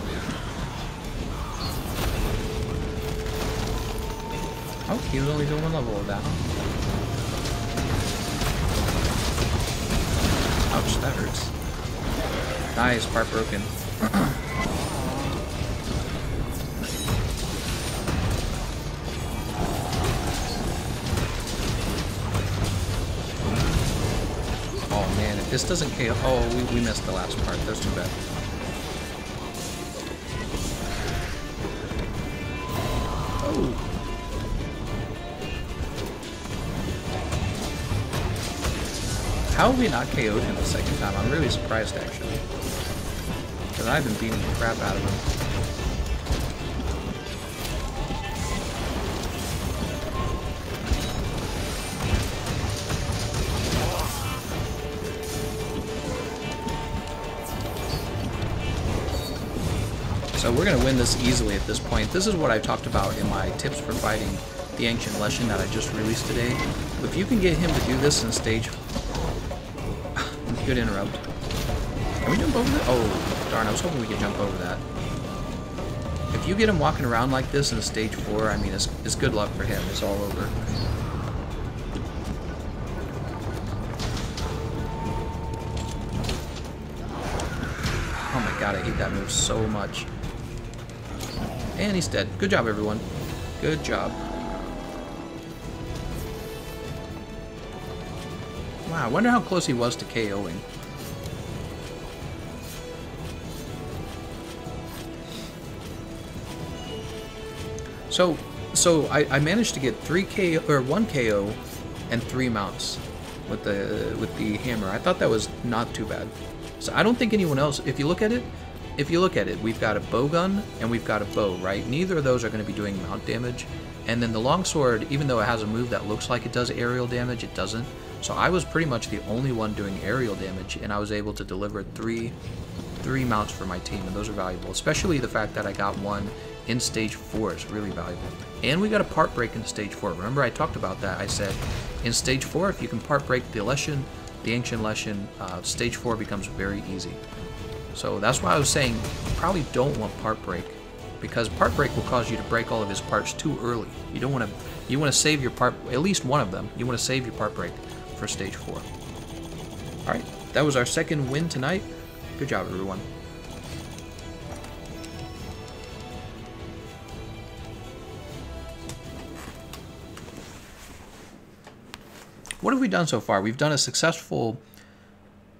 Oh, he was only doing one level of that, huh? Ouch, that hurts. Nice, part broken. Oh man, if this doesn't KO... Oh, we missed the last part. That's too bad. Oh. How have we not KO'd him the second time? I'm really surprised, actually. Because I've been beating the crap out of him. So we're going to win this easily at this point. This is what I talked about in my tips for fighting the Ancient Leshen that I just released today. If you can get him to do this in stage... Good interrupt. Can we jump over that? Oh, darn, I was hoping we could jump over that. If you get him walking around like this in stage 4, I mean, it's good luck for him. It's all over. Oh my god, I hate that move so much. And he's dead. Good job, everyone. Good job. Wow, I wonder how close he was to KOing. So I managed to get 1 KO and 3 mounts with the hammer. I thought that was not too bad. So I don't think anyone else, if you look at it, we've got a bow gun and we've got a bow, right? Neither of those are going to be doing mount damage. And then the longsword, even though it has a move that looks like it does aerial damage, it doesn't. So I was pretty much the only one doing aerial damage, and I was able to deliver three mounts for my team, and those are valuable. Especially the fact that I got one in stage 4 is really valuable. And we got a part break in stage 4. Remember I talked about that. I said in stage 4, if you can part break the Leshen, the Ancient Leshen, stage 4 becomes very easy. So that's why I was saying probably don't want part break, because part break will cause you to break all of his parts too early. You don't want to. You want to save your part, at least one of them. You want to save your part break for stage 4. All right, that was our second win tonight. Good job, everyone. What have we done so far? We've done a successful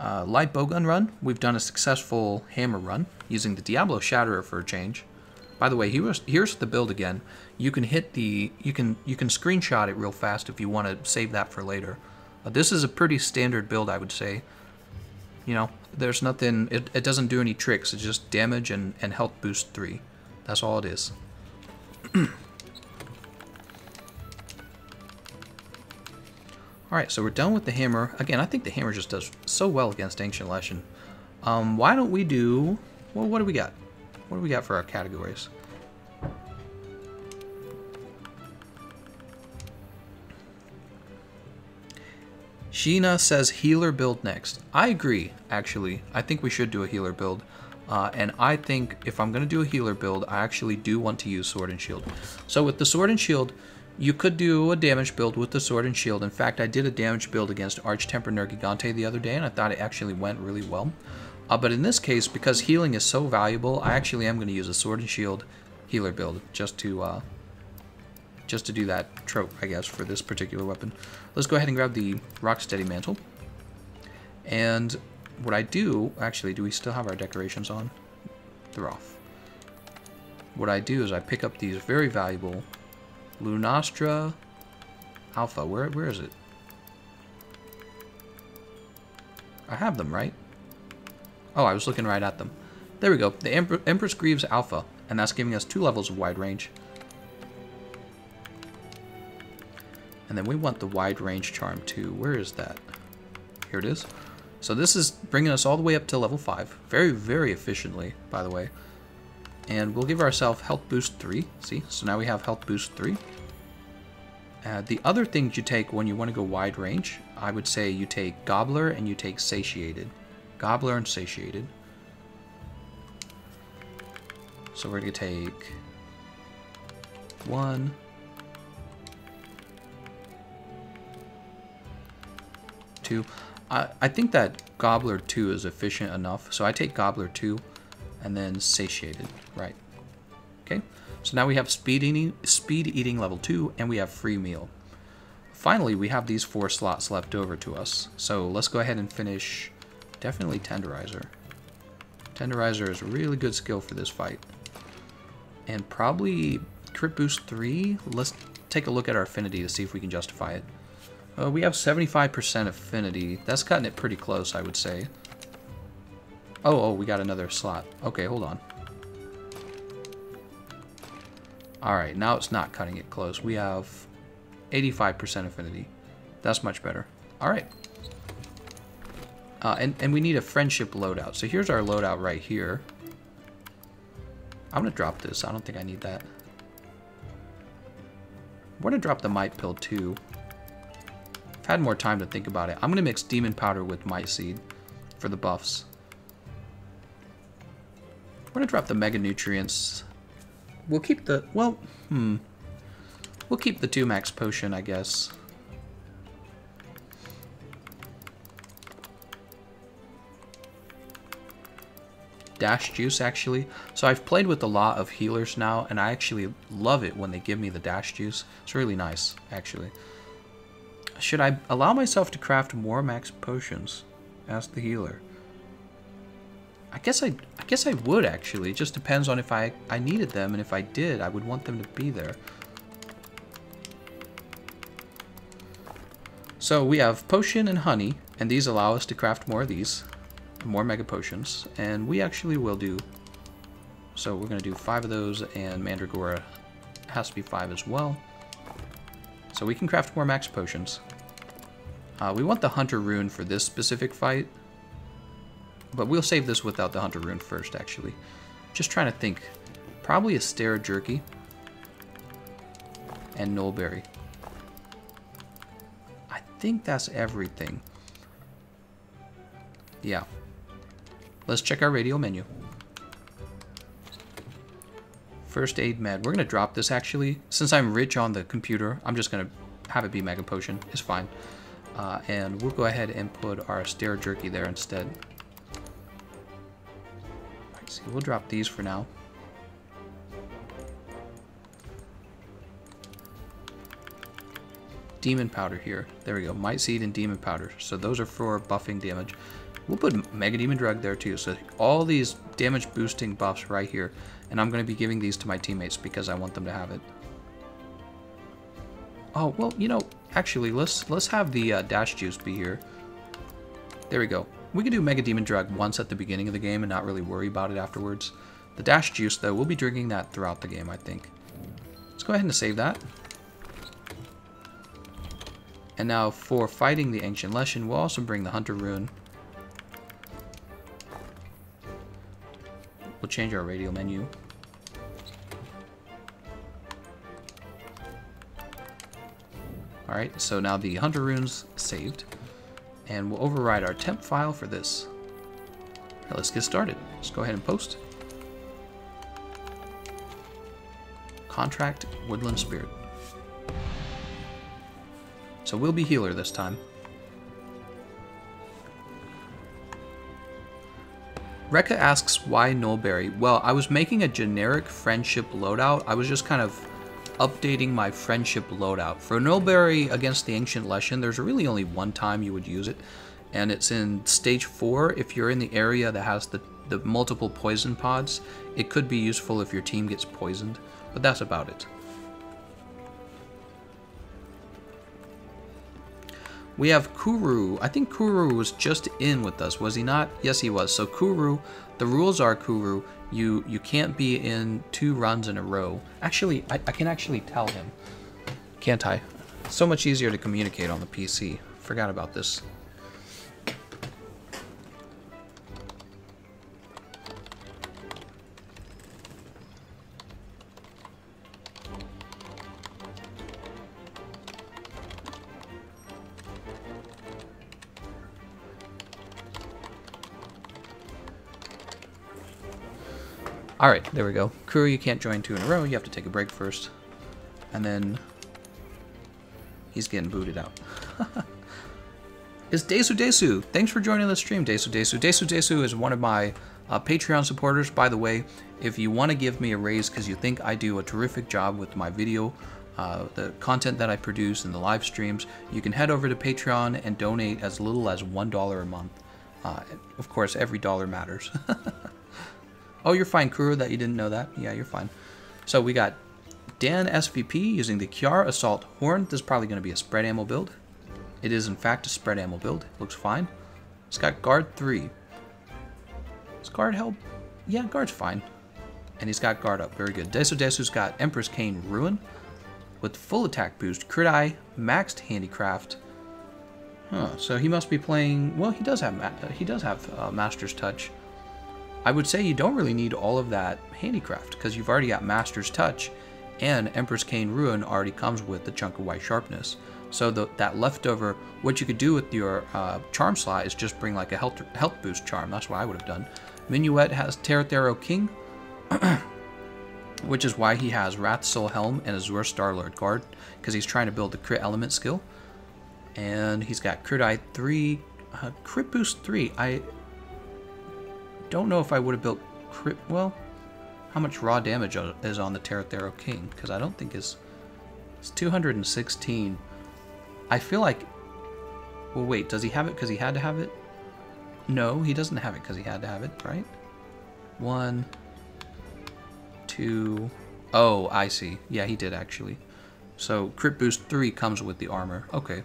light bowgun run. We've done a successful hammer run using the Diablos Shatterer for a change. By the way, here's the build again. You can hit the you can screenshot it real fast if you want to save that for later. This is a pretty standard build, I would say. You know, there's nothing. It doesn't do any tricks. It's just damage and health boost 3. That's all it is. Alright, so we're done with the hammer. Again, I think the hammer just does so well against Ancient Leshen. Why don't we do... Well, what do we got? What do we got for our categories? Sheena says healer build next. I agree, actually. I think we should do a healer build. And I think if I'm going to do a healer build, I actually do want to use Sword and Shield. So with the Sword and Shield... You could do a damage build with the Sword and Shield. In fact, I did a damage build against Arch-Tempered Nergigante the other day, and I thought it actually went really well. But in this case, because healing is so valuable, I actually am going to use a Sword and Shield healer build just to do that trope, I guess, for this particular weapon. Let's go ahead and grab the Rocksteady Mantle. And what I do... Actually, do we still have our decorations on? They're off. What I do is I pick up these very valuable... Lunastra Alpha, where is it? I have them, right? Oh, I was looking right at them. There we go. The Empress Greaves Alpha, and that's giving us 2 levels of wide range. And then we want the wide range charm too. Where is that? Here it is. So this is bringing us all the way up to level 5. Very, very efficiently, by the way. And we'll give ourselves health boost 3. See? So now we have health boost 3. The other things you take when you want to go wide range, I would say you take Gobbler and you take Satiated. Gobbler and Satiated. So we're going to take 1, 2. I think that Gobbler 2 is efficient enough, so I take Gobbler 2 and then Satiated, right? Okay, so now we have speed eating level 2, and we have free meal. Finally, we have these 4 slots left over to us, so let's go ahead and finish. Definitely Tenderizer. Tenderizer is a really good skill for this fight. And probably Crit Boost 3. Let's take a look at our affinity to see if we can justify it. We have 75% affinity. That's cutting it pretty close, I would say. Oh, we got another slot. Okay, hold on. Alright, now it's not cutting it close. We have 85% affinity. That's much better. Alright. And we need a friendship loadout. So here's our loadout right here. I'm going to drop this. I don't think I need that. I'm going to drop the Might Pill too. I've had more time to think about it. I'm going to mix Demon Powder with Might Seed for the buffs. I'm going to drop the Mega Nutrients. We'll keep the... Well, we'll keep the 2 Max Potion, I guess. Dash Juice, actually. So I've played with a lot of healers now, and I actually love it when they give me the Dash Juice. It's really nice, actually. Should I allow myself to craft more Max Potions as the healer? I guess I would, actually. It just depends on if I needed them, and if I did, I would want them to be there. So we have Potion and Honey, and these allow us to craft more of these. More Mega Potions, and we actually will do. So we're going to do 5 of those, and Mandragora has to be 5 as well. So we can craft more Max Potions. We want the Hunter Rune for this specific fight, but we'll save this without the Hunter Rune first, actually. Just trying to think. Probably a Stera Jerky and Nullberry. I think that's everything. Yeah. Let's check our radial menu. First Aid Med. We're going to drop this, actually. Since I'm rich on the computer, I'm just going to have it be Mega Potion. It's fine. And we'll go ahead and put our Stera Jerky there instead. Let's see, we'll drop these for now. Demon Powder here. There we go. Might Seed and Demon Powder. So those are for buffing damage. We'll put Mega Demon Drug there too. So all these damage boosting buffs right here. And I'm going to be giving these to my teammates because I want them to have it. Oh, well, you know, actually, let's have the Dash Juice be here. There we go. We can do Mega Demon Drug once at the beginning of the game and not really worry about it afterwards. The Dash Juice, though, we'll be drinking that throughout the game, I think. Let's go ahead and save that. And now for fighting the Ancient Leshen, we'll also bring the Hunter Rune. We'll change our radial menu. Alright, so now the Hunter Rune's saved. And we'll override our temp file for this. Now let's get started. Let's go ahead and post. Contract Woodland Spirit. So we'll be healer this time. Rekka asks why Nullberry. Well, I was making a generic friendship loadout. I was just kind of updating my friendship loadout. For Nullberry against the Ancient Leshen, there's really only one time you would use it, and it's in stage 4. If you're in the area that has the multiple poison pods, it could be useful if your team gets poisoned, but that's about it. We have Kuru. I think Kuru was just in with us, was he not? Yes, he was. So Kuru, the rules are Kuru, you can't be in 2 runs in a row. Actually, I can actually tell him, can't I? It's so much easier to communicate on the PC. Forgot about this. Alright, there we go. Kuru, you can't join 2 in a row. You have to take a break first. And then he's getting booted out. It's Desu Desu. Thanks for joining the stream, Desu Desu. Desu Desu is one of my Patreon supporters. By the way, if you want to give me a raise because you think I do a terrific job with my video, the content that I produce and the live streams, you can head over to Patreon and donate as little as $1 a month. Of course, every dollar matters. Oh, you're fine, Kuru, that you didn't know that? Yeah, you're fine. So we got Dan SVP using the Kiara Assault Horn. This is probably going to be a spread ammo build. It is, in fact, a spread ammo build. Looks fine. It's got guard 3. Does guard help? Yeah, guard's fine. And he's got guard up. Very good. Desu Desu's got Empress Cane Ruin with full attack boost, crit eye, maxed handicraft. Huh, so he must be playing... Well, he does have Master's Touch. I would say you don't really need all of that handicraft because you've already got Master's Touch, and Empress Cane Ruin already comes with the chunk of white sharpness. So that leftover, what you could do with your charm slot is just bring like a health boost charm. That's what I would have done. Minuet has Terrathero King, which is why he has Wrath Soul Helm and Azure Starlord Guard, because he's trying to build the crit element skill. And he's got Crit Eye 3, Crit Boost 3. I don't know if I would have built crit. Well, how much raw damage is on the Terrathero King? Because I don't think it's 216. I feel like. Well, wait. Does he have it because he had to have it? No, he doesn't have it because he had to have it, right? 1, 2. Oh, I see. Yeah, he did actually. So crit boost 3 comes with the armor. Okay.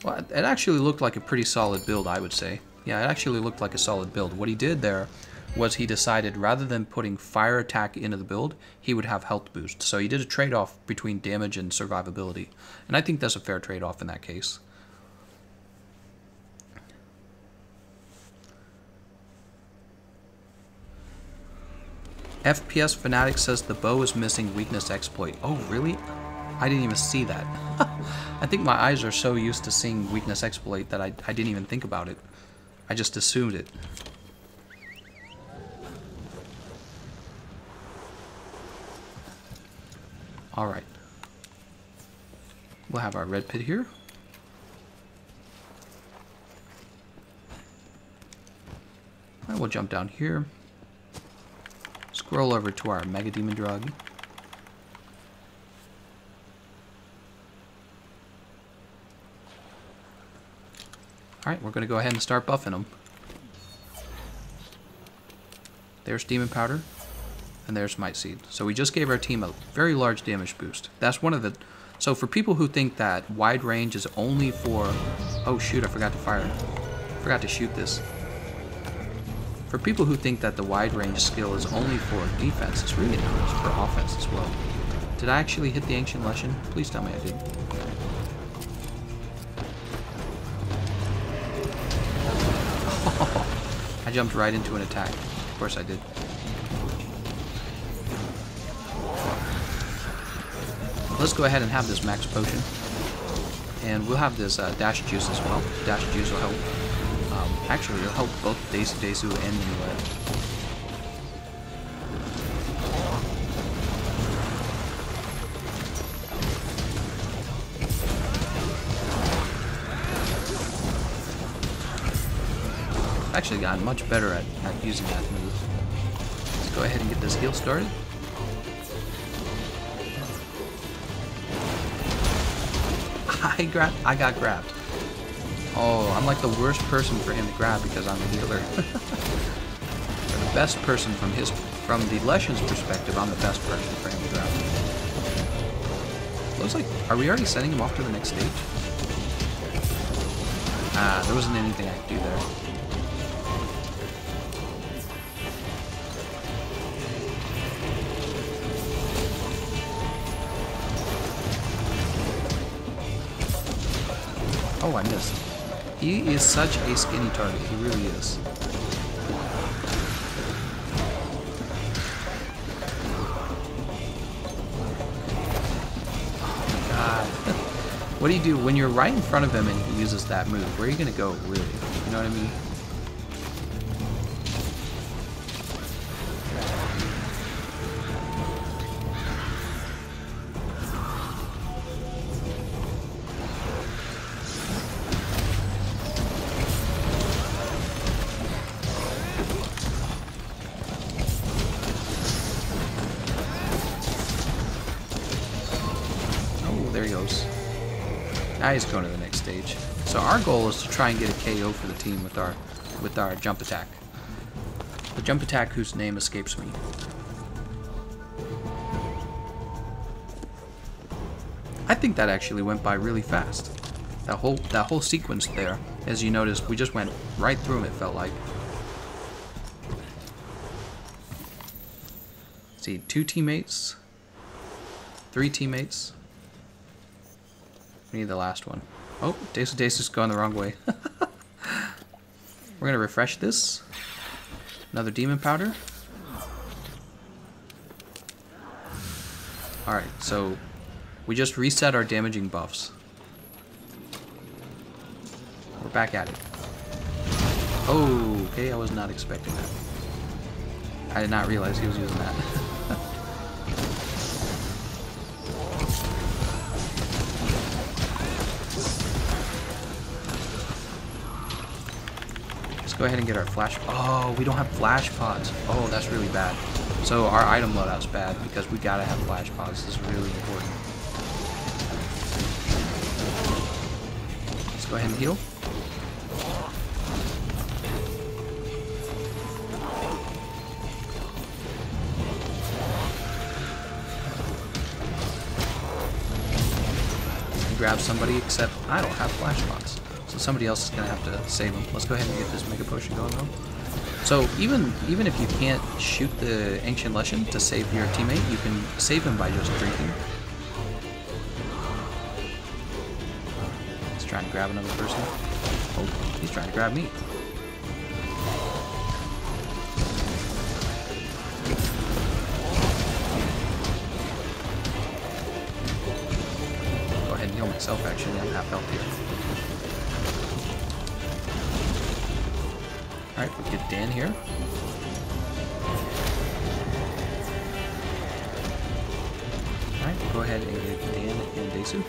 Well, it actually looked like a pretty solid build, I would say. Yeah, it actually looked like a solid build. What he did there was he decided rather than putting fire attack into the build, he would have health boost. So he did a trade-off between damage and survivability. And I think that's a fair trade-off in that case. FPS Fanatic says the bow is missing weakness exploit. Oh, really? I didn't even see that. I think my eyes are so used to seeing weakness exploit that I didn't even think about it. I just assumed it. Alright. We'll have our red pit here. And we'll jump down here. Scroll over to our Mega Demon Drug. Alright, we're going to go ahead and start buffing them. There's Demon Powder, and there's Might Seed. So we just gave our team a very large damage boost. That's one of the... So for people who think that wide range is only for... Oh shoot, I forgot to fire. I forgot to shoot this. For people who think that the wide range skill is only for defense, it's really not. It's for offense as well. Did I actually hit the Ancient Leshen? Please tell me I did. I jumped right into an attack. Of course I did. Let's go ahead and have this max potion. And we'll have this dash juice as well. Dash juice will help. Actually, it'll help both Desu Desu and Minuet. I've actually gotten much better at using that move. Let's go ahead and get this heal started. I got grabbed. Oh, I'm like the worst person for him to grab because I'm a healer. Or the best person from the Leshen's perspective, I'm the best person for him to grab. Looks like, are we already sending him off to the next stage? There wasn't anything I could do there. Oh, I missed. He is such a skinny target. He really is. Oh my god. What do you do when you're right in front of him and he uses that move? Where are you going to go, really? You know what I mean? There he goes. Now he's going to the next stage. So our goal is to try and get a KO for the team with our jump attack. The jump attack whose name escapes me. I think that actually went by really fast. That whole sequence there, as you noticed, we just went right through him, it felt like. Let's see, 2 teammates, 3 teammates. We need the last one. Oh, Desu's going the wrong way. We're gonna refresh this. Another demon powder. Alright, so we just reset our damaging buffs. We're back at it. Oh, okay, I was not expecting that. I did not realize he was using that. Go ahead and get our flash. Oh, we don't have flash pods. Oh, that's really bad. So our item loadout's bad because we gotta have flash pods. This is really important. Let's go ahead and heal. Grab somebody, except I don't have flash pods. So somebody else is going to have to save him. Let's go ahead and get this Mega Potion going though. So even if you can't shoot the Ancient Leshen to save your teammate, you can save him by just drinking. He's trying to grab another person. Oh, he's trying to grab me. Go ahead and heal myself actually, I'm half health here. Alright, we'll get Dan here. Alright, we'll go ahead and get Dan and Desu.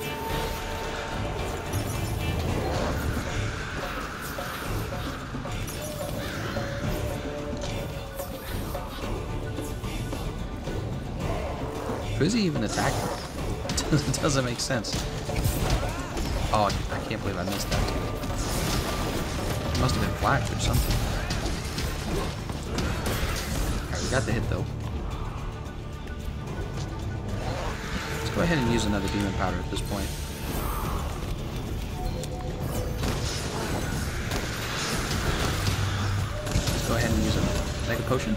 Who's he even attacking? It doesn't make sense. Oh, I can't believe I missed that too. It must have been flashed or something. Alright, we got the hit though. Let's go ahead and use another demon powder at this point. Let's go ahead and use a Mega Potion.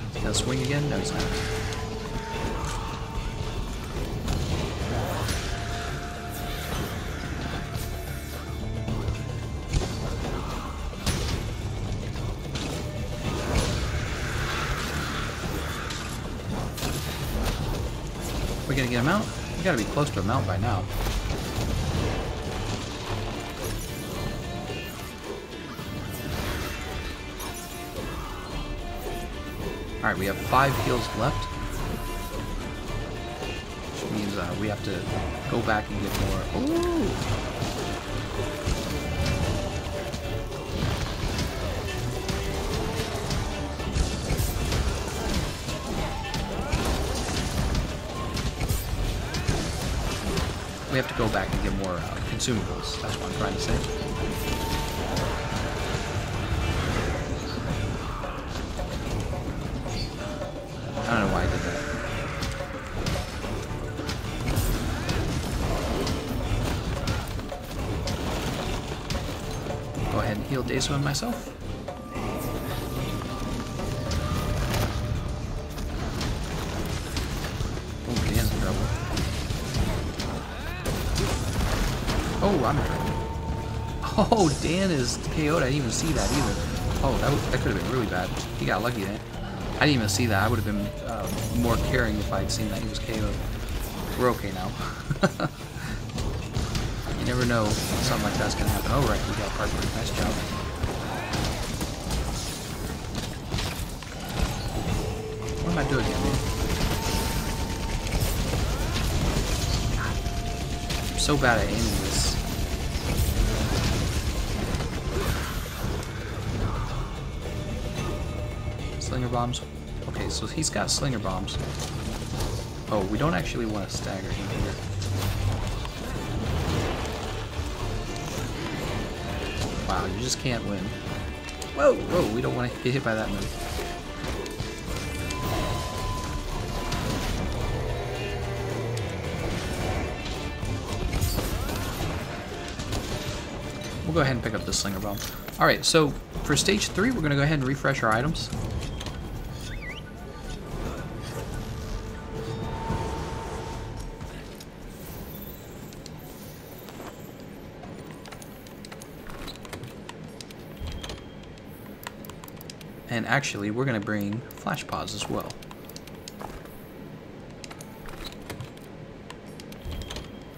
Is he gonna swing again? No, he's not. We're gonna get him out? We gotta be close to him out by now. Alright, we have 5 heals left. Which means we have to go back and get more. Ooh! We have to go back and get more consumables. That's what I'm trying to say. Stay swim myself. Oh, Dan's in trouble. Oh, I'm in trouble. Oh, Dan is KO'd. I didn't even see that either. Oh, that could have been really bad. He got lucky there. I didn't even see that. I would have been more caring if I had seen that he was KO'd. We're okay now. You never know something like that's gonna happen. Oh, right, we got parkour. Nice job. What am I doing here, man? I'm so bad at aiming this. Slinger bombs. Okay, so he's got slinger bombs. Oh, we don't actually want to stagger him here. Wow, you just can't win. Whoa, whoa, we don't want to get hit by that move. We'll go ahead and pick up the slinger bomb. Alright, so for stage 3, we're going to go ahead and refresh our items. And actually, we're going to bring flash pods as well.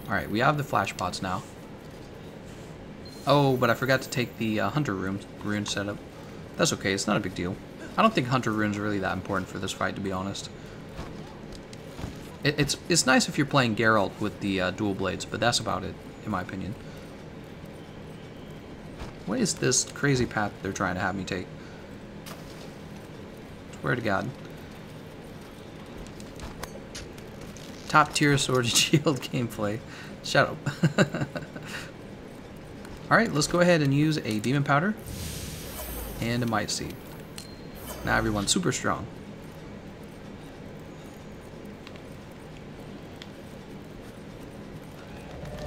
Alright, we have the flash pods now. Oh, but I forgot to take the Hunter rune setup. That's okay, it's not a big deal. I don't think Hunter rune's really that important for this fight, to be honest. It's nice if you're playing Geralt with the dual blades, but that's about it, in my opinion. What is this crazy path they're trying to have me take? Swear to God. Top tier sword and shield gameplay. Shut up. Alright, let's go ahead and use a demon powder and a might seed. Now everyone's super strong.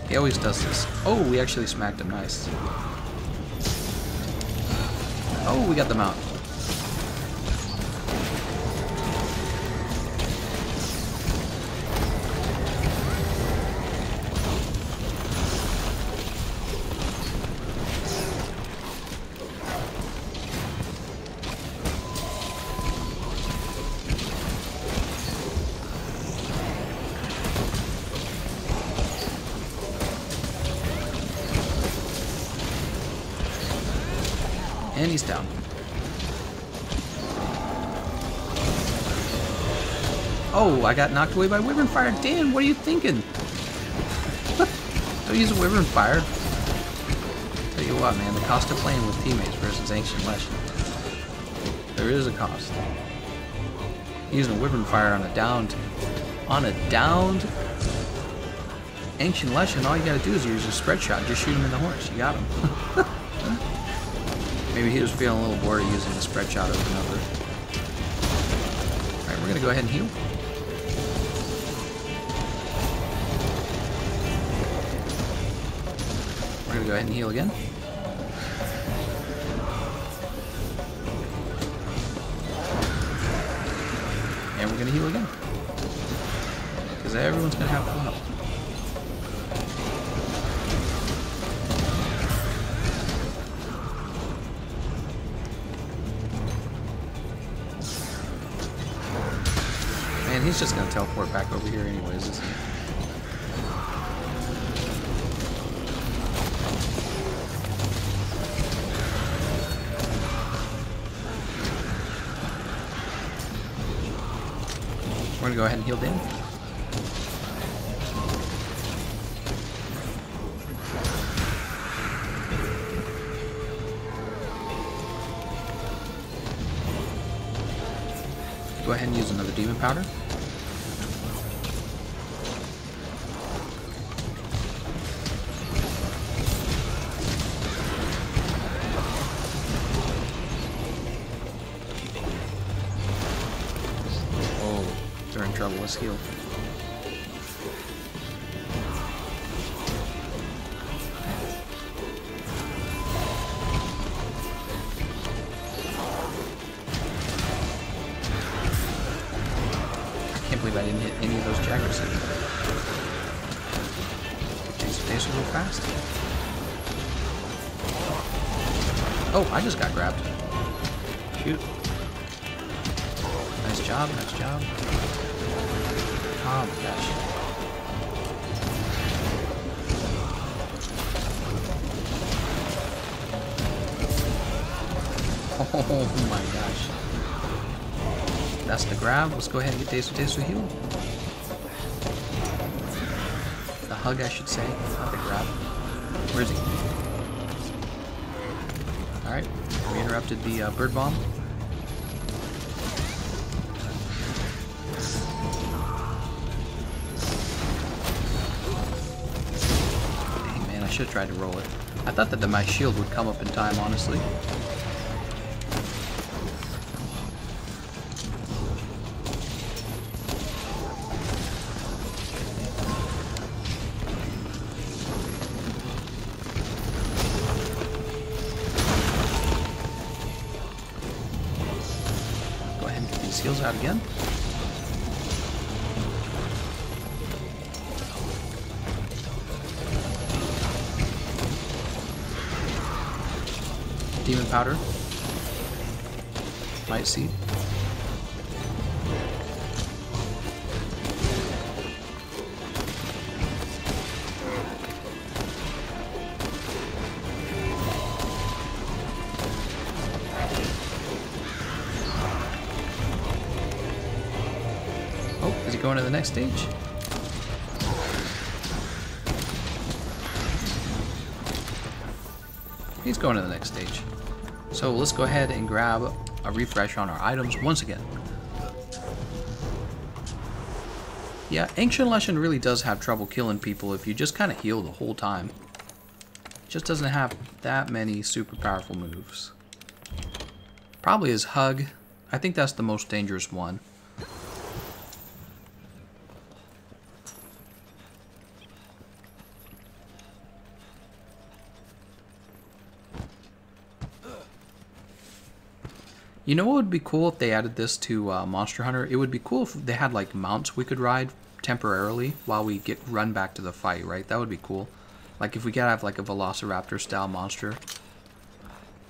He always does this. Oh, we actually smacked him. Nice. Oh, we got the mount. And he's down. Oh, I got knocked away by Wyvern Fire. Dan, what are you thinking? Don't use a Wyvern Fire. Tell you what, man, the cost of playing with teammates versus Ancient Leshen. There is a cost. Using a Wyvern Fire on a downed Ancient Leshen, all you gotta do is use a spread shot. Just shoot him in the horns. You got him. Maybe he was feeling a little bored of using the spread shot over and over. Alright, we're going to go ahead and heal. We're going to go ahead and heal again. And we're going to heal again. Because everyone's going to have full health. And he's just going to teleport back over here anyways, isn't he? We're going to go ahead and heal Dan. Go ahead and use another demon powder. They're in trouble. Let's heal. I didn't hit any of those Jaggerses. They should go fast. Oh, I just got grabbed. Shoot. Nice job, nice job. Oh my gosh. Oh my gosh. That's the grab. Let's go ahead and get Desu heal. The hug, I should say, not the grab. Where is he? Alright, we interrupted the bird bomb. Dang, man, I should have tried to roll it. I thought that my shield would come up in time, honestly. Heals out again. Demon powder. Light seed. Is he going to the next stage? He's going to the next stage. So let's go ahead and grab a refresh on our items once again. Yeah, Ancient Leshen really does have trouble killing people if you just kind of heal the whole time. It just doesn't have that many super powerful moves. Probably his hug. I think that's the most dangerous one. You know what would be cool if they added this to Monster Hunter? It would be cool if they had like mounts we could ride temporarily while we run back to the fight, right? That would be cool. Like if we could have like a Velociraptor style monster.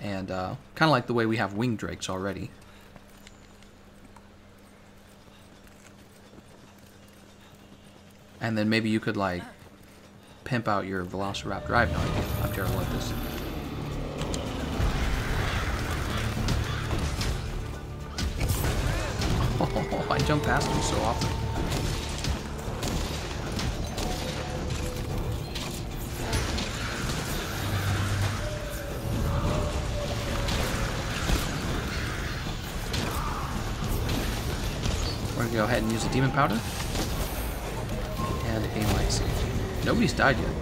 And kind of like the way we have winged drakes already. And then maybe you could like pimp out your Velociraptor. I have no idea. I'm terrible at this. Oh, I jump past him so often. We're gonna go ahead and use the demon powder and a light seed. Nobody's died yet.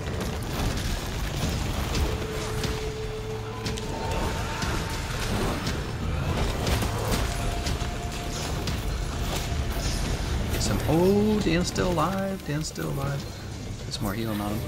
Oh, Dan's still alive. Dan's still alive. There's more healing on him.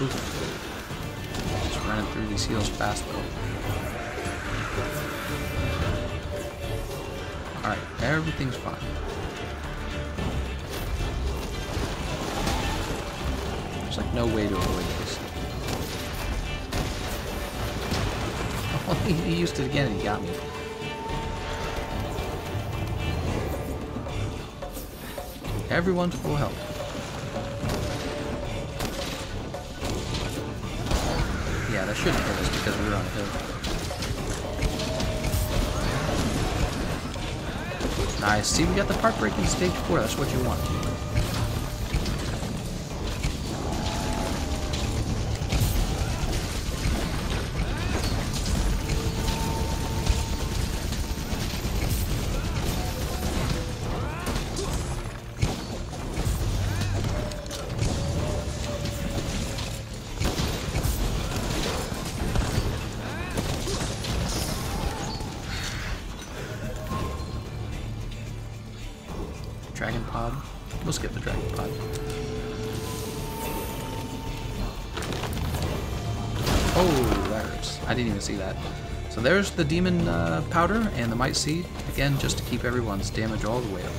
Oof. Just running through these heals fast though. Alright, everything's fine. There's like no way to avoid this. Oh, he used it again and he got me. Everyone's full health. Yeah, that shouldn't hurt us because we were on a hill. Nice. See, we got the part break in stage 4. That's what you want. pod. We'll skip the dragon pod. Oh, that hurts. I didn't even see that. So there's the demon powder and the might seed. Again, just to keep everyone's damage all the way up.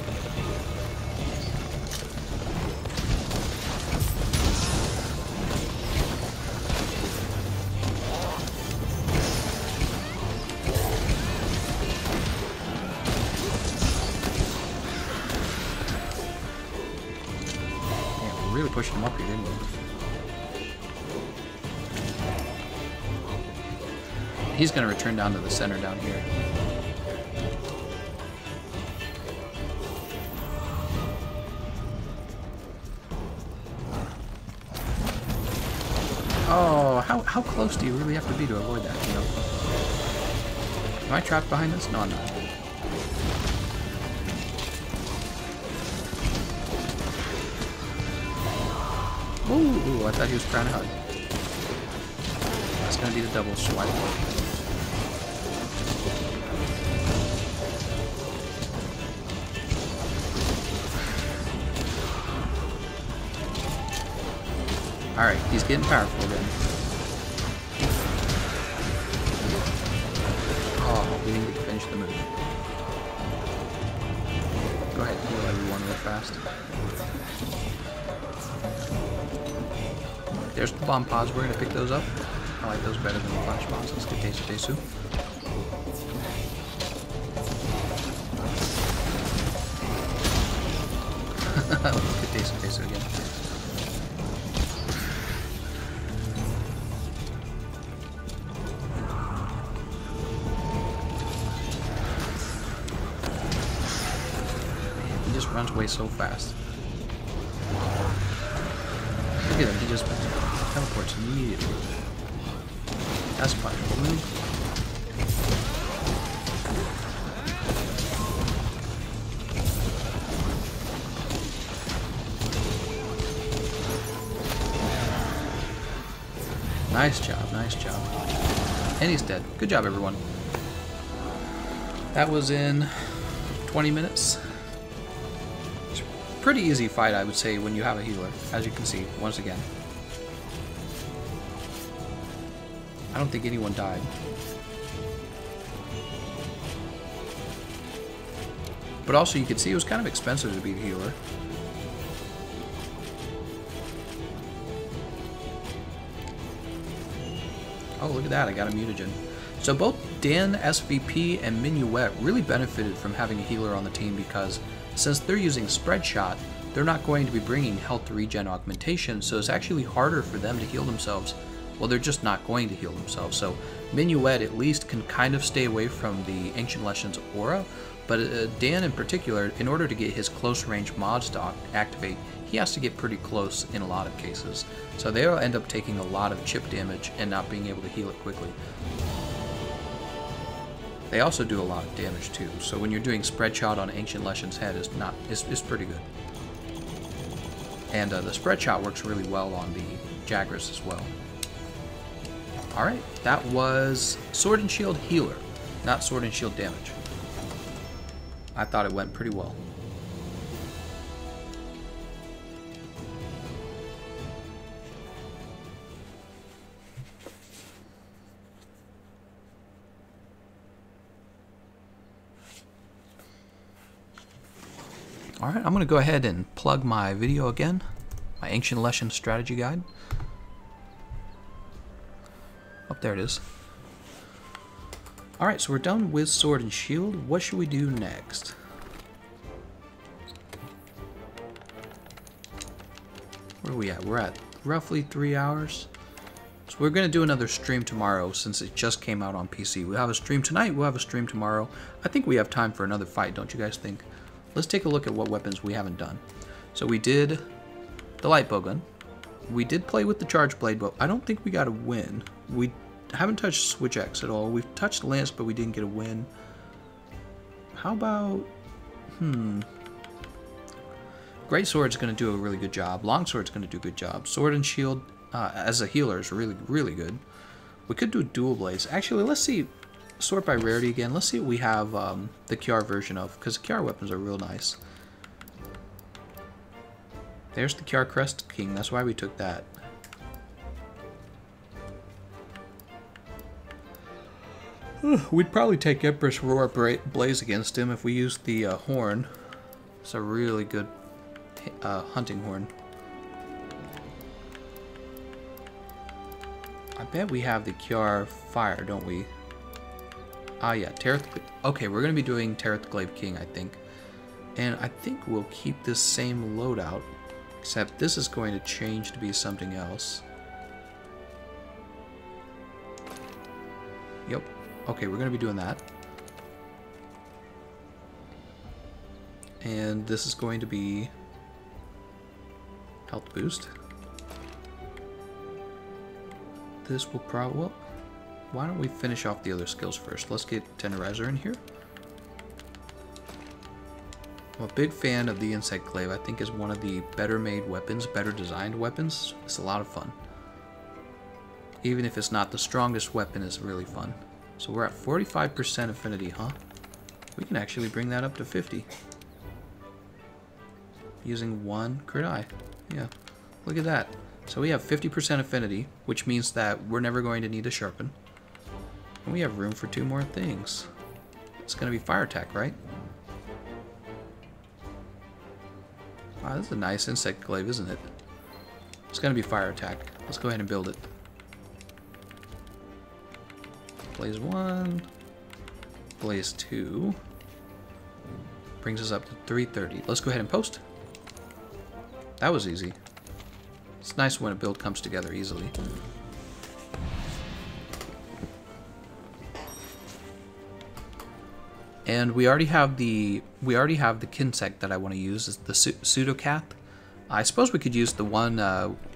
Yeah, we're really pushing him up here, didn't we? He's going to return down to the center down here. Oh, how close do you really have to be to avoid that, you know? Am I trapped behind this? No, I'm not. Ooh, I thought he was trying to hug. That's going to be the double swipe. Alright, he's getting powerful again. Oh, we didn't get to finish the move. Go ahead, heal everyone real fast. There's the bomb pods, we're going to pick those up. I like those better than the flash bombs. Let's get Tesu Tesu. Let's get Tesu Tesu again. Runs away so fast. Look at him, he just teleports immediately. That's a punishable move. Nice job, nice job. And he's dead. Good job, everyone. That was in 20 minutes. Pretty easy fight, I would say, when you have a healer, as you can see, once again. I don't think anyone died. But also, you could see it was kind of expensive to be the healer. Oh, look at that, I got a mutagen. So both Dan, SVP, and Minuet really benefited from having a healer on the team because since they're using Spread Shot, they're not going to be bringing health regen augmentation, so it's actually harder for them to heal themselves. Well, they're just not going to heal themselves. So Minuet at least can kind of stay away from the Ancient Leshen's aura, but Dan in particular, in order to get his close range mods to activate, he has to get pretty close in a lot of cases. So they'll end up taking a lot of chip damage and not being able to heal it quickly. They also do a lot of damage too, so when you're doing Spread Shot on Ancient Leshen's head, is pretty good. And the Spread Shot works really well on the Jagras as well. Alright, that was Sword and Shield Healer, not Sword and Shield Damage. I thought it went pretty well. Alright, I'm going to go ahead and plug my video again, my Ancient Leshen strategy guide. Oh, there it is. Alright, so we're done with Sword and Shield. What should we do next? Where are we at? We're at roughly 3 hours. So we're going to do another stream tomorrow since it just came out on PC. We'll have a stream tonight, we'll have a stream tomorrow. I think we have time for another fight, don't you guys think? Let's take a look at what weapons we haven't done. So we did the light bowgun. We did play with the charge blade, but I don't think we got a win. We haven't touched Switch X at all. We've touched Lance, but we didn't get a win. How about... Great Sword's going to do a really good job. Long Sword's going to do a good job. Sword and Shield, as a healer, is really, really good. We could do Dual Blades. Actually, let's see... Sort by rarity again. Let's see what we have the QR version of, because the QR weapons are real nice. There's the Kiar Crest King. That's why we took that. We'd probably take Empress Roar Blaze against him if we used the horn. It's a really good hunting horn. I bet we have the Kiar Fire, don't we? Ah, yeah, Tareth. Okay, we're going to be doing Tareth Glaive King, I think. And I think we'll keep this same loadout, except this is going to change to be something else. Yep. Okay, we're going to be doing that. And this is going to be health boost. This will probably... Well, why don't we finish off the other skills first? Let's get Tenderizer in here. I'm a big fan of the Insect Glaive. I think is one of the better made weapons, better designed weapons. It's a lot of fun. Even if it's not the strongest weapon, it's really fun. So we're at 45% affinity, huh? We can actually bring that up to 50. Using one crit eye. Yeah, look at that. So we have 50% affinity, which means that we're never going to need to sharpen. And we have room for 2 more things. It's going to be fire attack, right? Wow, this is a nice insect glaive, isn't it? It's going to be fire attack. Let's go ahead and build it. Blaze 1. Blaze 2. Brings us up to 330. Let's go ahead and post. That was easy. It's nice when a build comes together easily. And we already have the Kinsect that I want to use, is the Pseudocath. I suppose we could use the one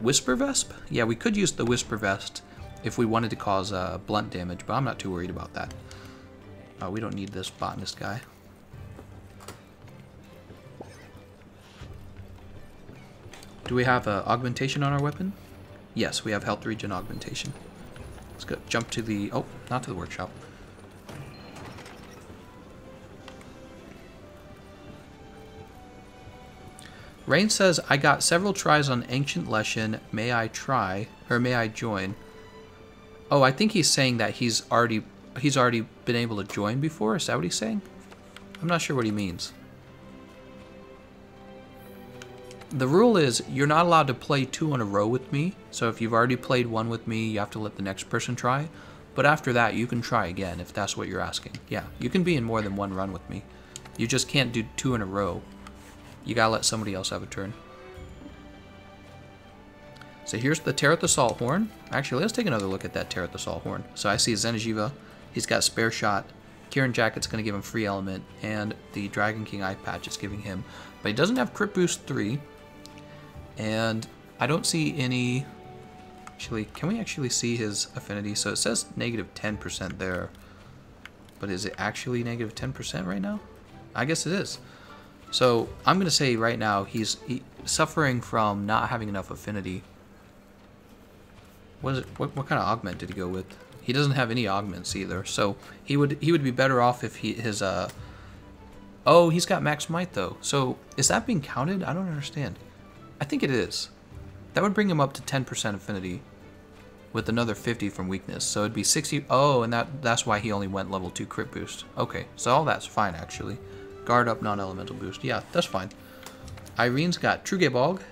Whisper Vesp. Yeah, we could use the Whisper Vest if we wanted to cause blunt damage, but I'm not too worried about that. We don't need this botanist guy. Do we have augmentation on our weapon? Yes, we have health regen augmentation. Let's go jump to the... Oh, not to the workshop. Rain says, I got several tries on Ancient Leshen. May I try? Or may I join? Oh, I think he's saying that he's already been able to join before. Is that what he's saying? I'm not sure what he means. The rule is you're not allowed to play 2 in a row with me. So if you've already played 1 with me, you have to let the next person try. But after that, you can try again if that's what you're asking. Yeah, you can be in more than 1 run with me. You just can't do 2 in a row. You gotta let somebody else have a turn. So here's the Tareth Assault Horn. Actually, let's take another look at that Tareth Assault Horn. So I see Zenajiva. He's got Spare Shot. Kieran Jacket's going to give him Free Element. And the Dragon King Eye Patch is giving him. But he doesn't have Crit Boost 3. And I don't see any... Actually, can we actually see his affinity? So it says negative 10% there. But is it actually negative 10% right now? I guess it is. So I'm going to say right now he's suffering from not having enough affinity. What kind of augment did he go with? He doesn't have any augments either. So he would be better off if his oh, he's got max might though. So is that being counted? I don't understand. I think it is. That would bring him up to 10% affinity with another 50 from weakness. So it'd be 60. Oh, and that's why he only went level 2 crit boost. Okay, so all that's fine actually. Guard up, non-elemental boost. Yeah, that's fine. Irene's got True Bog,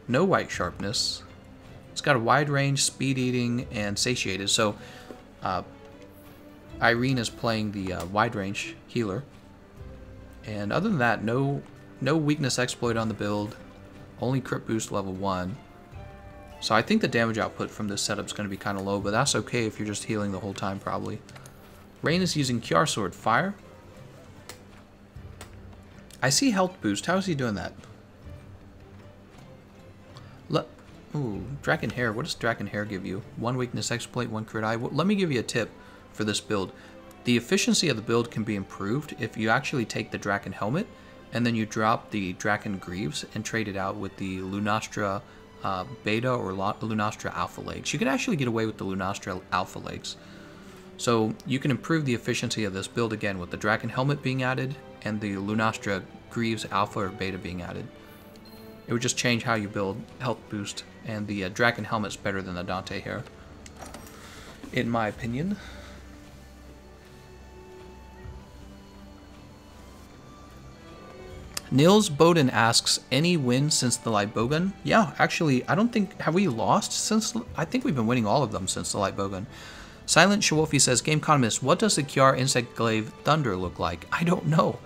no white sharpness. It's got a wide range, speed eating, and satiated. So Irene is playing the wide range healer. And other than that, no weakness exploit on the build. Only crit boost level 1. So I think the damage output from this setup is going to be kind of low, but that's okay if you're just healing the whole time probably. Rain is using Kiar Sword Fire. I see health boost. How is he doing that? Ooh, Dragon Hair. What does Dragon Hair give you? 1 weakness exploit, 1 crit eye. Let me give you a tip for this build. The efficiency of the build can be improved if you actually take the Draken Helmet and then you drop the Draken Greaves and trade it out with the Lunastra Beta or Lunastra Alpha Legs. You can actually get away with the Lunastra Alpha Legs. So you can improve the efficiency of this build again with the Draken Helmet being added and the Lunastra Greaves Alpha or Beta being added. It would just change how you build health boost, and the Draken Helmet's better than the Dante hair, in my opinion. Nils Bowden asks, any wins since the Lightbogan? Yeah, actually, I don't think... Have we lost since... I think we've been winning all of them since the Lightbogan. Silent Shawolfi says, Gameconomist, what does the Kiar Insect Glaive Thunder look like? I don't know.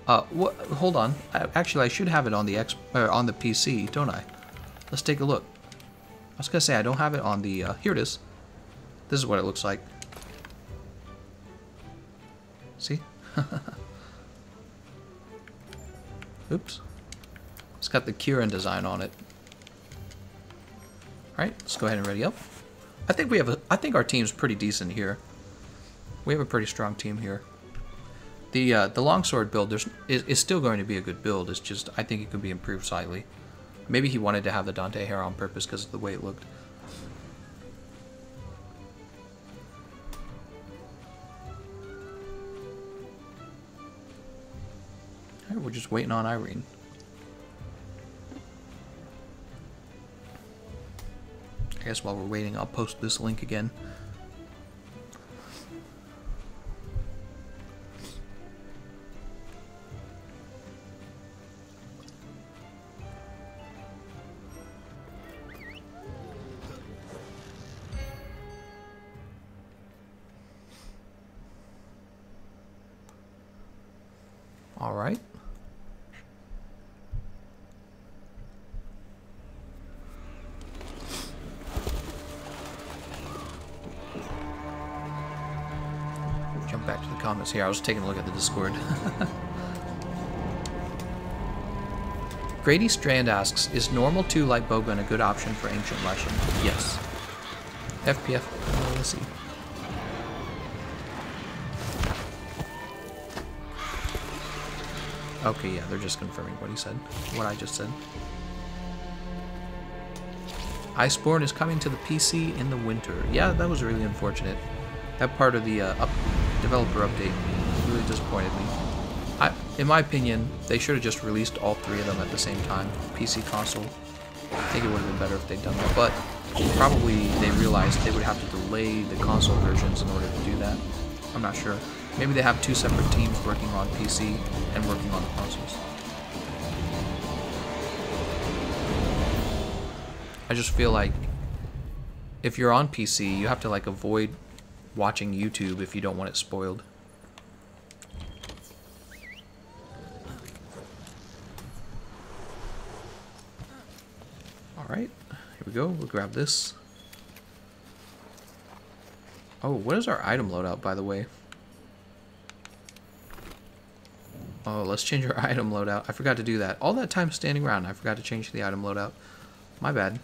Hold on. Actually, I should have it on the on the PC, don't I? Let's take a look. I was going to say, I don't have it on the... here it is. This is what it looks like. See? Oops. It's got the Kieran design on it. Alright, let's go ahead and ready up. I think we have I think our team's pretty decent here. We have a pretty strong team here. The longsword build is still going to be a good build. It's just, I think it could be improved slightly. Maybe he wanted to have the Dante hair on purpose because of the way it looked. We're just waiting on Irene. I guess while we're waiting, I'll post this link again. All right. Jump back to the comments here. I was taking a look at the Discord. Grady Strand asks, is normal 2 Lightbogan a good option for Ancient Leshen? Yes. FPF, let's see. Okay, yeah, they're just confirming what he said, what I just said. Iceborne is coming to the PC in the winter. Yeah, that was really unfortunate. That part of the developer update really disappointed me. In my opinion, they should have just released all 3 of them at the same time, PC, console. I think it would have been better if they'd done that, but probably they realized they would have to delay the console versions in order to do that. I'm not sure. Maybe they have 2 separate teams working on PC and working on the consoles. I just feel like if you're on PC, you have to like avoid watching YouTube if you don't want it spoiled. Alright, here we go. We'll grab this. Oh, what is our item loadout, by the way? Oh, let's change our item loadout. I forgot to do that. All that time standing around, I forgot to change the item loadout. My bad.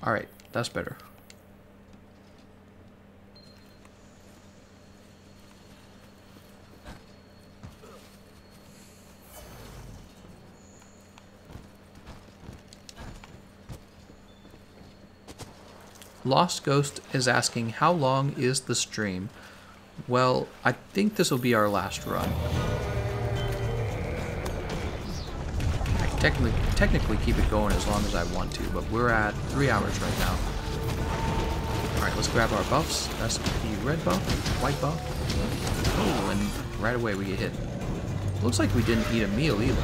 Alright, that's better. Lost Ghost is asking, how long is the stream? Well, I think this will be our last run. I technically keep it going as long as I want to, but we're at 3 hours right now. Alright, let's grab our buffs. That's the red buff, white buff. Oh, and right away we get hit. Looks like we didn't eat a meal either.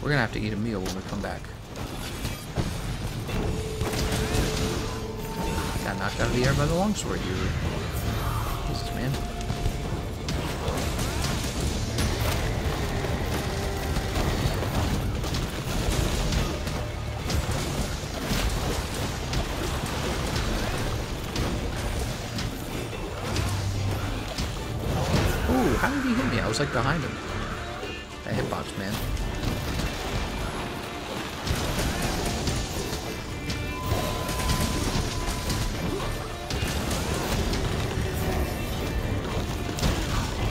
We're gonna have to eat a meal when we come back. Got knocked out of the air by the longsword here. Jesus, man. Ooh, how did he hit me? I was like behind him. That hitbox, man.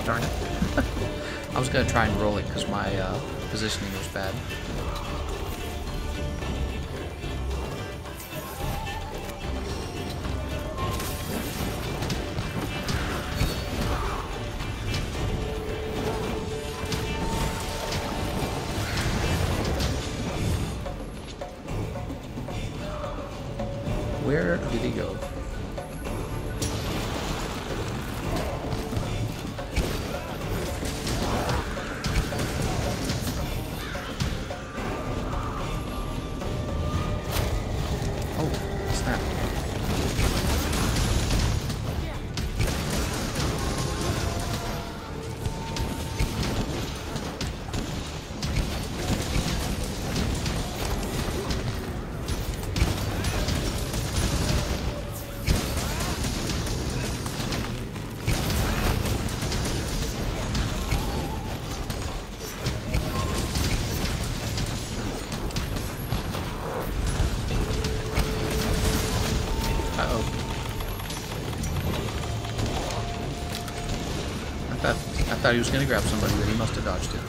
Darn it. I was going to try and roll it because my positioning was bad. he go? Oh, snap. I thought he was going to grab somebody, but he must have dodged it.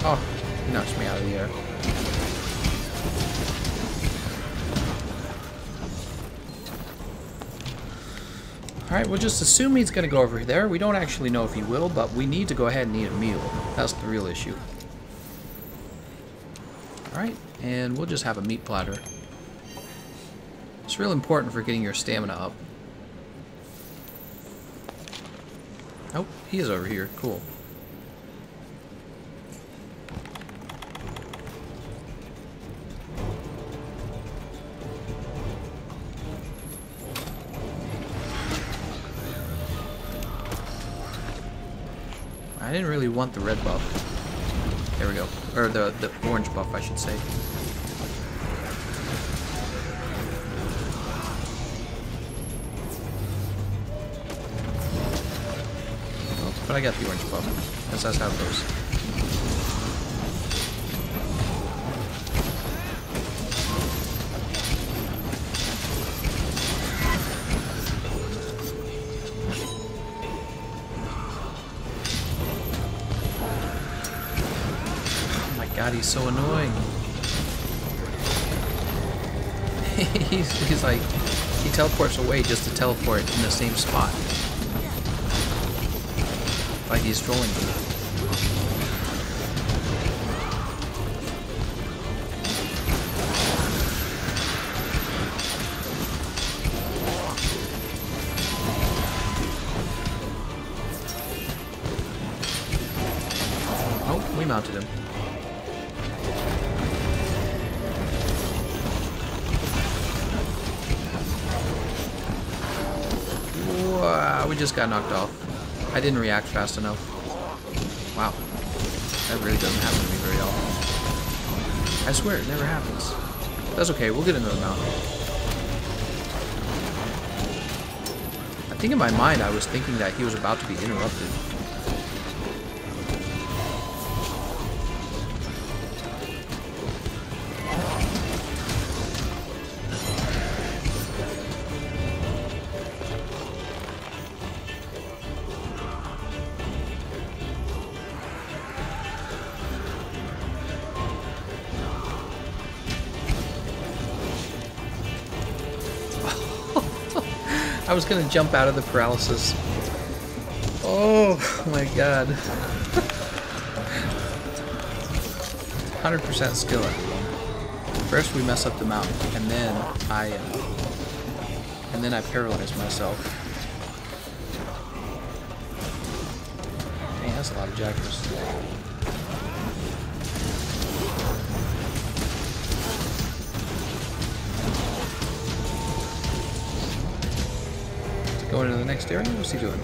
Oh, he knocks me out of the air. Alright, we'll just assume he's going to go over there. We don't actually know if he will, but we need to go ahead and eat a meal. That's the real issue. Alright, and we'll just have a meat platter. It's real important for getting your stamina up. Oh, he is over here. Cool. I didn't really want the red buff. There we go. Or the orange buff, I should say. Oh, but I got the orange buff. That's how it goes. God, he's so annoying. he's like, he teleports away just to teleport in the same spot. Like he's trolling me. Oh, we mounted him. We just got knocked off. I didn't react fast enough. Wow. That really doesn't happen to me very often. I swear, it never happens. That's okay, we'll get another mount. I think in my mind I was thinking that he was about to be interrupted. I was gonna jump out of the paralysis. Oh my god. 100% skill everyone. First we mess up the mountain, and then I paralyze myself. Dang, that's a lot of jackers. Going to the next area? What's he doing?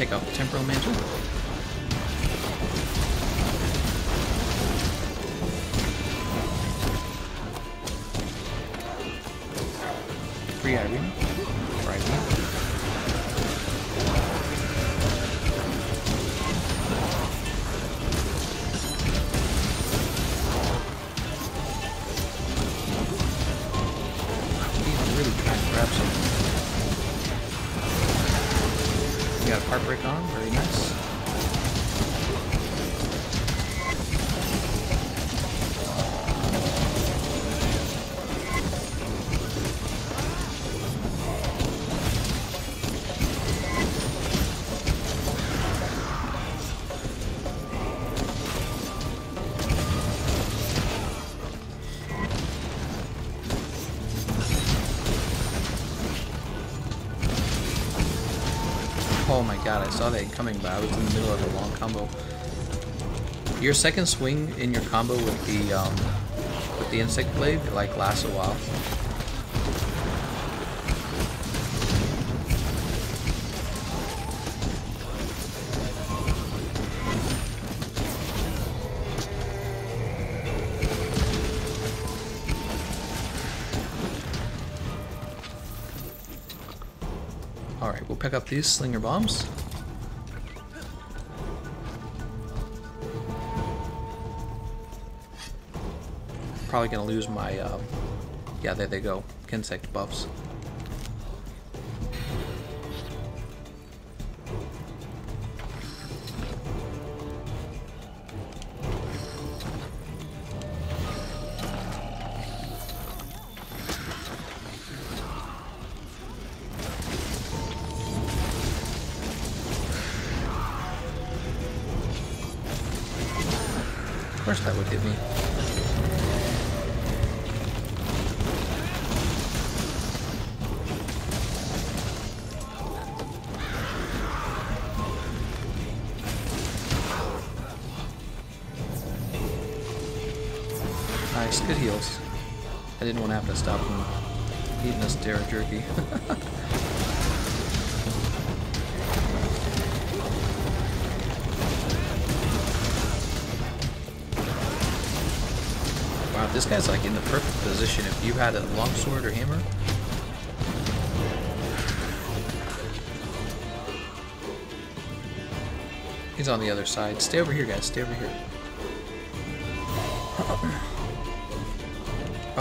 take out the Temporal Mantle. Free Irene. Got a Heartbreak on, very nice. Oh my god, I saw that coming, but I was in the middle of a long combo. Your second swing in your combo with the Insect Blade, it like lasts a while. Alright, we'll pick up these Slinger Bombs. Probably gonna lose my, yeah, there they go, insect buffs. Of course that would hit me. Nice, good heals. I didn't want to have to stop him eating this Terra jerky. Wow, this guy's like in the perfect position if you had a longsword or hammer. He's on the other side. Stay over here, guys. Stay over here.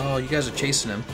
Oh, you guys are chasing him.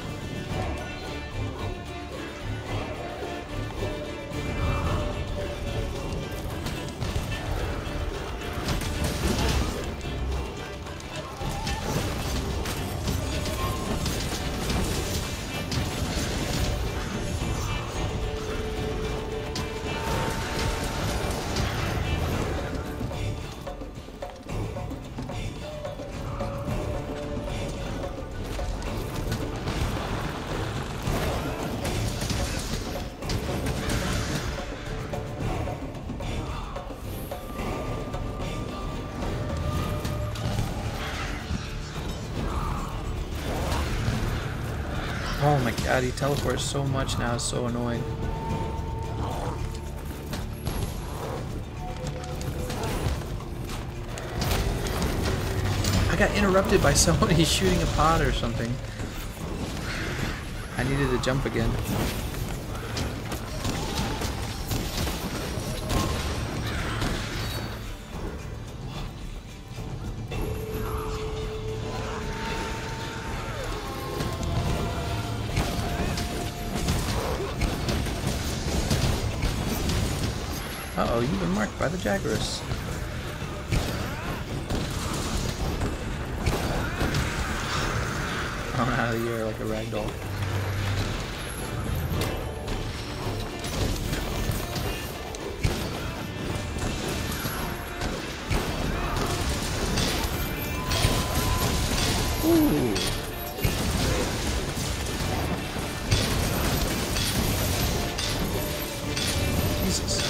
Oh my god, he teleports so much now, it's so annoying. I got interrupted by somebody shooting a pod or something. I needed to jump again. Uh-oh, you've been marked by the Jagras. Thrown out of the air like a ragdoll. Ooh. Jesus.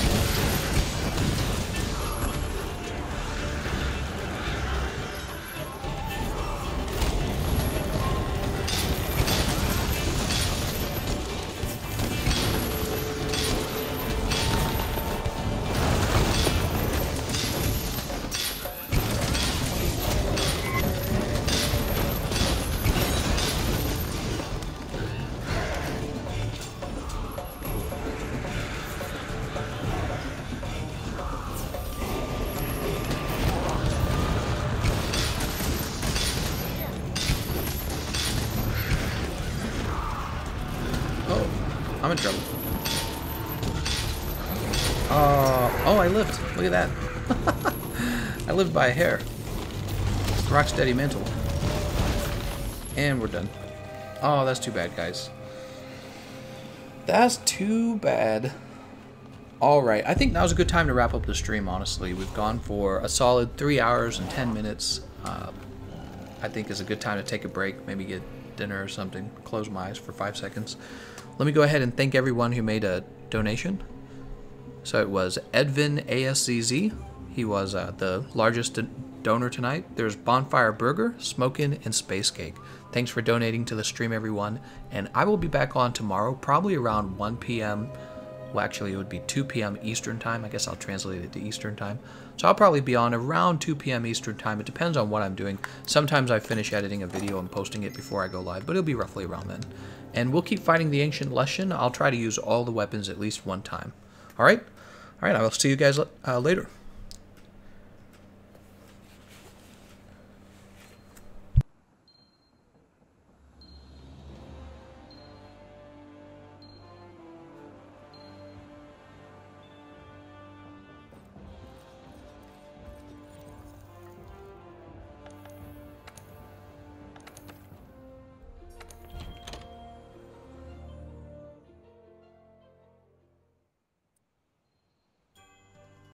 I'm in trouble. Oh, I lived. Look at that. I lived by a hair. Rocksteady mental. And we're done. Oh, that's too bad, guys. That's too bad. Alright, I think now's a good time to wrap up the stream, honestly. We've gone for a solid 3 hours and 10 minutes. I think is a good time to take a break, maybe get dinner or something. Close my eyes for 5 seconds. Let me go ahead and thank everyone who made a donation. So it was Edvin ASZZ. He was the largest donor tonight. There's Bonfire Burger, Smokin', and Space Cake. Thanks for donating to the stream, everyone. And I will be back on tomorrow, probably around 1 p.m. Well, actually, it would be 2 p.m. Eastern Time. I guess I'll translate it to Eastern Time. So I'll probably be on around 2 p.m. Eastern Time. It depends on what I'm doing. Sometimes I finish editing a video and posting it before I go live, but it'll be roughly around then. And we'll keep fighting the Ancient Leshen. I'll try to use all the weapons at least one time. All right? All right, I will see you guys later.